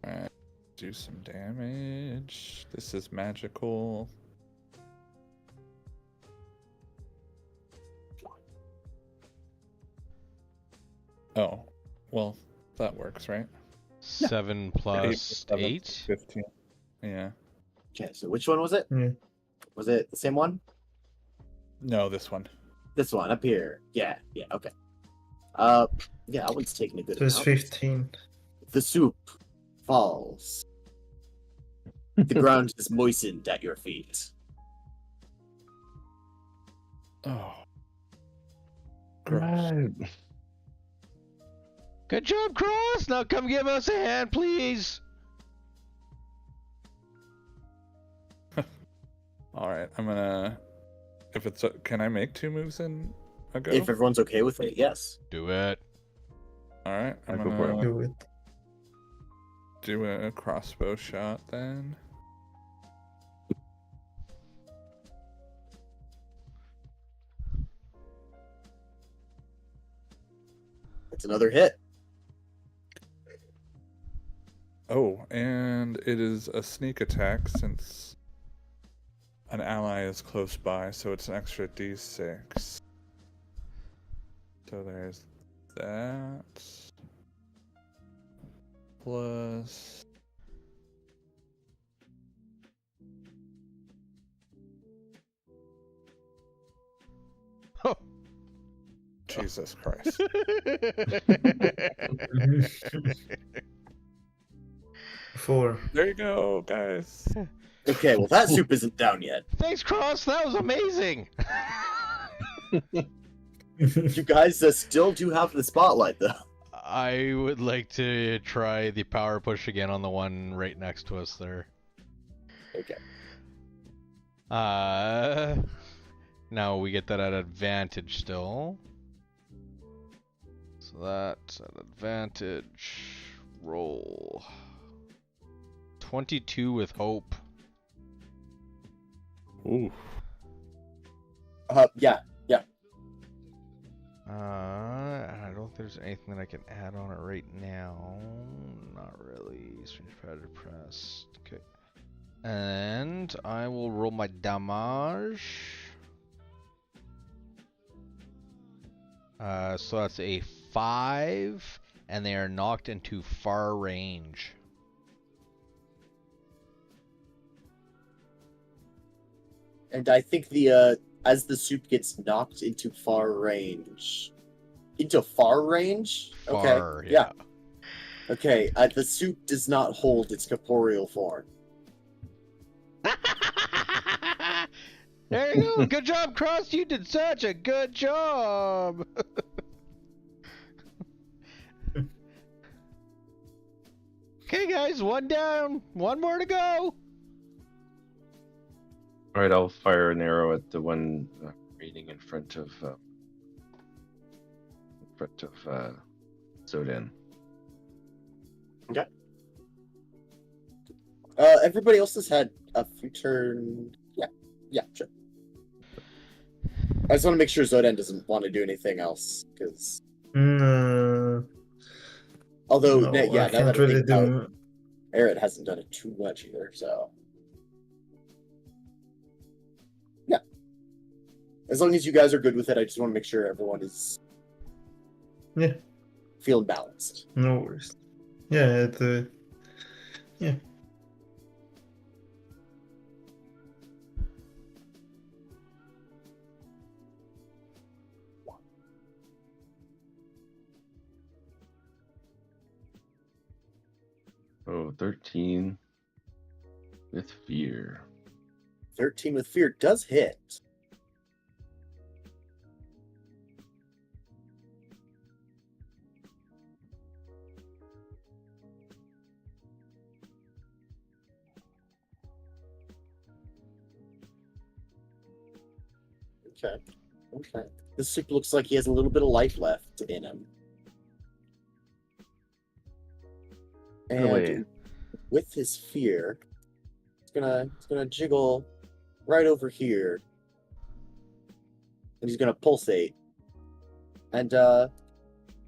alright, do some damage. This is magical. Oh, well, that works, right? 7 plus 7, 8. 15. Yeah. Okay, so which one was it? Yeah. Was it the same one? No, this one. This one up here. Yeah, okay. Yeah, that one's taking a good So it's amount. 15. The soup falls. The ground is moistened at your feet. Oh. Gross. Good job, Cross! Now come give us a hand, please! Alright, I'm gonna... If it's... Can I make 2 moves in a go? If everyone's okay with it, yes. Do it. Alright, I'm Go for it. gonna Do it. do a crossbow shot then. It's another hit. Oh, and it is a sneak attack since an ally is close by, so it's an extra d6. So there's that. Plus... Oh. Jesus Christ. 4. There you go, guys. Okay, well that soup isn't down yet. Thanks, Cross. That was amazing. You guys still do have the spotlight, though. I would like to try the power push again on the one right next to us there. Okay. Now we get that at advantage still. So that's an advantage. Roll. 22 with hope. Ooh. Yeah. I don't think there's anything that I can add on it right now. Not really. Strange Predator Pressed. Okay. And I will roll my damage. So that's a 5, and they are knocked into far range. And I think the as the soup gets knocked into far range. Into far range? Far, Okay. Yeah. Okay, the soup does not hold its corporeal form. There you go. Good job, Cross. You did such a good job. Okay, guys, 1 down. 1 more to go. All right, I'll fire an arrow at the one reading in front of Zodan. Okay. Everybody else has had a few turn. Yeah, sure. I just want to make sure Zodan doesn't want to do anything else, because although No, now I that can't I really think about do. Aerith hasn't done it too much either, so yeah. As long as you guys are good with it, I just want to make sure everyone is feeling balanced. No worries. Yeah, yeah. Oh, 13 with fear. 13 with fear does hit. Okay. This soup looks like he has a little bit of life left in him. And with his fear, it's gonna jiggle right over here. And he's gonna pulsate. And I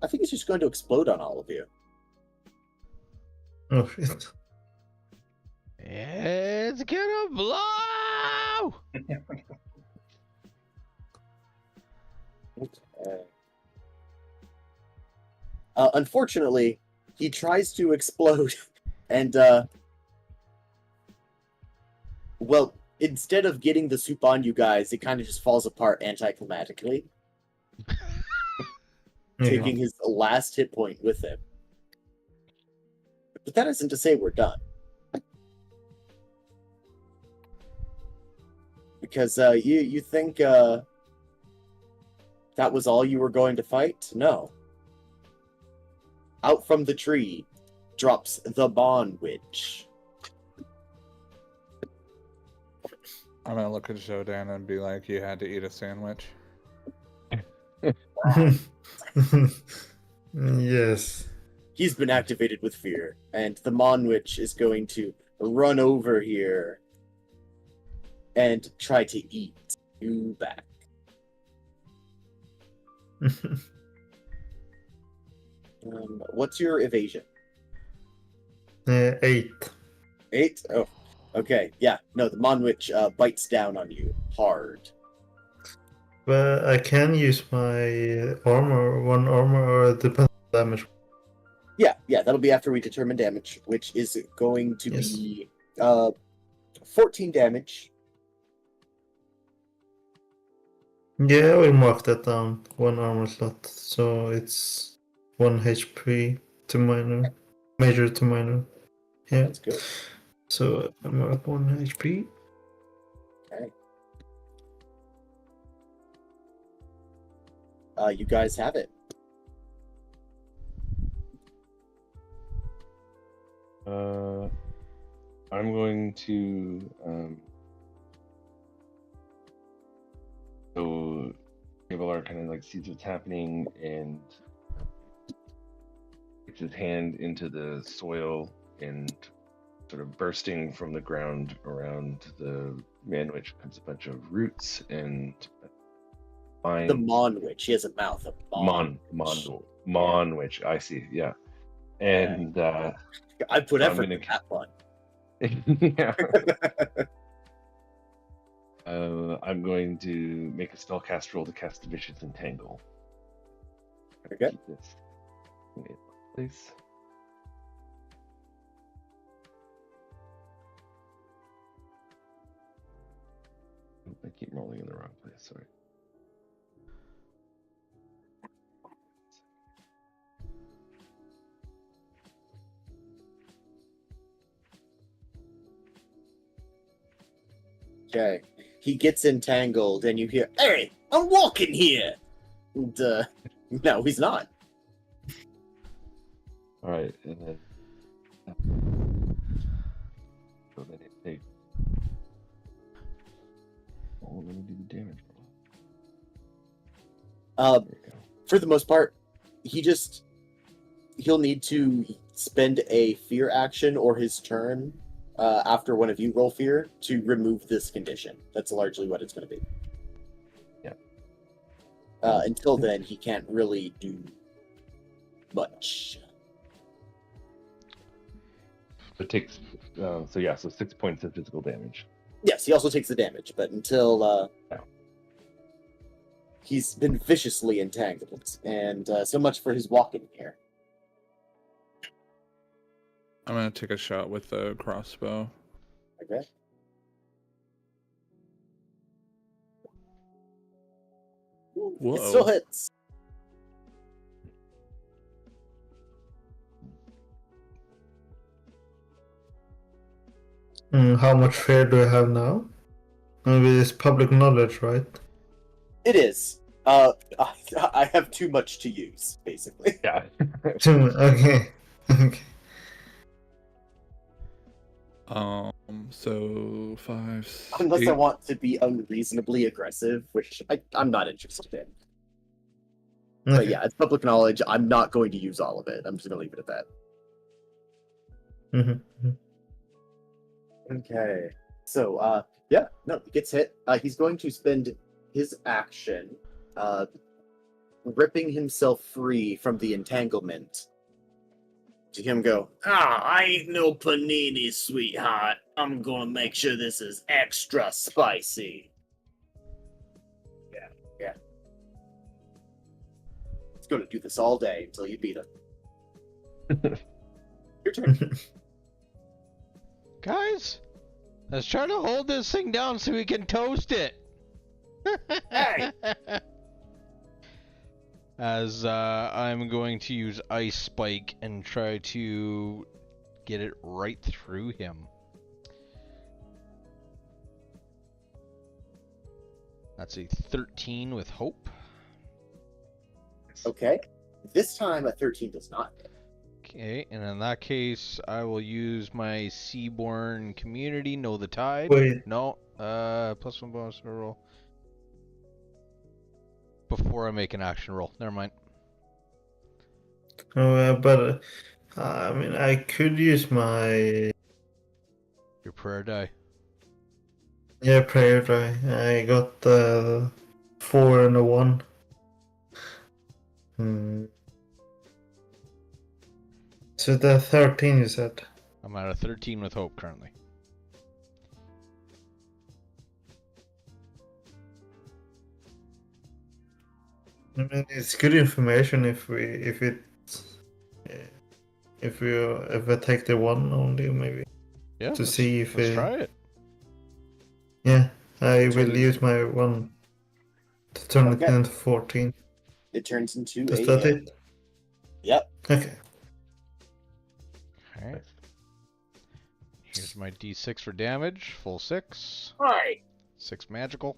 think he's just going to explode on all of you. Oh shit. It's gonna blow! Okay. Unfortunately, he tries to explode, and well, instead of getting the soup on you guys, it kind of just falls apart anticlimactically, taking his last hit point with him. But that isn't to say we're done. Because you think that was all you were going to fight? No. Out from the tree drops the Bond Witch. I'm gonna look at Jodan and be like, "You had to eat a sandwich." Yes. He's been activated with fear, and the Mon Witch is going to run over here and try to eat you back. What's your evasion? 8. 8? Oh, okay. Yeah, no, the Mon Witch bites down on you hard. But I can use my armor, one armor, or it depends on damage. Yeah, that'll be after we determine damage, which is going to Yes. be 14 damage. Yeah, I will mark that down. One armor slot, so it's 1 HP to minor, major to minor. Yeah. That's good. So I mark 1 HP. Okay. You guys have it. I'm going to so Gavilar kind of like sees what's happening and puts his hand into the soil and sort of bursting from the ground around the man witch comes a bunch of roots and finds The Mon Witch. She has a mouth. A Mon witch. I see. Yeah, and I put I'm effort gonna- in that one. yeah. I'm going to make a spellcast roll to cast Vicious Entangle. Okay. Keep this in place. I keep rolling in the wrong place. Sorry. Okay. He gets entangled, and you hear, "Hey, I'm walking here!" And, no, he's not. All right, and then so then it takes. Oh, let me do the damage roll. There we go. For the most part, he'll need to spend a fear action or his turn after one of you roll fear to remove this condition. That's largely what it's going to be. Yeah. Until then, he can't really do much. It takes so 6 points of physical damage. Yes, he also takes the damage, but until he's been viciously entangled, and so much for his walking here. I'm gonna take a shot with the crossbow. Okay. Whoa. It still hits. How much fear do I have now? Maybe it's public knowledge, right? It is. I have too much to use, basically. Yeah. Okay. Okay. So 5. Unless I 8. want to be unreasonably aggressive, which I'm not interested in. But yeah, it's public knowledge. I'm not going to use all of it. I'm just going to leave it at that. Mm-hmm. Okay. So, he gets hit. He's going to spend his action ripping himself free from the entanglement. To him go, I ain't no panini, sweetheart. I'm gonna make sure this is extra spicy. Yeah. He's gonna do this all day until you beat him. Your turn. Guys, Let's try to hold this thing down so we can toast it. Hey! As I'm going to use Ice Spike and try to get it right through him. That's a 13 with hope. Okay. This time a 13 does not hit. Okay, and in that case, I will use my Seaborn Community, Know the Tide. Wait. No, +1 bonus to roll. Before I make an action roll. Never mind. Oh, but I mean, I could use my Your prayer die. prayer die. I got the 4 and a 1. So the 13 you said. I'm at a 13 with hope currently. I mean, it's good information if I take the 1 only, maybe Yeah, to see if let's try it. Yeah, I will use my 1 to turn it Okay. into 14. It turns into Is a that hit. it? Yep. Okay. Alright. Here's my d6 for damage. Full 6. Alright. 6 magical.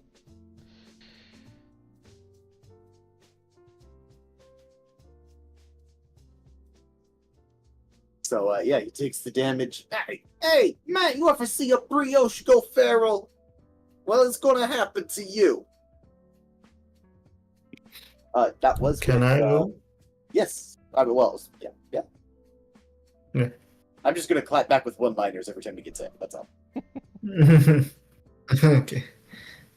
So, yeah, he takes the damage. Hey, man, you ever see a brioche go feral? Well, it's gonna happen to you. That was Can with, I roll? Yes. I mean, well, yeah. Yeah. I'm just gonna clap back with one-liners every time he gets hit. That's all. Okay,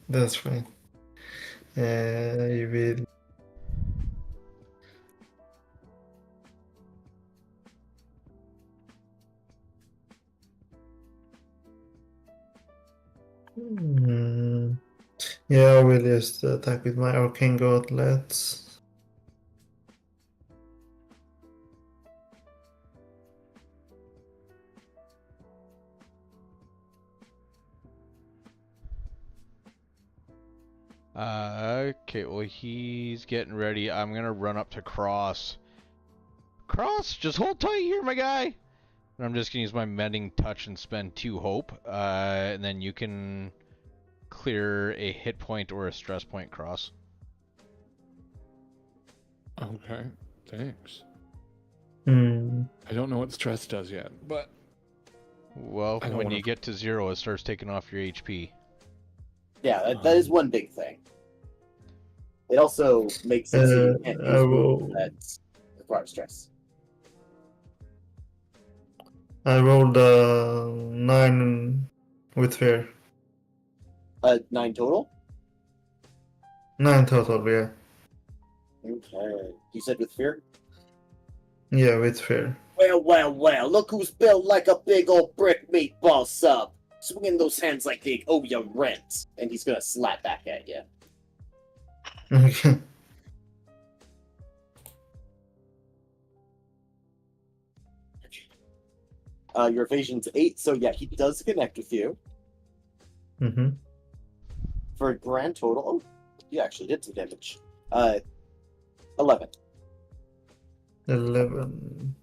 that's fine. You will. Yeah, I will just attack with my arcane gauntlets. Okay, well he's getting ready. I'm gonna run up to Cross. Cross, just hold tight here, my guy. And I'm just gonna use my mending touch and spend 2 hope. And then you can clear a hit point or a stress point, Cross. Okay, thanks. Hmm. I don't know what stress does yet, but Well, I don't when wanna- you get to 0, it starts taking off your HP. Yeah, that is one big thing. It also makes it so you can't I use will. moves that require stress. I rolled 9 with fear. 9 total? 9 total, yeah. Okay. You said with fear? Yeah, with fear. Well, look who's built like a big old brick meatball sub. Swinging those hands like they owe you rent. And he's gonna slap back at you. Okay. Your evasion's 8, so yeah, he does connect with you. Mm-hmm. For a grand total, oh, you actually did some damage. 11. 11.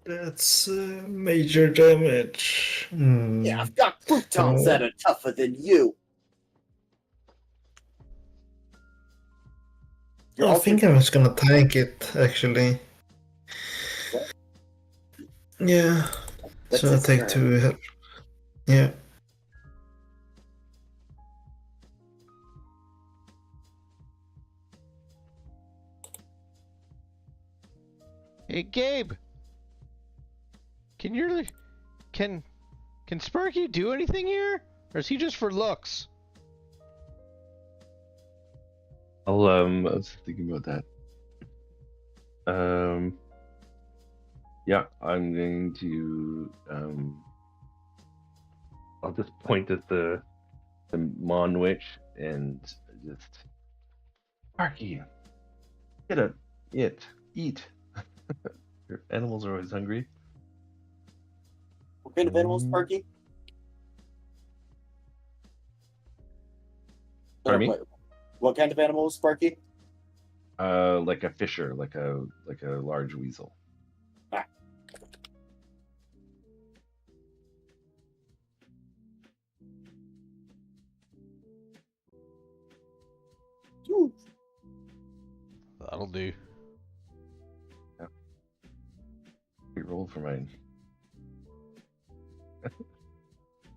That's major damage. Yeah, I've got croutons that are tougher than you. You're I also- think I'm just gonna tank it, actually. Okay. Yeah. That's So I'll his take turn. 2 help. Yeah. Hey, Gabe! Can Sparky do anything here? Or is he just for looks? I was thinking about that. Yeah, I'm going to I'll just point at the Mon Witch and just Sparky, eat. Your animals are always hungry. What kind of animal is Sparky? Pardon me? What kind of animal is Sparky? Like a fisher, like a large weasel. Ah. Ooh. That'll do. We rolled for mine.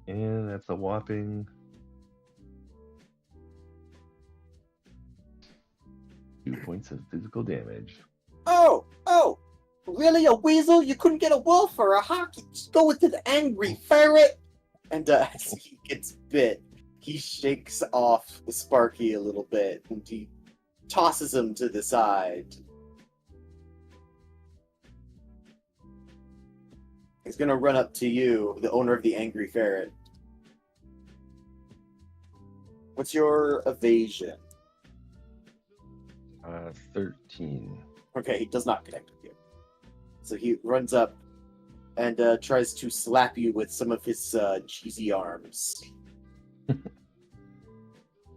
And that's a whopping 2 points of physical damage. Oh! Really, a weasel? You couldn't get a wolf or a hawk? Just go with the angry ferret! And as he gets bit, he shakes off Sparky a little bit, and he tosses him to the side. He's gonna run up to you, the owner of the angry ferret. What's your evasion? 13. Okay, he does not connect with you. So he runs up and tries to slap you with some of his cheesy arms.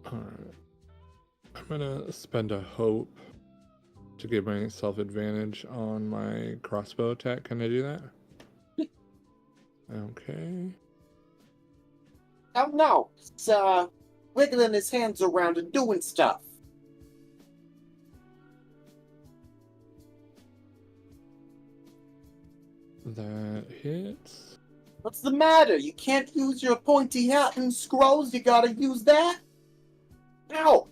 Alright. I'm gonna spend a hope to give myself advantage on my crossbow attack. Can I do that? Okay. Oh no! It's wiggling his hands around and doing stuff. That hits. What's the matter? You can't use your pointy hat and scrolls? You gotta use that? Ow!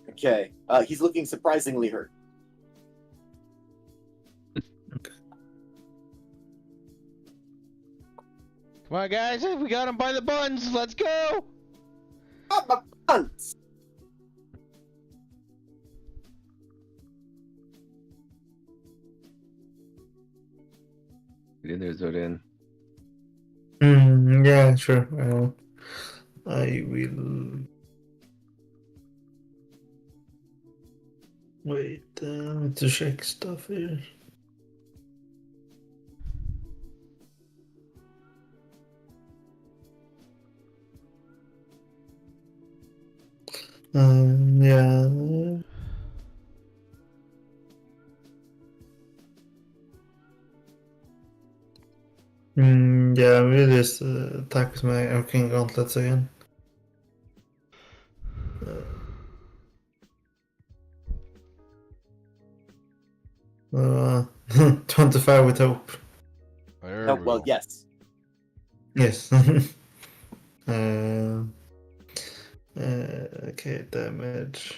Okay, he's looking surprisingly hurt. Come on, guys. We got him by the buns. Let's go. Oh, my buns! Get in there, Zodan. Yeah, sure. I will. Wait, to check stuff here. Yeah. Yeah, we just attack with my arcane gauntlets again. 25 with hope. There Oh, we well, go. yes. Yes. Okay, damage.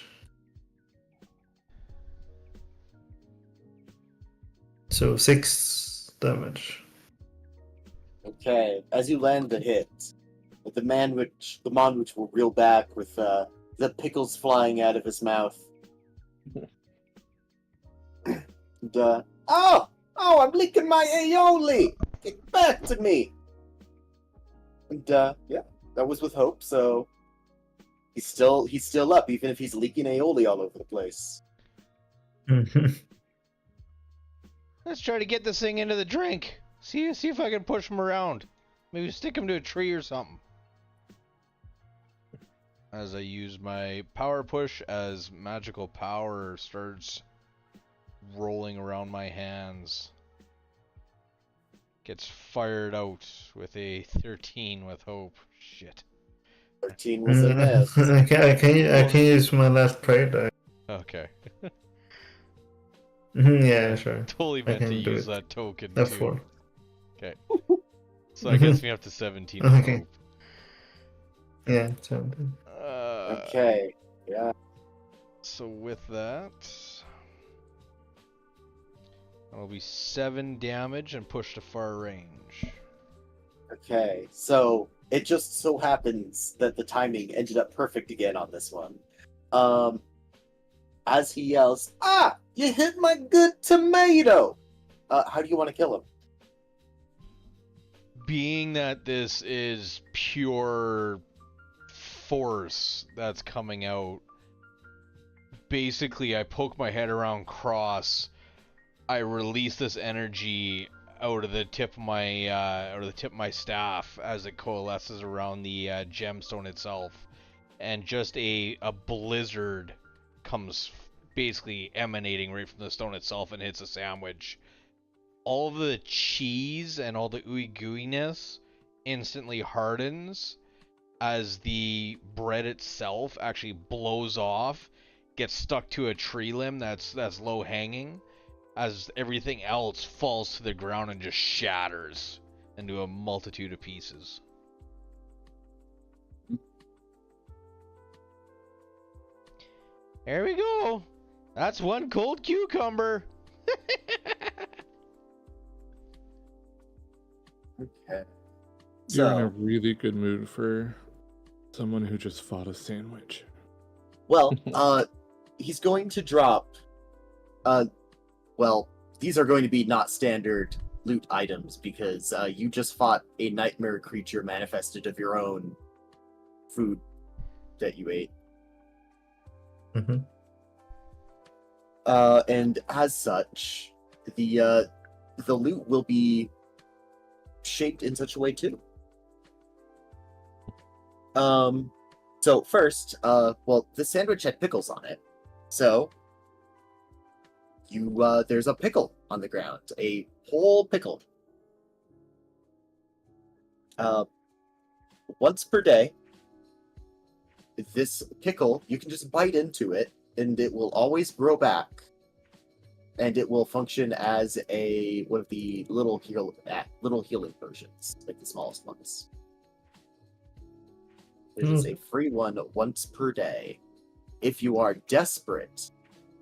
So 6 damage. Okay, as you land the hit, the monwitch will reel back with the pickles flying out of his mouth. And, oh, I'm leaking my aioli! Get back to me! And yeah, that was with hope. So he's still up, even if he's leaking aioli all over the place. Let's try to get this thing into the drink. See if I can push him around. Maybe stick him to a tree or something. As I use my power push, as magical power starts rolling around my hands. Gets fired out with a 13 with hope. Shit. 13 was a miss. I can use my last prayer die. Okay. Yeah, sure. Totally I meant to can do use it. that token That's too. 4. Okay. So that gets me up to 17 with Okay. hope. Yeah, 17. Okay, yeah. So with that, that'll be 7 damage and push to far range. Okay, so it just so happens that the timing ended up perfect again on this one. As he yells, "Ah! You hit my good tomato!" How do you want to kill him? Being that this is pure force that's coming out, basically, I poke my head around cross. I release this energy out of the tip of my staff as it coalesces around the gemstone itself, and just a blizzard comes basically emanating right from the stone itself and hits a sandwich. All of the cheese and all the ooey gooiness instantly hardens as the bread itself actually blows off, gets stuck to a tree limb that's low hanging, as everything else falls to the ground and just shatters into a multitude of pieces. There we go. That's one cold cucumber. Okay. You're in a So, really good mood for someone who just fought a sandwich. well, he's going to drop. Well, these are going to be not standard loot items because you just fought a nightmare creature manifested of your own food that you ate. Mm-hmm. And as such, the loot will be shaped in such a way too. So first, well, the sandwich had pickles on it, so there's a pickle on the ground, a whole pickle. Once per day, this pickle, you can just bite into it, and it will always grow back. And it will function as one of the little healing potions, like the smallest ones. It is a free one once per day. If you are desperate,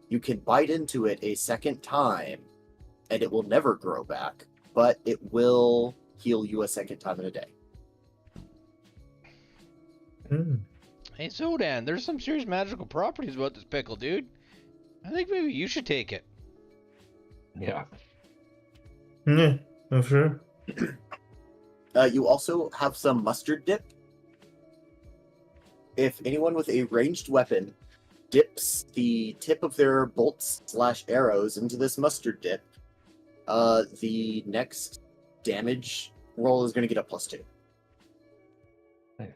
you can bite into it a second time, and it will never grow back, but it will heal you a second time in a day. Hey, Zodan, there's some serious magical properties about this pickle, dude. I think maybe you should take it. Yeah. Yeah, I'm sure. You also have some mustard dip. If anyone with a ranged weapon dips the tip of their bolts/arrows into this mustard dip, the next damage roll is going to get a +2. Nice.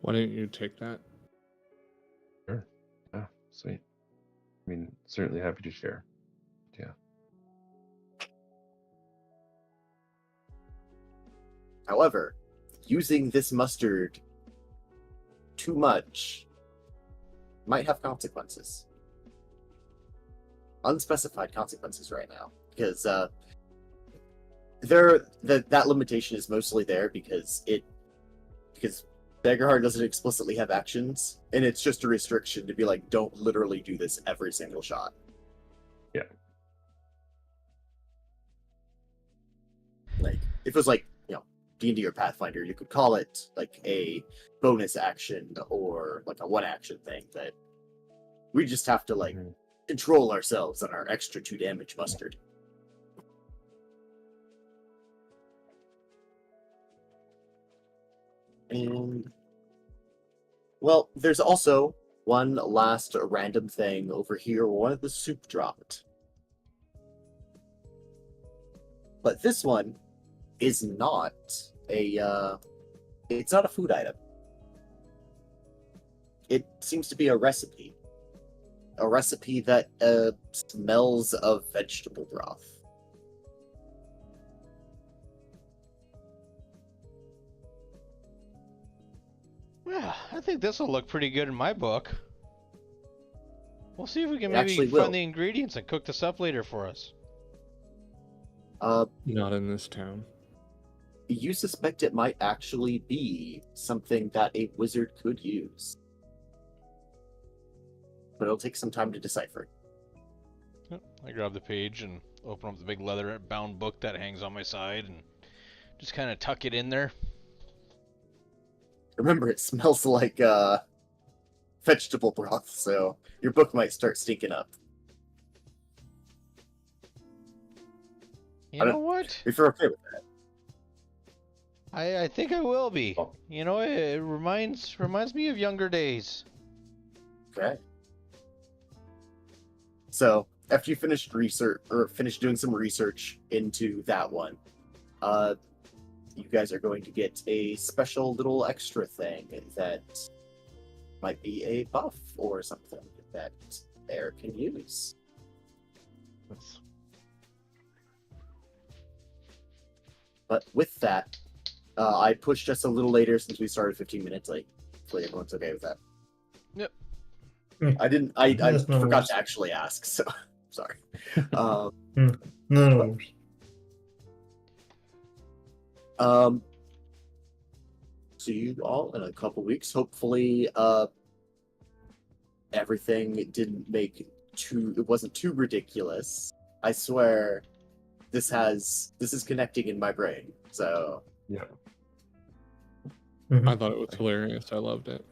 Why don't you take that? Sure. Yeah, sweet. I mean, certainly happy to share. Yeah. However, using this mustard too much might have consequences. Unspecified consequences right now, because that limitation is mostly there because Daggerheart doesn't explicitly have actions, and it's just a restriction to be like, don't literally do this every single shot. Yeah. Like, if it was like, D&D or Pathfinder, you could call it like a bonus action or like a one action thing, but we just have to like control ourselves on our extra 2 damage mustard. And well, there's also one last random thing over here. One of the soup dropped. But this one is not it's not a food item. It seems to be a recipe. A recipe that smells of vegetable broth. Well, I think this will look pretty good in my book. We'll see if we can It maybe actually find will. the ingredients and cook this up later for us. Not in this town. You suspect it might actually be something that a wizard could use. But it'll take some time to decipher. Yep, I grab the page and open up the big leather-bound book that hangs on my side and just kind of tuck it in there. Remember, it smells like vegetable broth, so your book might start stinking up. You know what? If you're okay with that. I think I will be. Oh. You know, it reminds me of younger days. Okay. So after you finished research or finished doing some research into that one, you guys are going to get a special little extra thing that might be a buff or something that Air can use. That's- But with that, I pushed us a little later since we started 15 minutes late. Hopefully everyone's okay with that. Yep. I didn't. I That's no forgot worries. to actually ask, so sorry. No, no worries. See you all in a couple weeks. Hopefully, everything didn't make it wasn't too ridiculous. I swear, this is connecting in my brain. So Yeah. I thought it was hilarious. I loved it.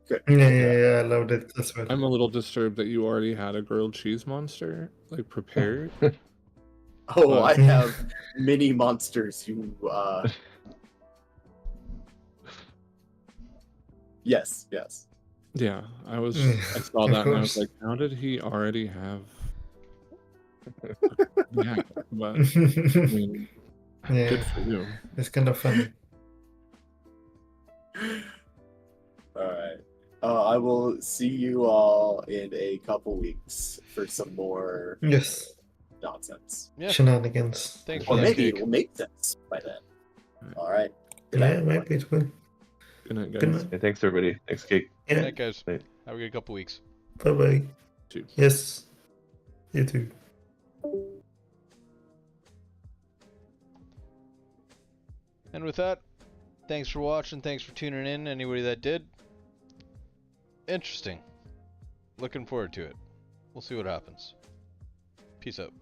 good. Yeah, I loved it as well. I'm a little disturbed that you already had a grilled cheese monster like prepared. Oh, I But- have mini monsters who. Yes. Yeah, I Yeah, saw of that and I was course. like, how did he already have? Yeah, but I mean, Yeah, good for you. it's kind of funny. All right. I will see you all in a couple weeks for some more Yes, nonsense. Yeah. shenanigans. Thanks for Or that, maybe Cake. it will make sense by then. Right. All right. Good Yeah, night, everyone. maybe it will. Good night, Good guys. night. Hey, thanks everybody. Thanks, Cake. Good Yeah, night, guys. Night. Have a good couple weeks. bye bye. Too. Yes, you too. And with that, thanks for watching. Thanks for tuning in. Anybody that did. Interesting. Looking forward to it. We'll see what happens. Peace out.